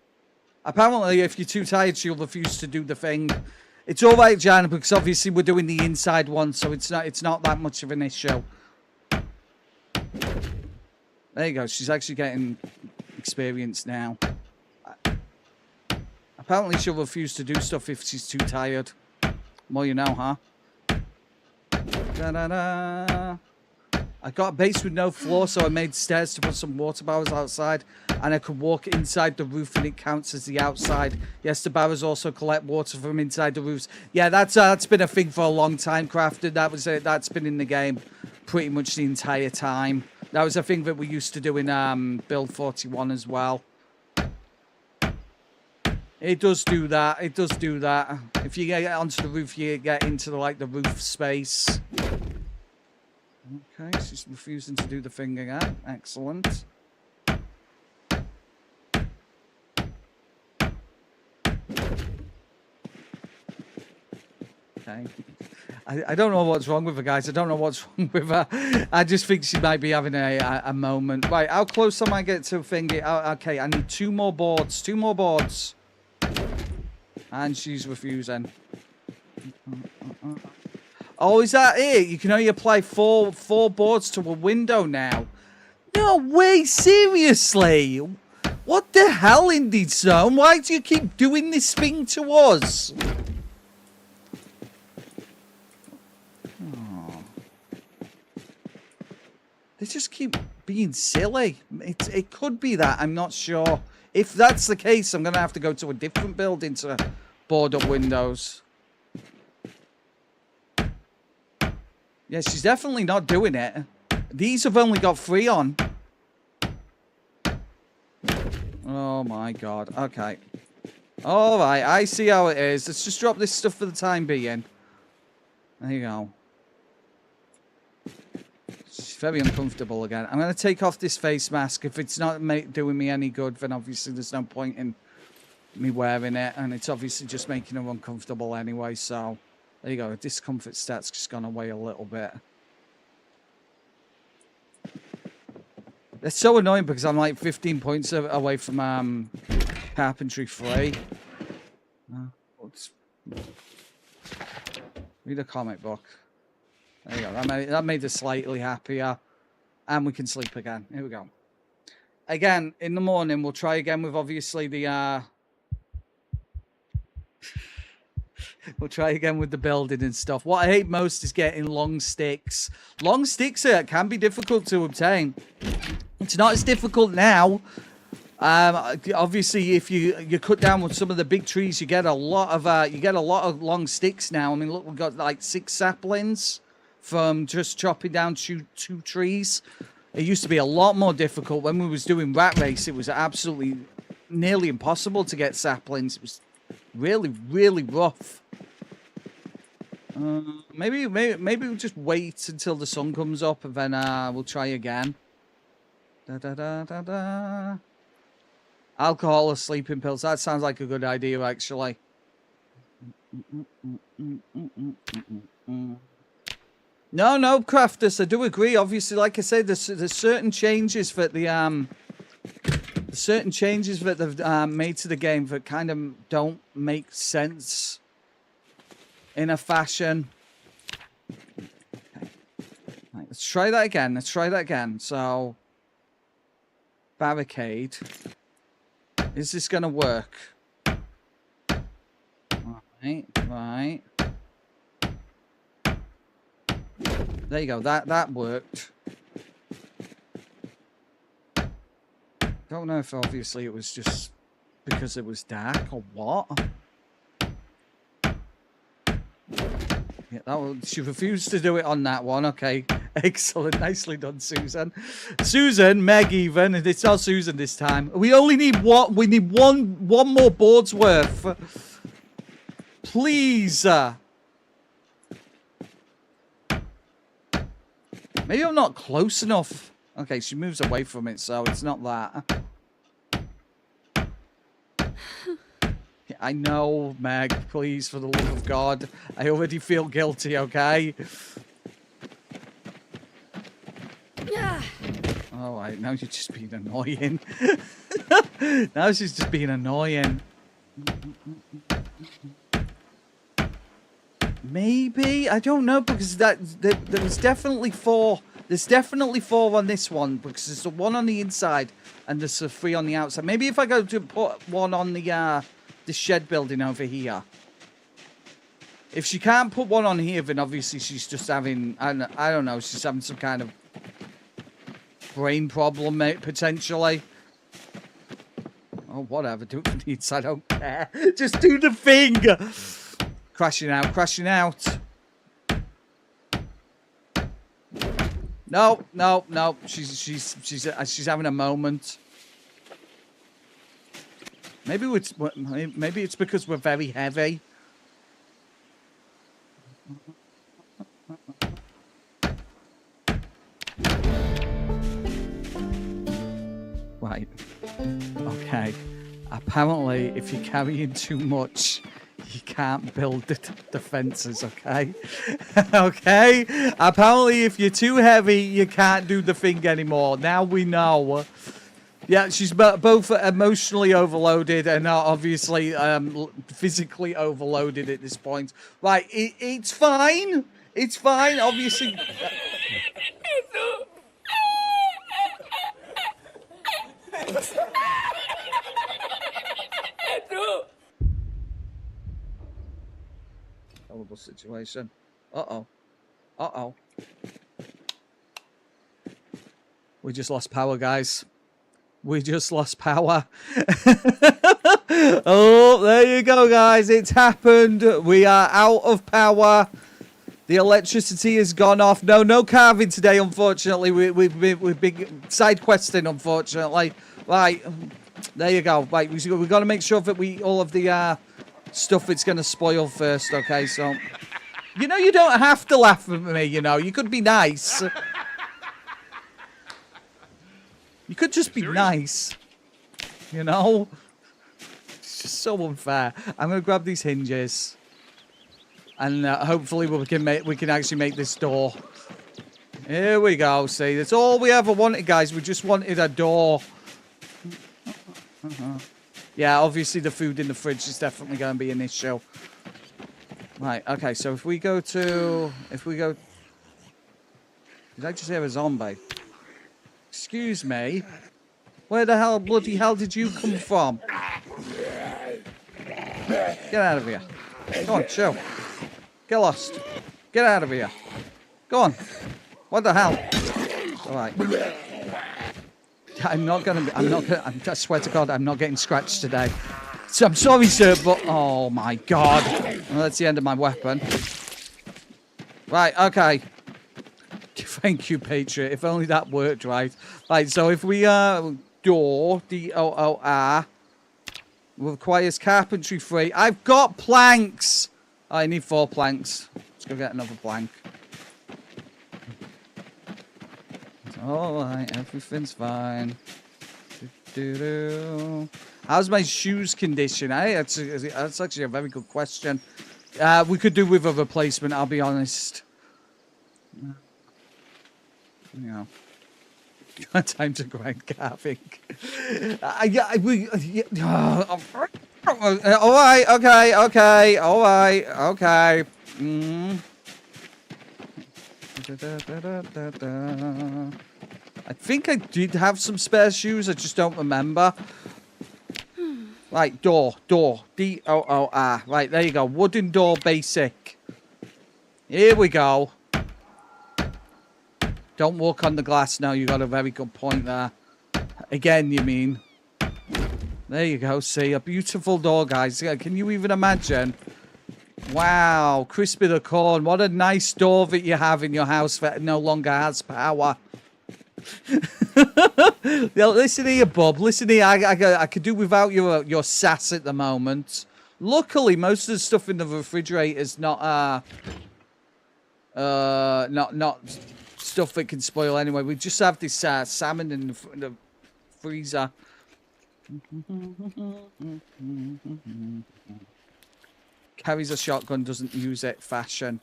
A: Apparently, if you're too tired, she'll refuse to do the thing. It's all right, Jan, because obviously we're doing the inside one, so it's not that much of an issue. There you go. She's actually getting experience now. Apparently, she'll refuse to do stuff if she's too tired. Well, you know, huh? Da-da-da. I got a base with no floor, so I made stairs to put some water barrels outside, and I could walk inside the roof, and it counts as the outside. Yes, the barrels also collect water from inside the roofs. Yeah, that's been a thing for a long time, Crafted. That's been in the game pretty much the entire time. That was a thing that we used to do in Build 41 as well. It does do that. It does do that. If you get onto the roof, you get into the roof space. Okay, she's refusing to do the thing again. Excellent. Okay. I don't know what's wrong with her, guys. I don't know what's wrong with her. I just think she might be having a moment. Right, how close am I get to thingy? Okay, I need 2 more boards. 2 more boards. And she's refusing. Oh, is that it? You can only apply four boards to a window now. No way, seriously? What the hell, Indie Zone? Why do you keep doing this thing to us? Oh. They just keep being silly. It could be that, I'm not sure. If that's the case, I'm going to have to go to a different building to board up windows. Yeah, she's definitely not doing it. These have only got 3 on. Oh my god. Okay. Alright, I see how it is. Let's just drop this stuff for the time being. There you go. She's very uncomfortable again. I'm going to take off this face mask. If it's not doing me any good, then obviously there's no point in me wearing it. And it's obviously just making her uncomfortable anyway. So, there you go. Discomfort stat's just gone away a little bit. It's so annoying because I'm like 15 points away from Carpentry 3. Read a comic book. There you go. That made us slightly happier. And we can sleep again. Here we go. Again, in the morning, we'll try again with obviously the... we'll try again with the building and stuff. What I hate most is getting long sticks. Long sticks can be difficult to obtain. It's not as difficult now. Obviously, if you cut down with some of the big trees, you get a lot of long sticks now. I mean, look, we've got like 6 saplings from just chopping down 2 trees. It used to be a lot more difficult when we was doing Rat Race. It was absolutely nearly impossible to get saplings. It was really, really rough. Maybe we'll just wait until the sun comes up and then we'll try again. Alcohol or sleeping pills. That sounds like a good idea, actually. No, Crafters, I do agree. Obviously, like I said, there's certain changes that they've made to the game that kind of don't make sense in a fashion. Right, let's try that again. So, barricade. Is this gonna work? Right. There you go. That worked. Don't know if obviously it was just because it was dark or what. Yeah, that one, she refused to do it on that one. Okay, excellent, nicely done, Susan. Susan, Meg, even. It's not Susan this time. We only need what? We need one more board's worth. Please. Maybe I'm not close enough. Okay, she moves away from it, so it's not that. I know, Meg, please, for the love of God. I already feel guilty, okay?
C: Yeah.
A: Alright, now you're just being annoying. Now she's just being annoying. Maybe? I don't know, because there's definitely 4. There's definitely 4 on this one, because there's the 1 on the inside, and there's the 3 on the outside. Maybe if I go to put 1 on the shed building over here. If she can't put 1 on here, then obviously she's just having, I don't know, she's having some kind of brain problem, potentially. Oh, whatever, do it from the inside, I don't care. Just do the thing! Crashing out. No. She's having a moment. Maybe it's because we're very heavy. Right. Okay. Apparently, if you're carrying too much, you can't build the fences, okay? Okay? Apparently, if you're too heavy, you can't do the thing anymore. Now we know. Yeah, she's both emotionally overloaded and obviously physically overloaded at this point. Right, it's fine. It's fine, obviously. Horrible situation. Uh-oh. We just lost power, guys. We just lost power. Oh, there you go, guys. It's happened. We are out of power. The electricity has gone off. No carving today, unfortunately. We've been side questing, unfortunately. Right, there you go. Right, we've got to make sure that all of the stuff it's going to spoil first, okay? So, you know, you don't have to laugh at me, you know. You could be nice. You could just be nice, you know? It's just so unfair. I'm going to grab these hinges. And hopefully we can actually make this door. Here we go. See, that's all we ever wanted, guys. We just wanted a door. Yeah, obviously the food in the fridge is definitely going to be an issue. Right, okay, so if we go... Did I just hear a zombie? Excuse me. Where the bloody hell did you come from? Get out of here. Go on, chill. Get lost. Get out of here. Go on. What the hell? Alright. I swear to God, I'm not getting scratched today. So I'm sorry, sir, but... Oh, my God. Well, that's the end of my weapon. Right, okay. Thank you, Patriot. If only that worked right. Right, so if we door, D-O-O-R, requires carpentry 3. I've got planks! Oh, I need 4 planks. Let's go get another plank. Alright, everything's fine. How's my shoes condition? That's actually a very good question. We could do with a replacement, I'll be honest. You know, time to grind carving. All right, okay. I think I did have some spare shoes. I just don't remember. Right, door, D-O-O-R. Right, there you go. Wooden door, basic. Here we go. Don't walk on the glass now. You got a very good point there. Again, you mean. There you go. See, a beautiful door, guys. Can you even imagine? Wow. Crispy the corn. What a nice door that you have in your house that no longer has power. Listen here, Bob. Listen here. I could do without your sass at the moment. Luckily, most of the stuff in the refrigerator is not stuff that can spoil anyway. We just have this salmon in the freezer. Carries a shotgun, doesn't use it. Fashion.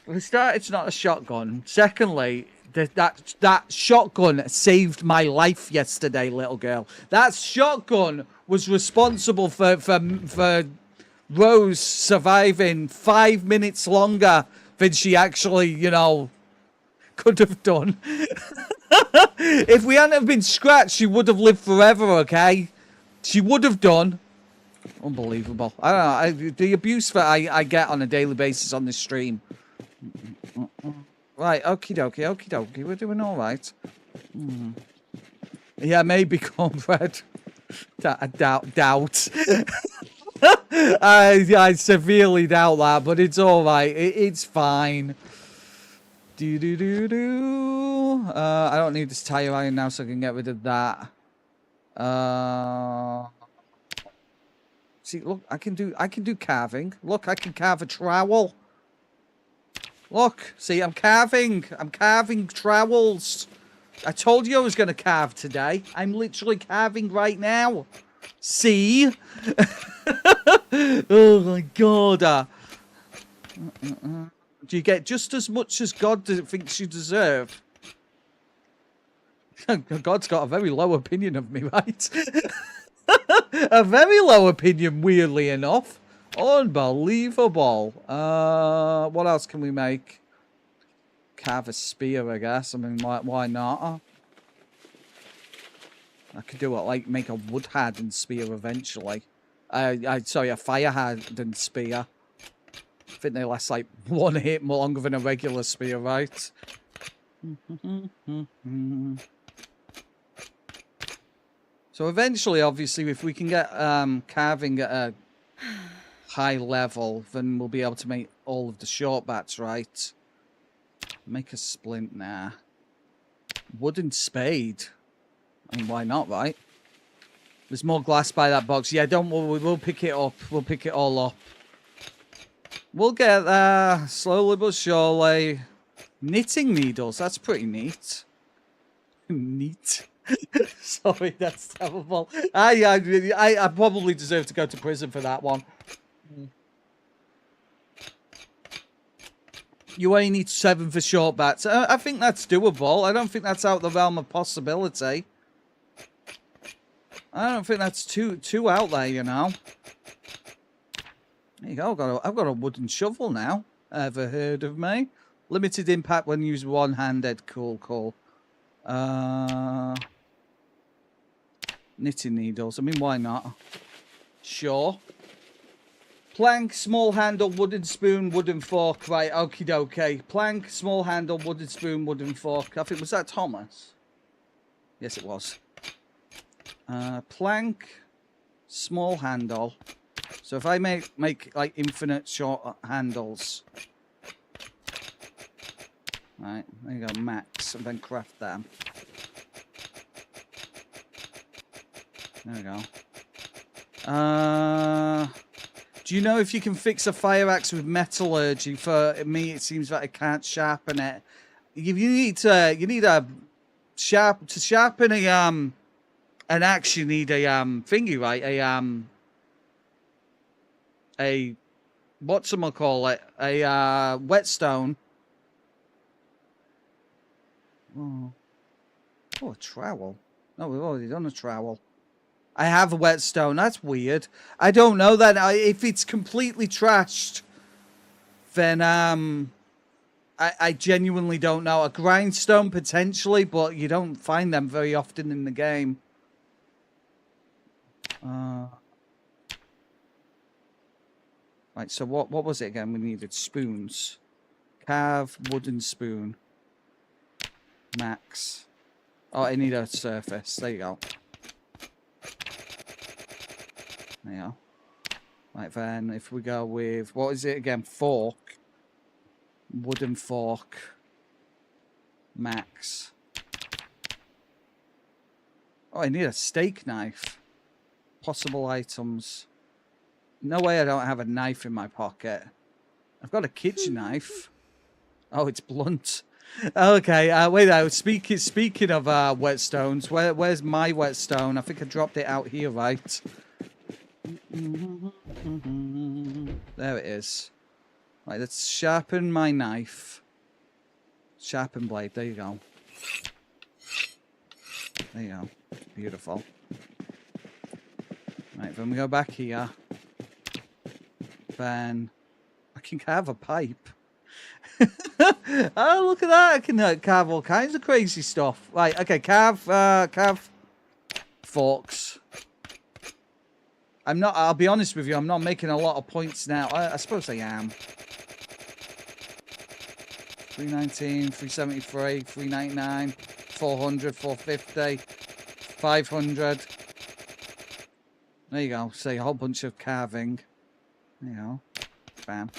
A: For a start, it's not a shotgun. Secondly, that shotgun saved my life yesterday, little girl. That shotgun was responsible for Rose surviving 5 minutes longer than she actually, you know, could have done. If we hadn't have been scratched, she would have lived forever, okay? She would have done. Unbelievable. I don't know. The abuse that I get on a daily basis on this stream. Right, okie dokie. We're doing all right. Yeah, maybe cornbread. I doubt. I severely doubt that, but it's all right. It's fine. I don't need this tire iron now, so I can get rid of that. See, look, I can do carving. Look, I can carve a trowel. Look, see, I'm carving trowels. I told you I was going to carve today. I'm literally carving right now. See? Oh my God. Do you get just as much as God thinks you deserve? God's got a very low opinion of me, right? A very low opinion, weirdly enough. Unbelievable. What else can we make? Carve a spear, I guess. I mean, why not? I could do it, like, make a wood hardened spear eventually. Sorry, a fire hardened spear. I think they last, like, 1 hit more longer than a regular spear, right? So eventually, obviously, if we can get carving at a high level, then we'll be able to make all of the short bats, right? Make a splint now. Wooden spade. I mean, why not, right? There's more glass by that box. Yeah, don't worry. We'll pick it up. We'll pick it all up. We'll get there slowly but surely. Knitting needles. That's pretty neat. Neat. Sorry, that's terrible. I probably deserve to go to prison for that one. You only need 7 for short bats. I think that's doable. I don't think that's out the realm of possibility. I don't think that's too out there, you know. There you go. I've got a wooden shovel now. Ever heard of me? Limited impact when used one-handed. Cool. Knitting needles. I mean, why not? Sure. Plank, small handle, wooden spoon, wooden fork. Right, okie dokie. Plank, small handle, wooden spoon, wooden fork. I think, was that Thomas? Yes, it was. Plank, small handle. So if I make like infinite short handles. Right, there you go, max, and then craft them. There we go. Do you know if you can fix a fire axe with metallurgy? For me, it seems like I can't sharpen it. You need a sharpen an axe. You need a thingy, right? A whatchamacallit? A whetstone. Oh, a trowel. No, we've already done a trowel. I have a whetstone. That's weird. I don't know that. If it's completely trashed, then I genuinely don't know. A grindstone potentially, but you don't find them very often in the game. Right. So what was it again? We needed spoons. Carve wooden spoon. Max. Oh, I need a surface. There you go. There you go. Right then, if we go with, what is it again? Fork. Wooden fork. Max. Oh, I need a steak knife. Possible items. No way I don't have a knife in my pocket. I've got a kitchen knife. Oh, it's blunt. Okay, wait now. Speaking of whetstones, where's my whetstone? I think I dropped it out here, right? There it is. Right, let's sharpen my knife. Sharpen blade. There you go. There you go. Beautiful. Right, then we go back here. Then I can carve a pipe. Oh, look at that. I can carve all kinds of crazy stuff. Right, okay, carve forks. I'll be honest with you, I'm not making a lot of points now. I suppose I am. 319, 373, 399, 400, 450, 500. There you go. Say a whole bunch of carving. There you go. Bam.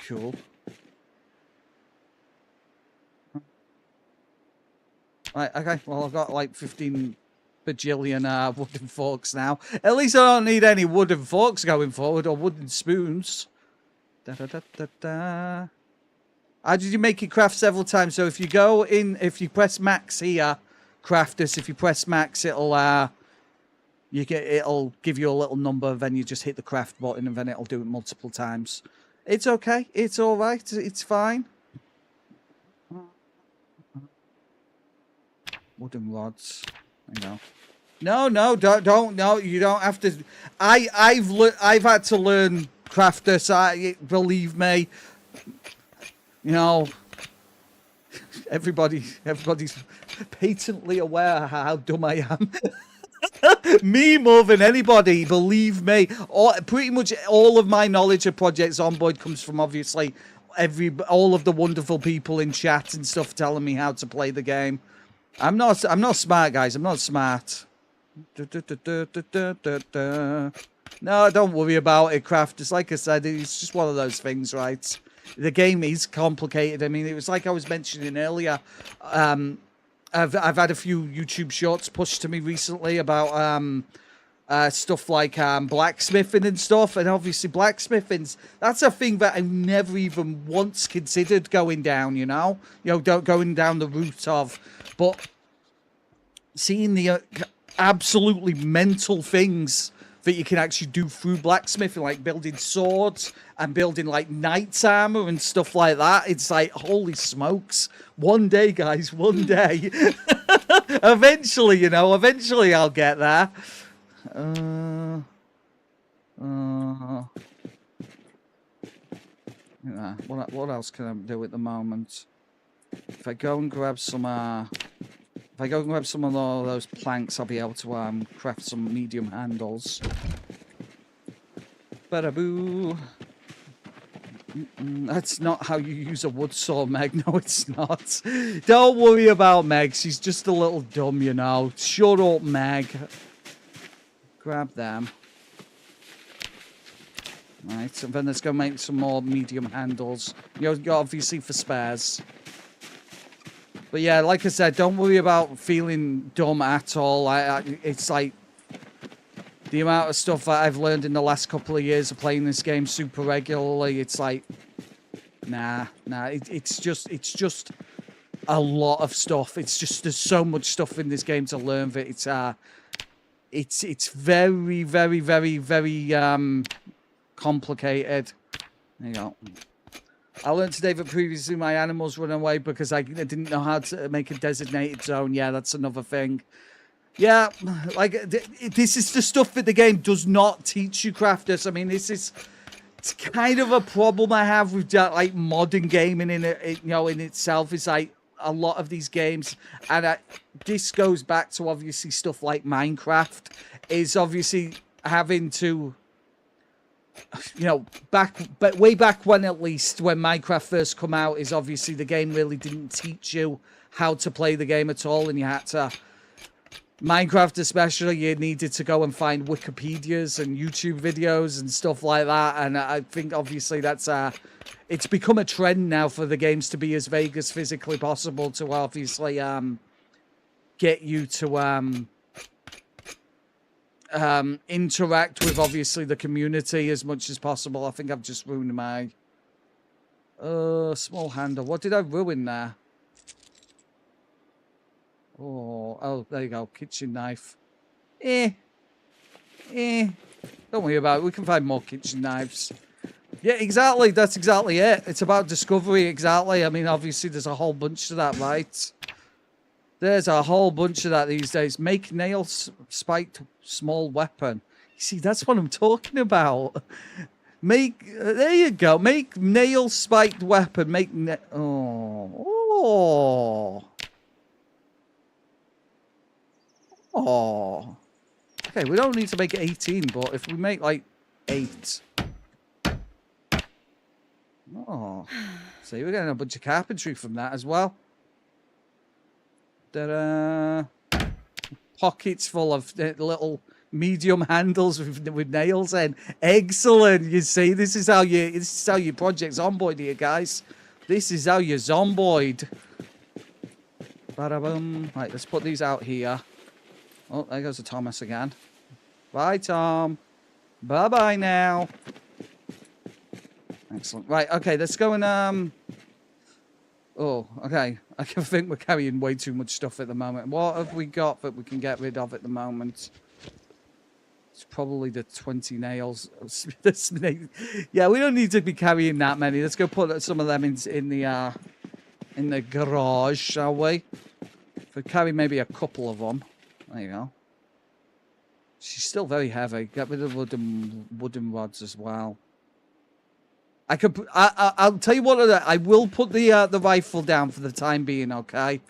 A: Cool. Right, okay. Well, I've got like 15 bajillion wooden forks now. At least I don't need any wooden forks going forward, or wooden spoons. Da da da da da. How did you make it craft several times? So if you go in, if you press max here, craft this. If you press max, it'll give you a little number. Then you just hit the craft button, and then it'll do it multiple times. It's okay. It's all right. It's fine. Wooden rods. I know. No, don't. No, you don't have to. I've had to learn craft this. Believe me. You know, everybody's patently aware how dumb I am. Me more than anybody, believe me. Pretty much all of my knowledge of Project Zomboid comes from obviously all of the wonderful people in chat and stuff telling me how to play the game. I'm not smart, guys. I'm not smart. No, don't worry about it, Craft. Just like I said, it's just one of those things, right? The game is complicated. I mean, it was like I was mentioning earlier. I've had a few YouTube shorts pushed to me recently about stuff like blacksmithing and stuff, and obviously blacksmithing's that's a thing that I never even once considered going down. Going down the route of, but seeing the absolutely mental things that you can actually do through blacksmithing, like building swords and building like knight's armor and stuff like that. It's like, holy smokes. One day, guys, one day. Eventually, eventually I'll get there. Yeah, what else can I do at the moment? If I go and grab some of all those planks, I'll be able to craft some medium handles. Bada-boo. That's not how you use a wood saw, Meg. No, it's not. Don't worry about Meg. She's just a little dumb, Shut up, Meg. Grab them. Right, so then let's go make some more medium handles. Obviously for spares. But yeah, like I said, don't worry about feeling dumb at all. It's like the amount of stuff that I've learned in the last couple of years of playing this game super regularly. It's like, nah. It's just a lot of stuff. It's just there's so much stuff in this game to learn that it's very, very, very, very complicated. There you go. I learned today that previously my animals run away because I didn't know how to make a designated zone. Yeah, that's another thing. Yeah, like, this is the stuff that the game does not teach you, crafters. I mean, it's kind of a problem I have with like modern gaming in itself. Is like a lot of these games, and this goes back to obviously stuff like Minecraft, is obviously having to, way back when, at least when Minecraft first come out, is obviously the game really didn't teach you how to play the game at all, and you had to, Minecraft especially, you needed to go and find Wikipedias and YouTube videos and stuff like that, and I think obviously that's it's become a trend now for the games to be as vague as physically possible to obviously get you to interact with obviously the community as much as possible. I think I've just ruined my small handle. What did I ruin there? Oh, there you go. Kitchen knife. Don't worry about it. We can find more kitchen knives. Yeah, exactly. That's exactly it. It's about discovery, exactly. I mean, obviously, there's a whole bunch of that, right? There's a whole bunch of that these days. Make nail spiked small weapon. You see, that's what I'm talking about. There you go. Make nail spiked weapon. Oh. Okay, we don't need to make it 18, but if we make like 8. Oh. See, we're getting a bunch of carpentry from that as well. Ta-da. Pockets full of little medium handles with nails in. Excellent. You see, this is how you Project Zomboid here, guys. This is how you Zomboid. Ba-da-bum. Right, let's put these out here. Oh, there goes the Thomas again. Bye, Tom. Bye-bye now. Excellent. Right, okay, let's go and, oh, okay. I can think we're carrying way too much stuff at the moment. What have we got that we can get rid of at the moment? It's probably the 20 nails. Yeah, we don't need to be carrying that many. Let's go put some of them in the garage, shall we? If we carry maybe a couple of them. There you go. She's still very heavy. Get rid of wooden rods as well. I'll tell you what. I will put the rifle down for the time being. Okay.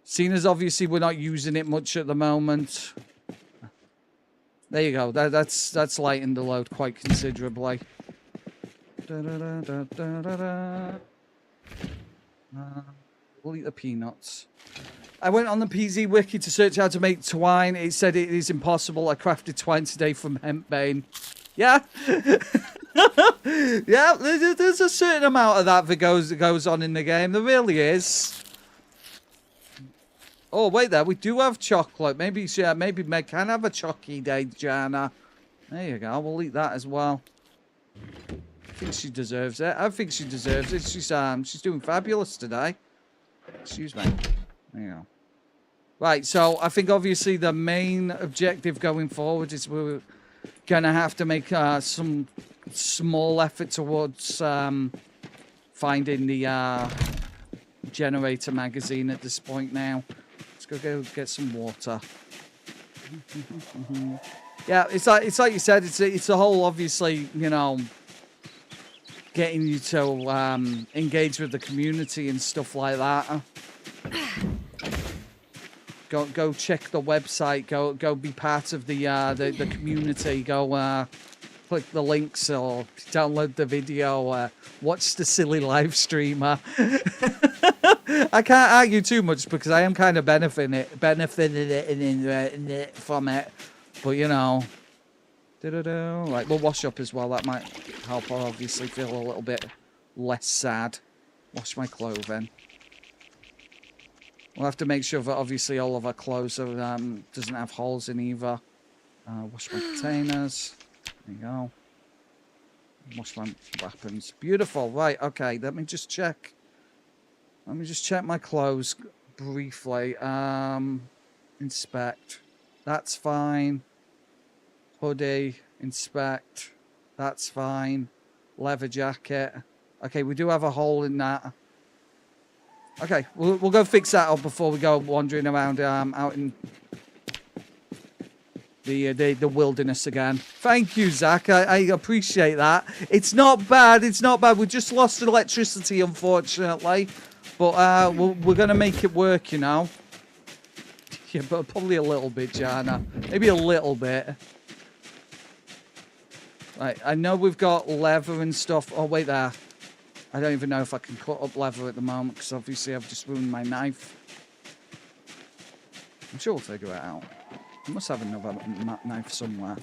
A: Seeing as obviously we're not using it much at the moment. There you go. That's lightened the load quite considerably. We'll eat the peanuts. I went on the PZ wiki to search how to make twine. It said it is impossible. I crafted twine today from hempbane. Yeah. Yeah, there's a certain amount of that goes on in the game. There really is. Oh, wait there. We do have chocolate. Maybe Meg can have a chocky day, Jana. There you go. We'll eat that as well. I think she deserves it. I think she deserves it. She's doing fabulous today. Excuse me. There you go. Right, so I think obviously the main objective going forward is we're going to have to make some small effort towards finding the generator magazine at this point now. Let's go get some water. Yeah, it's like you said, it's a whole, obviously, you know, getting you to engage with the community and stuff like that. Go check the website. Go be part of the community. Go click the links or download the video. Watch the silly live streamer. I can't argue too much because I am kind of benefiting from it. But you know, right, we'll wash up as well. That might help her obviously feel a little bit less sad. Wash my clothing. We'll have to make sure that obviously all of our clothes are, doesn't have holes in either. Wash my containers. There you go. Wash my weapons. Beautiful. Right, okay. Let me just check. Let me just check my clothes briefly. Inspect. That's fine. Hoodie. Inspect. That's fine. Leather jacket. Okay, we do have a hole in that. Okay, we'll go fix that up before we go wandering around out in the wilderness again. Thank you, Zach. I appreciate that. It's not bad. It's not bad. We just lost electricity, unfortunately, but we're gonna make it work, you know. Yeah, but probably a little bit, Jana. Maybe a little bit. Right, I know we've got leather and stuff. Oh, wait there. I don't even know if I can cut up leather at the moment because obviously I've just ruined my knife. I'm sure we'll figure it out. I must have another knife somewhere.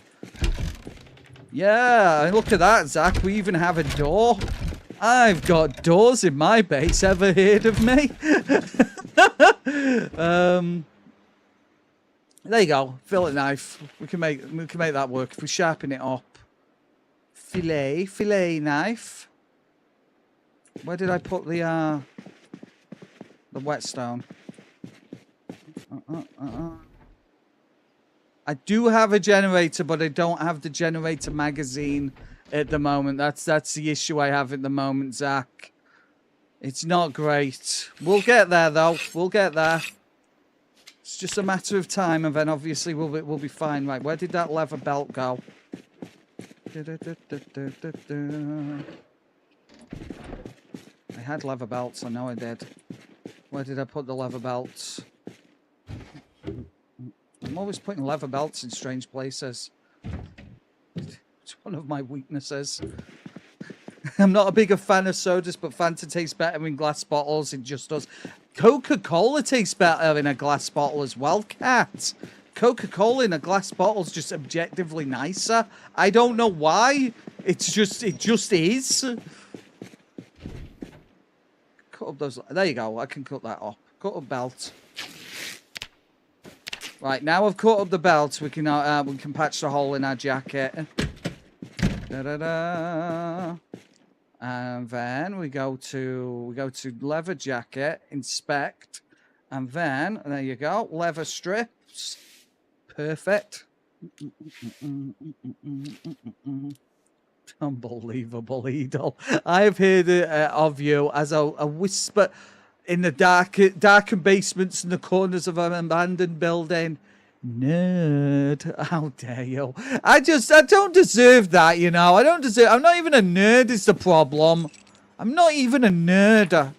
A: Yeah, look at that, Zach. We even have a door. I've got doors in my base. Ever heard of me? There you go. Fillet knife. We can make that work if we sharpen it up. Fillet knife. Where did I put the whetstone? I do have a generator, but I don't have the generator magazine at the moment. That's the issue I have at the moment, Zach. It's not great. We'll get there though. We'll get there. It's just a matter of time, and then obviously we'll be fine. Right, where did that leather belt go? I had leather belts, I know I did. Where did I put the leather belts? I'm always putting leather belts in strange places. It's one of my weaknesses. I'm not a big fan of sodas, but Fanta tastes better in glass bottles. It just does. Coca-Cola tastes better in a glass bottle as well, Cat. Coca-Cola in a glass bottle is just objectively nicer. I don't know why. It just is. Cut up those. There you go. I can cut that up. Cut up belt. Right, now I've cut up the belt. We can patch the hole in our jacket. Da-da-da. And then we go to leather jacket, inspect, and then there you go, leather strips. Perfect. Unbelievable, Edel. I've heard of you as a whisper in the darkened basements and the corners of an abandoned building. Nerd. How dare you? I don't deserve that, you know. I'm not even a nerd is the problem. I'm not even a nerd.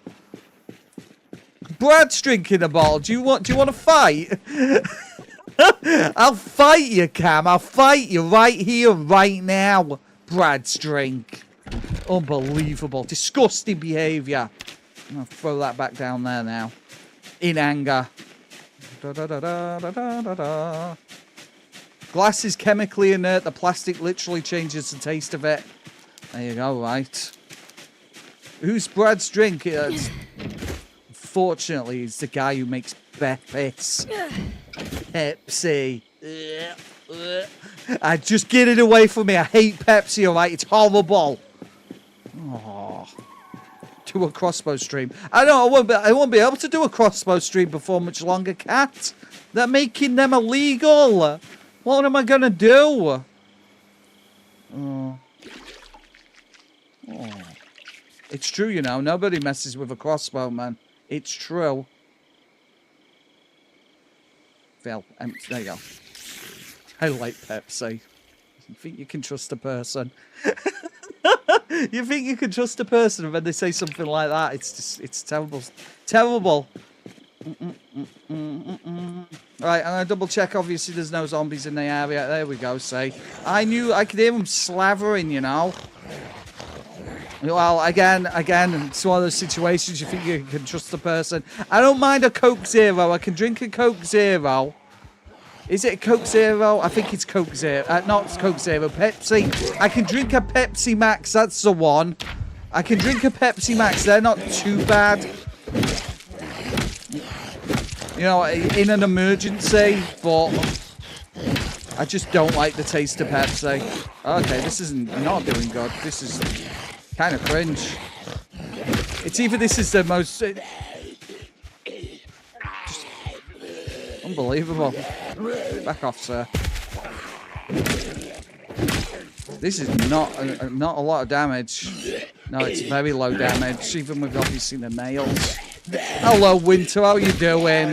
A: Brad's drinking a bottle. Do you want to fight? I'll fight you, Cam. I'll fight you right here, right now. Brad's drink. Unbelievable. Disgusting behaviour. I'll throw that back down there now. In anger. Glass is chemically inert. The plastic literally changes the taste of it. There you go, right. Who's Brad's drink? Fortunately, it's the guy who makes piss. Pepsi. Just get it away from me. I hate Pepsi, alright? It's horrible. Oh. Do a crossbow stream. I won't be able to do a crossbow stream before much longer, Cat. They're making them illegal. What am I gonna do? Oh. Oh. It's true, you know. Nobody messes with a crossbow, man. It's true. Phil, there you go. I like Pepsi. You think you can trust a person? You think you can trust a person, and when they say something like that, it's terrible. Terrible. Right, I'm gonna double check. Obviously, there's no zombies in the area. There we go. Say, I could hear them slavering. You know. Well, again, it's one of those situations you think you can trust the person. I don't mind a Coke Zero. I can drink a Coke Zero. Is it a Coke Zero? I think it's Coke Zero. Not Coke Zero. Pepsi. I can drink a Pepsi Max. That's the one. I can drink a Pepsi Max. They're not too bad. You know, in an emergency, but I just don't like the taste of Pepsi. Okay, this isn't not doing good. This is kind of cringe. It's either this is the most... unbelievable. Back off, sir. This is not a lot of damage. No, it's very low damage, even with obviously the nails. Hello, Winter. How you doing?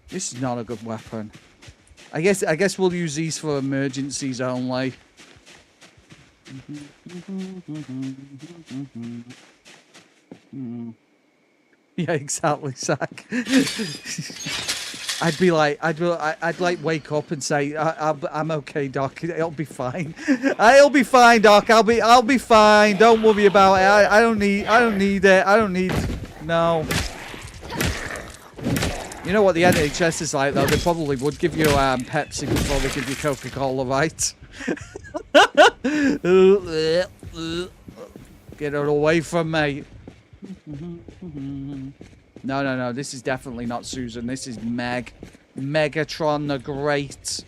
A: This is not a good weapon. I guess we'll use these for emergencies only. Yeah, exactly, Zach. I'd like wake up and say, I'm okay, Doc. It'll be fine. It'll be fine, Doc. I'll be fine. Don't worry about it. I don't need it. I don't need. No. You know what the NHS is like, though. They probably would give you Pepsi before they give you Coca-Cola, right? Get it away from me. No. This is definitely not Susan. This is Megatron the Great.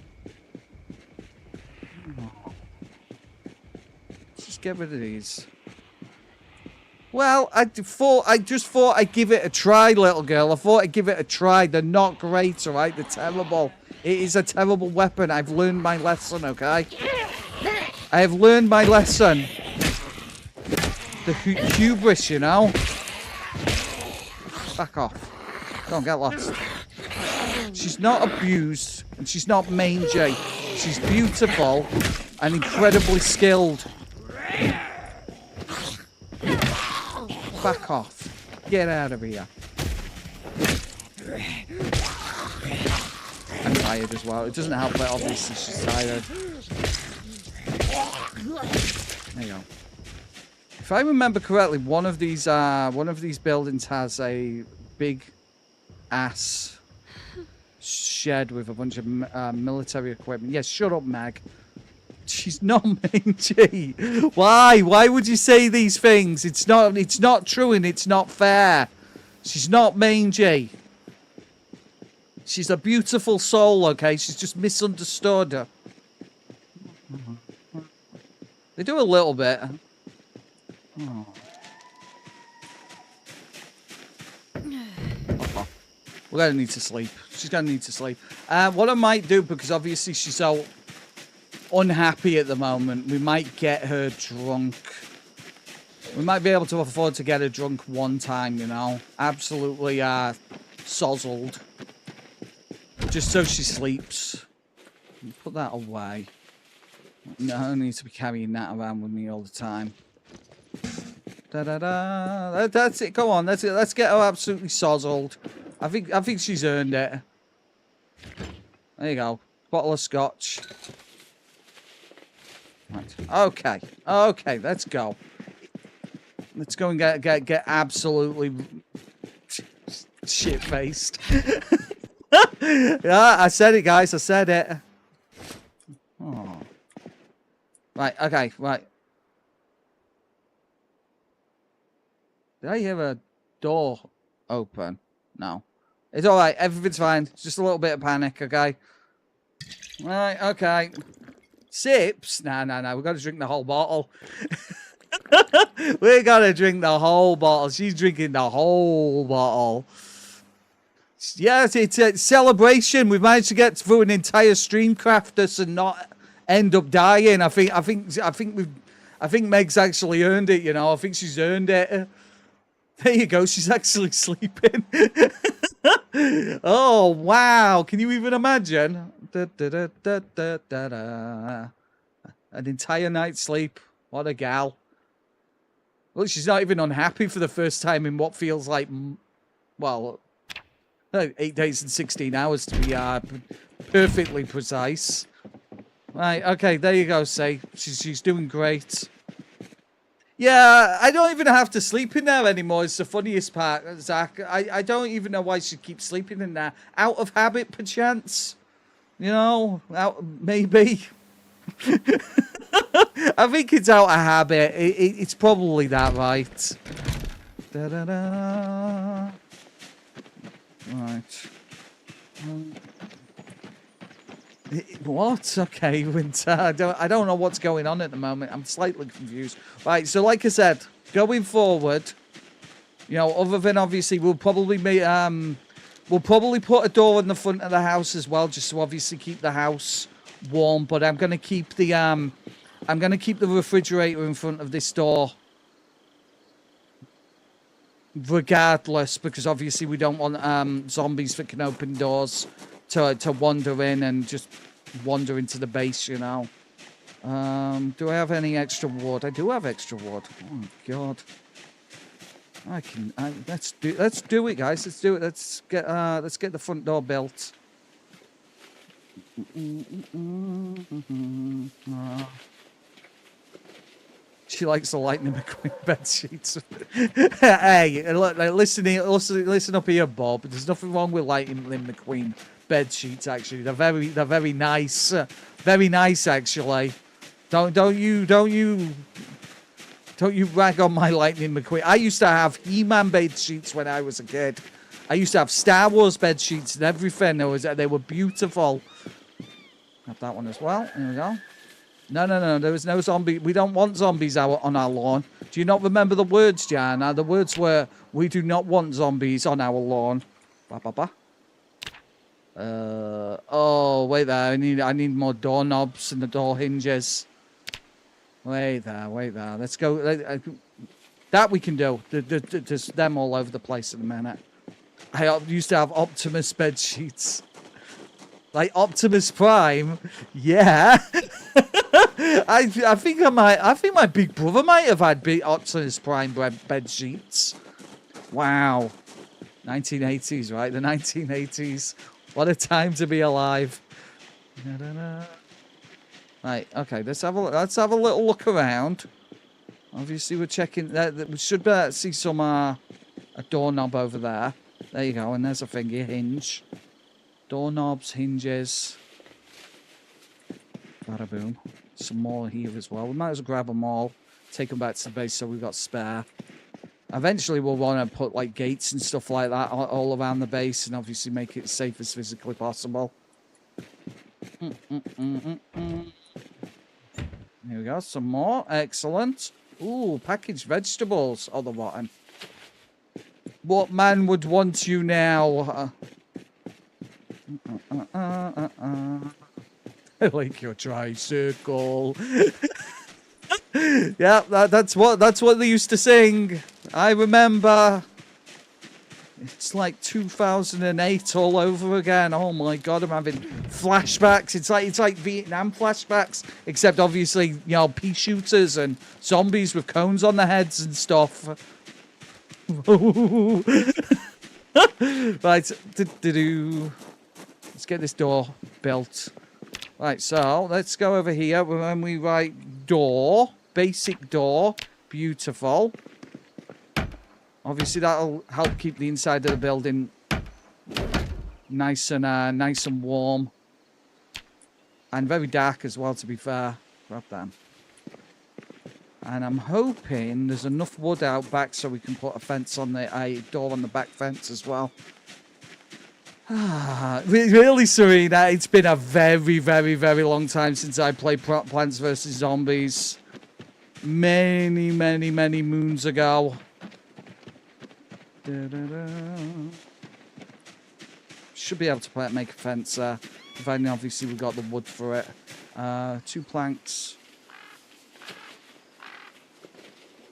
A: Just get rid of these. Well, I just thought I'd give it a try, little girl. I thought I'd give it a try. They're not great, alright? They're terrible. It is a terrible weapon. I've learned my lesson, okay? I have learned my lesson. The hubris, you know? Back off. Don't get lost. She's not abused, and she's not mangy. She's beautiful and incredibly skilled. Back off. Get out of here. I'm tired as well. It doesn't help that obviously she's tired. There you go. If I remember correctly, one of these buildings has a big ass shed with a bunch of military equipment. Yes, shut up, Mag. She's not mangy. Why? Why would you say these things? It's not true and it's not fair. She's not mangy. She's a beautiful soul, okay? She's just misunderstood. They do a little bit. Oh. We're gonna need to sleep. She's gonna need to sleep. What I might do, because obviously she's so unhappy at the moment, we might get her drunk. We might be able to afford to get her drunk one time, you know. Absolutely sozzled. Just so she sleeps. Put that away. No, I don't need to be carrying that around with me all the time. That's it. Go on. Let's get her absolutely sozzled. I think she's earned it. There you go. Bottle of scotch. Right. Okay. Okay. Let's go. Let's go and get absolutely Shit-faced. Yeah, I said it, guys. I said it. Oh. Right, okay, right. Did I hear a door open? No. It's alright, everything's fine. It's just a little bit of panic, okay? Right, okay. Sips? Nah, we've got to drink the whole bottle. We got to drink the whole bottle. She's drinking the whole bottle. Yes, it's a celebration. We've managed to get through an entire stream crafters and not end up dying. I think Meg's actually earned it, you know. I think she's earned it. There you go. She's actually sleeping. Oh, wow. Can you even imagine? An entire night's sleep. What a gal. Look, she's not even unhappy for the first time in what feels like, well, 8 days and 16 hours to be perfectly precise. Right, okay, there you go, Say. She's doing great. Yeah, I don't even have to sleep in there anymore. It's the funniest part, Zach. I don't even know why she keeps sleeping in there. Out of habit, perchance? You know, maybe. I think it's out of habit. It's probably that, right? Da-da-da. Right. What? Okay, Winter. I don't know what's going on at the moment. I'm slightly confused. Right, so like I said, going forward, you know, other than obviously we'll probably put a door in the front of the house as well, just to obviously keep the house warm. But I'm gonna keep the refrigerator in front of this door, regardless, because obviously we don't want zombies that can open doors to wander in and just wander into the base, you know. Do I have any extra wood? I do have extra wood. Oh God. Let's do it, guys. Let's do it. Let's get the front door built. She likes the Lightning McQueen bed sheets. Hey, look, listen up here, Bob. There's nothing wrong with Lightning McQueen bed sheets. Actually, they're very nice. Very nice, actually. Don't you rag on my Lightning McQueen. I used to have He-Man bed sheets when I was a kid. I used to have Star Wars bed sheets and everything. They were beautiful. Have that one as well. There we go. No. There was no zombie. We don't want zombies out on our lawn. Do you not remember the words, Jan? The words were, "We do not want zombies on our lawn." Ba ba ba. Oh, wait there. I need more doorknobs and the door hinges. Wait there. Let's go. That we can do. There's them all over the place at the minute. I used to have Optimus bed sheets. Like Optimus Prime, yeah. I think my big brother might have had Optimus Prime bed sheets. Wow, 1980s, right? The 1980s. What a time to be alive. Right, okay. Let's have a little look around. Obviously, we're checking. We should see some a doorknob over there. There you go, and there's a thingy hinge. Doorknobs, hinges. Bada boom. Some more here as well. We might as well grab them all. Take them back to the base so we've got spare. Eventually we'll want to put like gates and stuff like that all around the base and obviously make it as safe as physically possible. Here we go. Some more. Excellent. Ooh, packaged vegetables. Oh, the bottom. What man would want you now? I like your tricircle. Yeah, that's what they used to sing. I remember. It's like 2008 all over again. Oh my God, I'm having flashbacks. It's like Vietnam flashbacks, except obviously, you know, pea shooters and zombies with cones on their heads and stuff. Right, let's get this door built. Right, so let's go over here. When we write door, basic door, beautiful. Obviously, that'll help keep the inside of the building nice and warm. And very dark as well, to be fair. Grab them. And I'm hoping there's enough wood out back so we can put a fence on a door on the back fence as well. Really, Serena, it's been a very, very, very long time since I played Plants vs. Zombies. Many, many, many moons ago. Should be able to make a fence there. Providing obviously we've got the wood for it. 2 planks.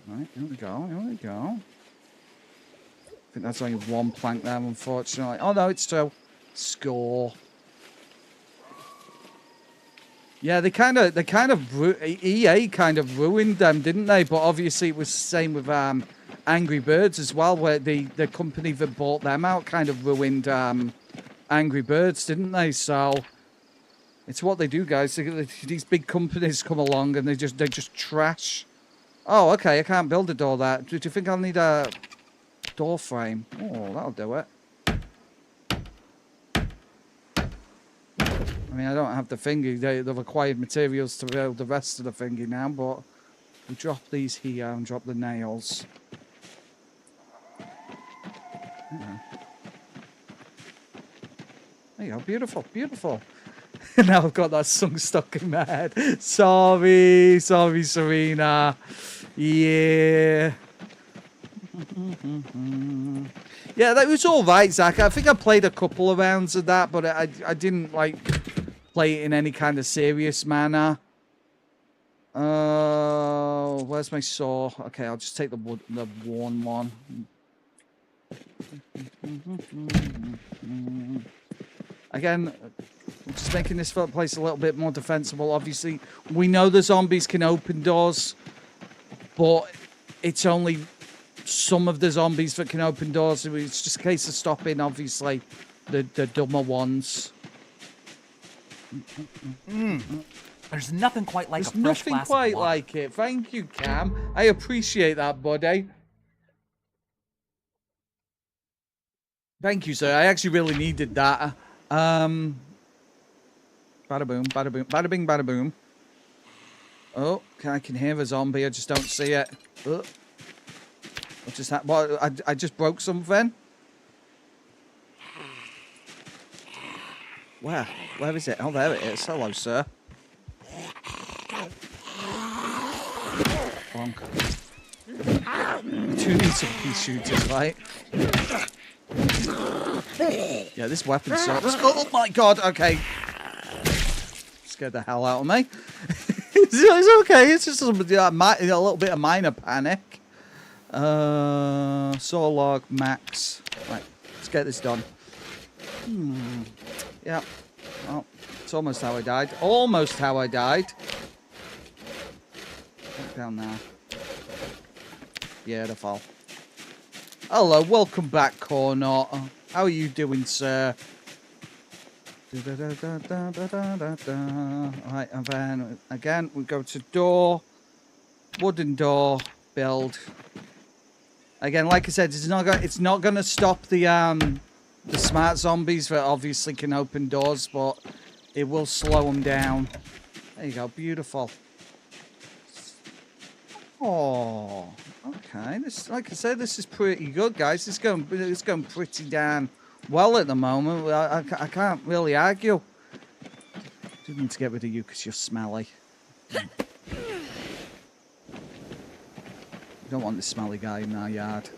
A: Right, here we go, here we go. I think that's only 1 plank there, unfortunately. Oh no, it's 2. Score. Yeah, EA kind of ruined them, didn't they? But obviously it was the same with Angry Birds as well, where the company that bought them out kind of ruined Angry Birds, didn't they? So it's what they do, guys. These big companies come along and they just trash. Oh, okay, I can't build a door there. Do you think I'll need a door frame? Oh, that'll do it. I mean, I don't have the thingy, the required materials to build the rest of the thingy now, but we drop these here and drop the nails. Yeah. There you go, beautiful, beautiful. Now I've got that song stuck in my head. Sorry, Serena. Yeah. Yeah, that was all right, Zach. I think I played a couple of rounds of that, but I didn't like play it in any kind of serious manner. Where's my saw? Okay, I'll just take the worn one. Again, just making this place a little bit more defensible. Obviously, we know the zombies can open doors, but it's only some of the zombies that can open doors. It's just a case of stopping, obviously, the dumber ones.
D: There's nothing quite like
A: There's
D: a fresh
A: nothing
D: glass
A: quite
D: of water.
A: like it. Thank you, Cam. I appreciate that, buddy. Thank you, sir. I actually really needed that. Bada boom, bada boom, bada bing, bada boom. Oh, I can hear a zombie. I just don't see it. Oh. I just broke something. Where? Where is it? Oh, there it is. Hello, sir. Bonk. Do need some pea shooters, right? Yeah, this weapon sucks. Oh my god, okay. Scared the hell out of me. It's okay, it's just a little bit of minor panic. Saw log, max. Right, let's get this done. Yeah. Oh, it's almost how I died. Almost how I died. Down there. Yeah, the fall. Hello, welcome back, Cornot. How are you doing, sir? Alright, and then again we go to door, wooden door, build. Again, like I said, it's not gonna stop the smart zombies that obviously can open doors, but it will slow them down. There you go, beautiful. Oh, okay. This, like I said, this is pretty good, guys. It's going pretty damn well at the moment. I can't really argue. Do need to get rid of you because you're smelly. You don't want this smelly guy in our yard.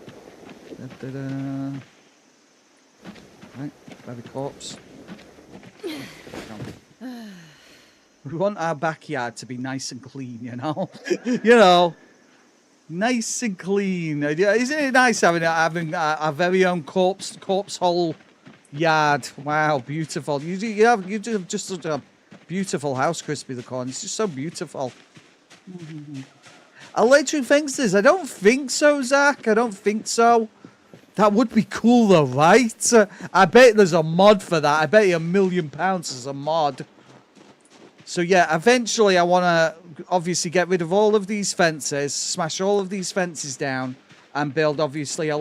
A: Right, baby corpse. We want our backyard to be nice and clean, you know. You know, nice and clean. Isn't it nice having our very own corpse hole yard? Wow, beautiful. You have just such a beautiful house, Crispy the Corn. It's just so beautiful. Electric fences? I don't think so, Zach. I don't think so. That would be cool though, right? I bet there's a mod for that. I bet you £1 million there's a mod. So yeah, eventually I want to obviously get rid of all of these fences, smash all of these fences down, and build obviously a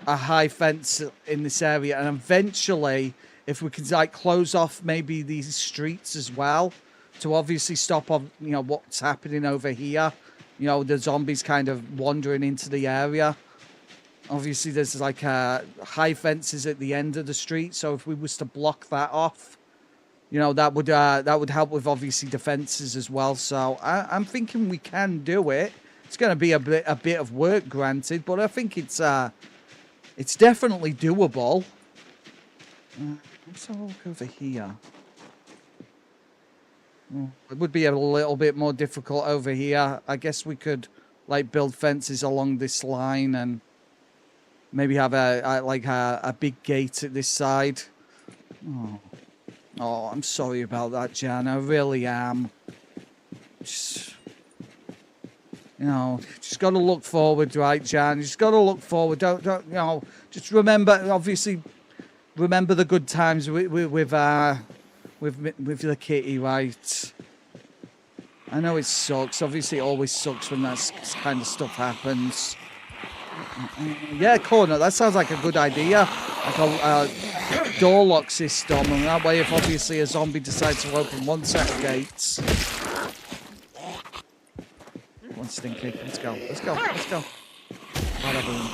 A: a high fence in this area, and eventually, if we could like close off maybe these streets as well, to obviously stop on what's happening over here. The zombies kind of wandering into the area. Obviously, there's like high fences at the end of the street, so if we was to block that off, that would help with obviously defenses as well. So I'm thinking we can do it. It's going to be a bit of work, granted, but I think it's definitely doable. Let's have a look over here. It would be a little bit more difficult over here. I guess we could like build fences along this line and maybe have a big gate at this side. Oh, I'm sorry about that, Jan. I really am. Just got to look forward, right, Jan? You just got to look forward. Don't just remember, obviously, remember the good times with the kitty, right? I know it sucks. Obviously, it always sucks when that kind of stuff happens. Yeah, corner. That sounds like a good idea. Like a door lock system, and that way, if obviously a zombie decides to open one set of gates. One stinky. Let's go. Let's go. Let's go. Bada boom.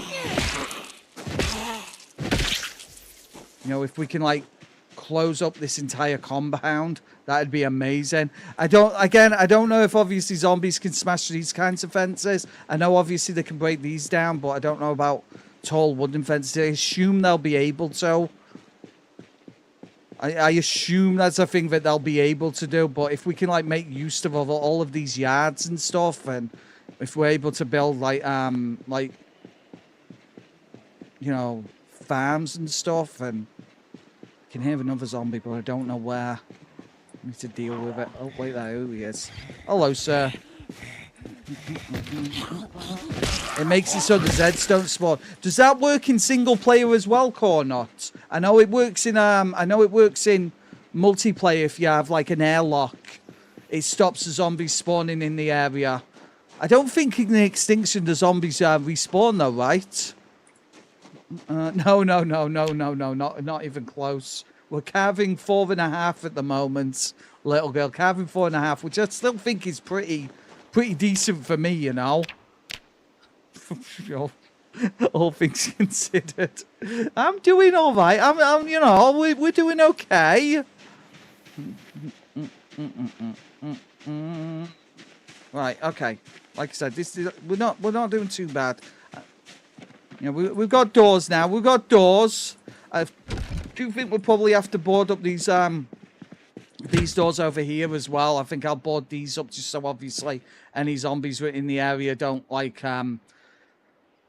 A: If we can like close up this entire compound, that'd be amazing. I don't know if obviously zombies can smash these kinds of fences. I know obviously they can break these down, but I don't know about tall wooden fences. I assume they'll be able to. I assume that's a thing that they'll be able to do, but if we can like make use of all of these yards and stuff, and if we're able to build farms and stuff, and I can hear another zombie, but I don't know where. I need to deal with it. Oh wait, there he is. Hello, sir. It makes it so the Zeds don't spawn. Does that work in single player as well, or not? I know it works in multiplayer if you have like an airlock. It stops the zombies spawning in the area. I don't think in the Extinction the zombies respawn though, right? No, not even close. We're carving 4.5 at the moment, little girl. Carving 4.5, which I still think is pretty decent for me, all things considered. I'm doing all right. We're doing okay. Right, okay. Like I said, we're not doing too bad. We've got doors now. We've got doors. I do think we'll probably have to board up these doors over here as well. I think I'll board these up just so obviously any zombies in the area don't like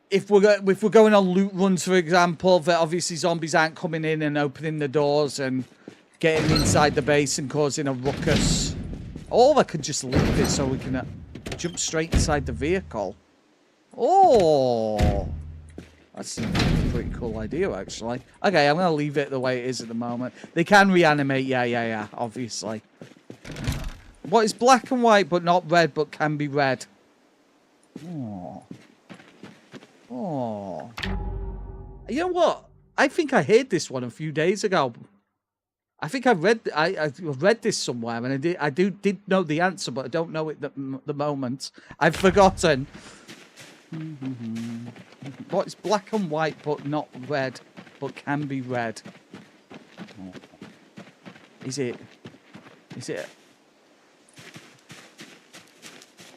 A: if we're going on loot runs, for example, that obviously zombies aren't coming in and opening the doors and getting inside the base and causing a ruckus. Or I could just leave it so we can jump straight inside the vehicle. Oh, that's a pretty cool idea, actually. Okay, I'm going to leave it the way it is at the moment. They can reanimate, yeah, obviously. What is black and white, but not red, but can be red? Oh. You know what? I think I heard this one a few days ago. I think I read this somewhere, and I did know the answer, but I don't know it at the moment. I've forgotten. What is black and white, but not red, but can be red? Oh. Is it?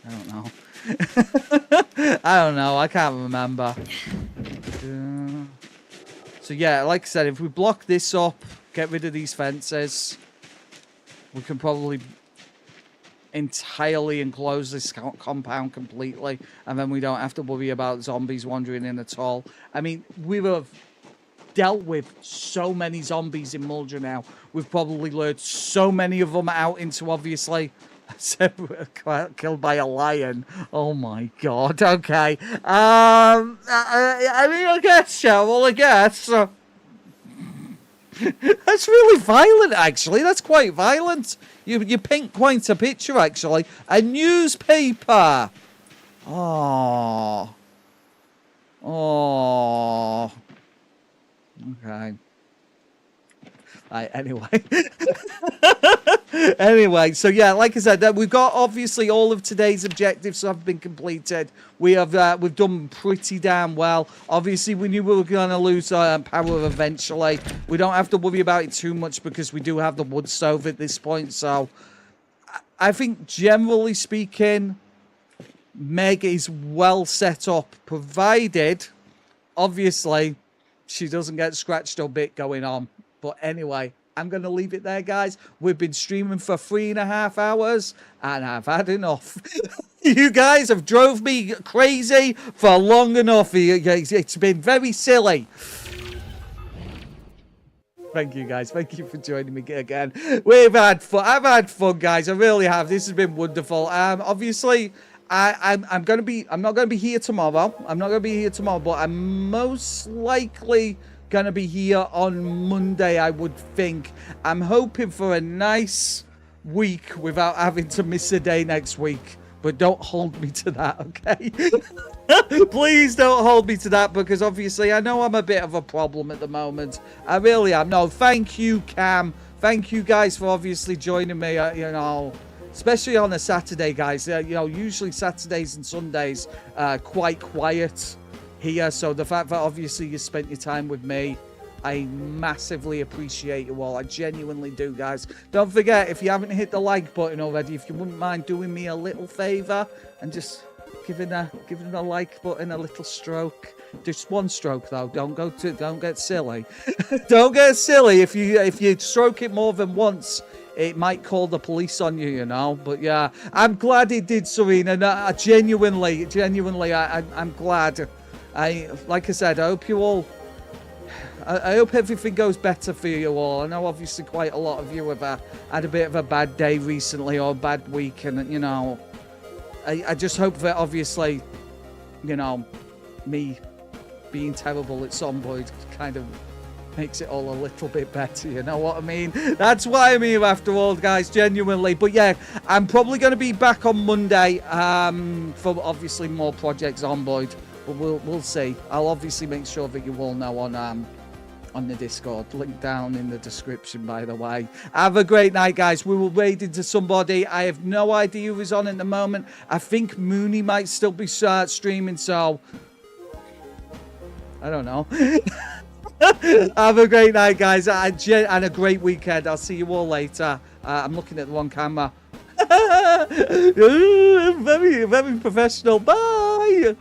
A: I don't know. I don't know. I can't remember. So yeah, like I said, if we block this up, get rid of these fences, we can probably entirely enclose this compound completely, and then we don't have to worry about zombies wandering in at all. I mean, we have dealt with so many zombies in Mulder now. We've probably lured so many of them out into, obviously, killed by a lion. Oh my god. Okay. I mean, I guess, well, I guess. That's really violent, actually. That's quite violent. You paint quite a picture, actually. A newspaper. Oh. Okay. Right, anyway. Anyway, so yeah, like I said, we've got obviously all of today's objectives have been completed. We have we've done pretty damn well. Obviously, we knew we were going to lose power eventually. We don't have to worry about it too much because we do have the wood stove at this point. So I think generally speaking, Meg is well set up, provided obviously she doesn't get scratched or bit going on. But anyway, I'm going to leave it there, guys. We've been streaming for 3.5 hours, and I've had enough. You guys have drove me crazy for long enough. It's been very silly. Thank you, guys. Thank you for joining me again. We've had fun. I've had fun, guys. I really have. This has been wonderful. Obviously, I'm not going to be here tomorrow. But I'm most likely gonna be here on Monday, I would think. I'm hoping for a nice week without having to miss a day next week, but don't hold me to that, okay? Please don't hold me to that, because obviously I know I'm a bit of a problem at the moment. I really am. No, thank you, Cam. Thank you guys for obviously joining me, you know, especially on a Saturday, guys. You know, usually Saturdays and Sundays quite quiet here, so the fact that obviously you spent your time with me, I massively appreciate you all. I genuinely do, guys. Don't forget, if you haven't hit the like button already, if you wouldn't mind doing me a little favor and just giving the like button a little stroke. Just one stroke though. Don't get silly. Don't get silly. If you stroke it more than once, it might call the police on you, you know. But yeah, I'm glad it did, Serena. Genuinely, I'm glad. Like I said, I hope you all. I hope everything goes better for you all. I know obviously quite a lot of you have had a bit of a bad day recently or a bad week, and you know, I just hope that obviously, you know, me being terrible at Zomboid kind of makes it all a little bit better, you know what I mean? That's why I'm here after all, guys, genuinely. But yeah, I'm probably going to be back on Monday for obviously more Project Zomboid. But we'll see. I'll obviously make sure that you all know on the Discord. Link down in the description, by the way. Have a great night, guys. We will raid into somebody. I have no idea who's on at the moment. I think Mooney might still be streaming, so I don't know. Have a great night, guys, and a great weekend. I'll see you all later. I'm looking at the wrong camera. Very, very professional. Bye.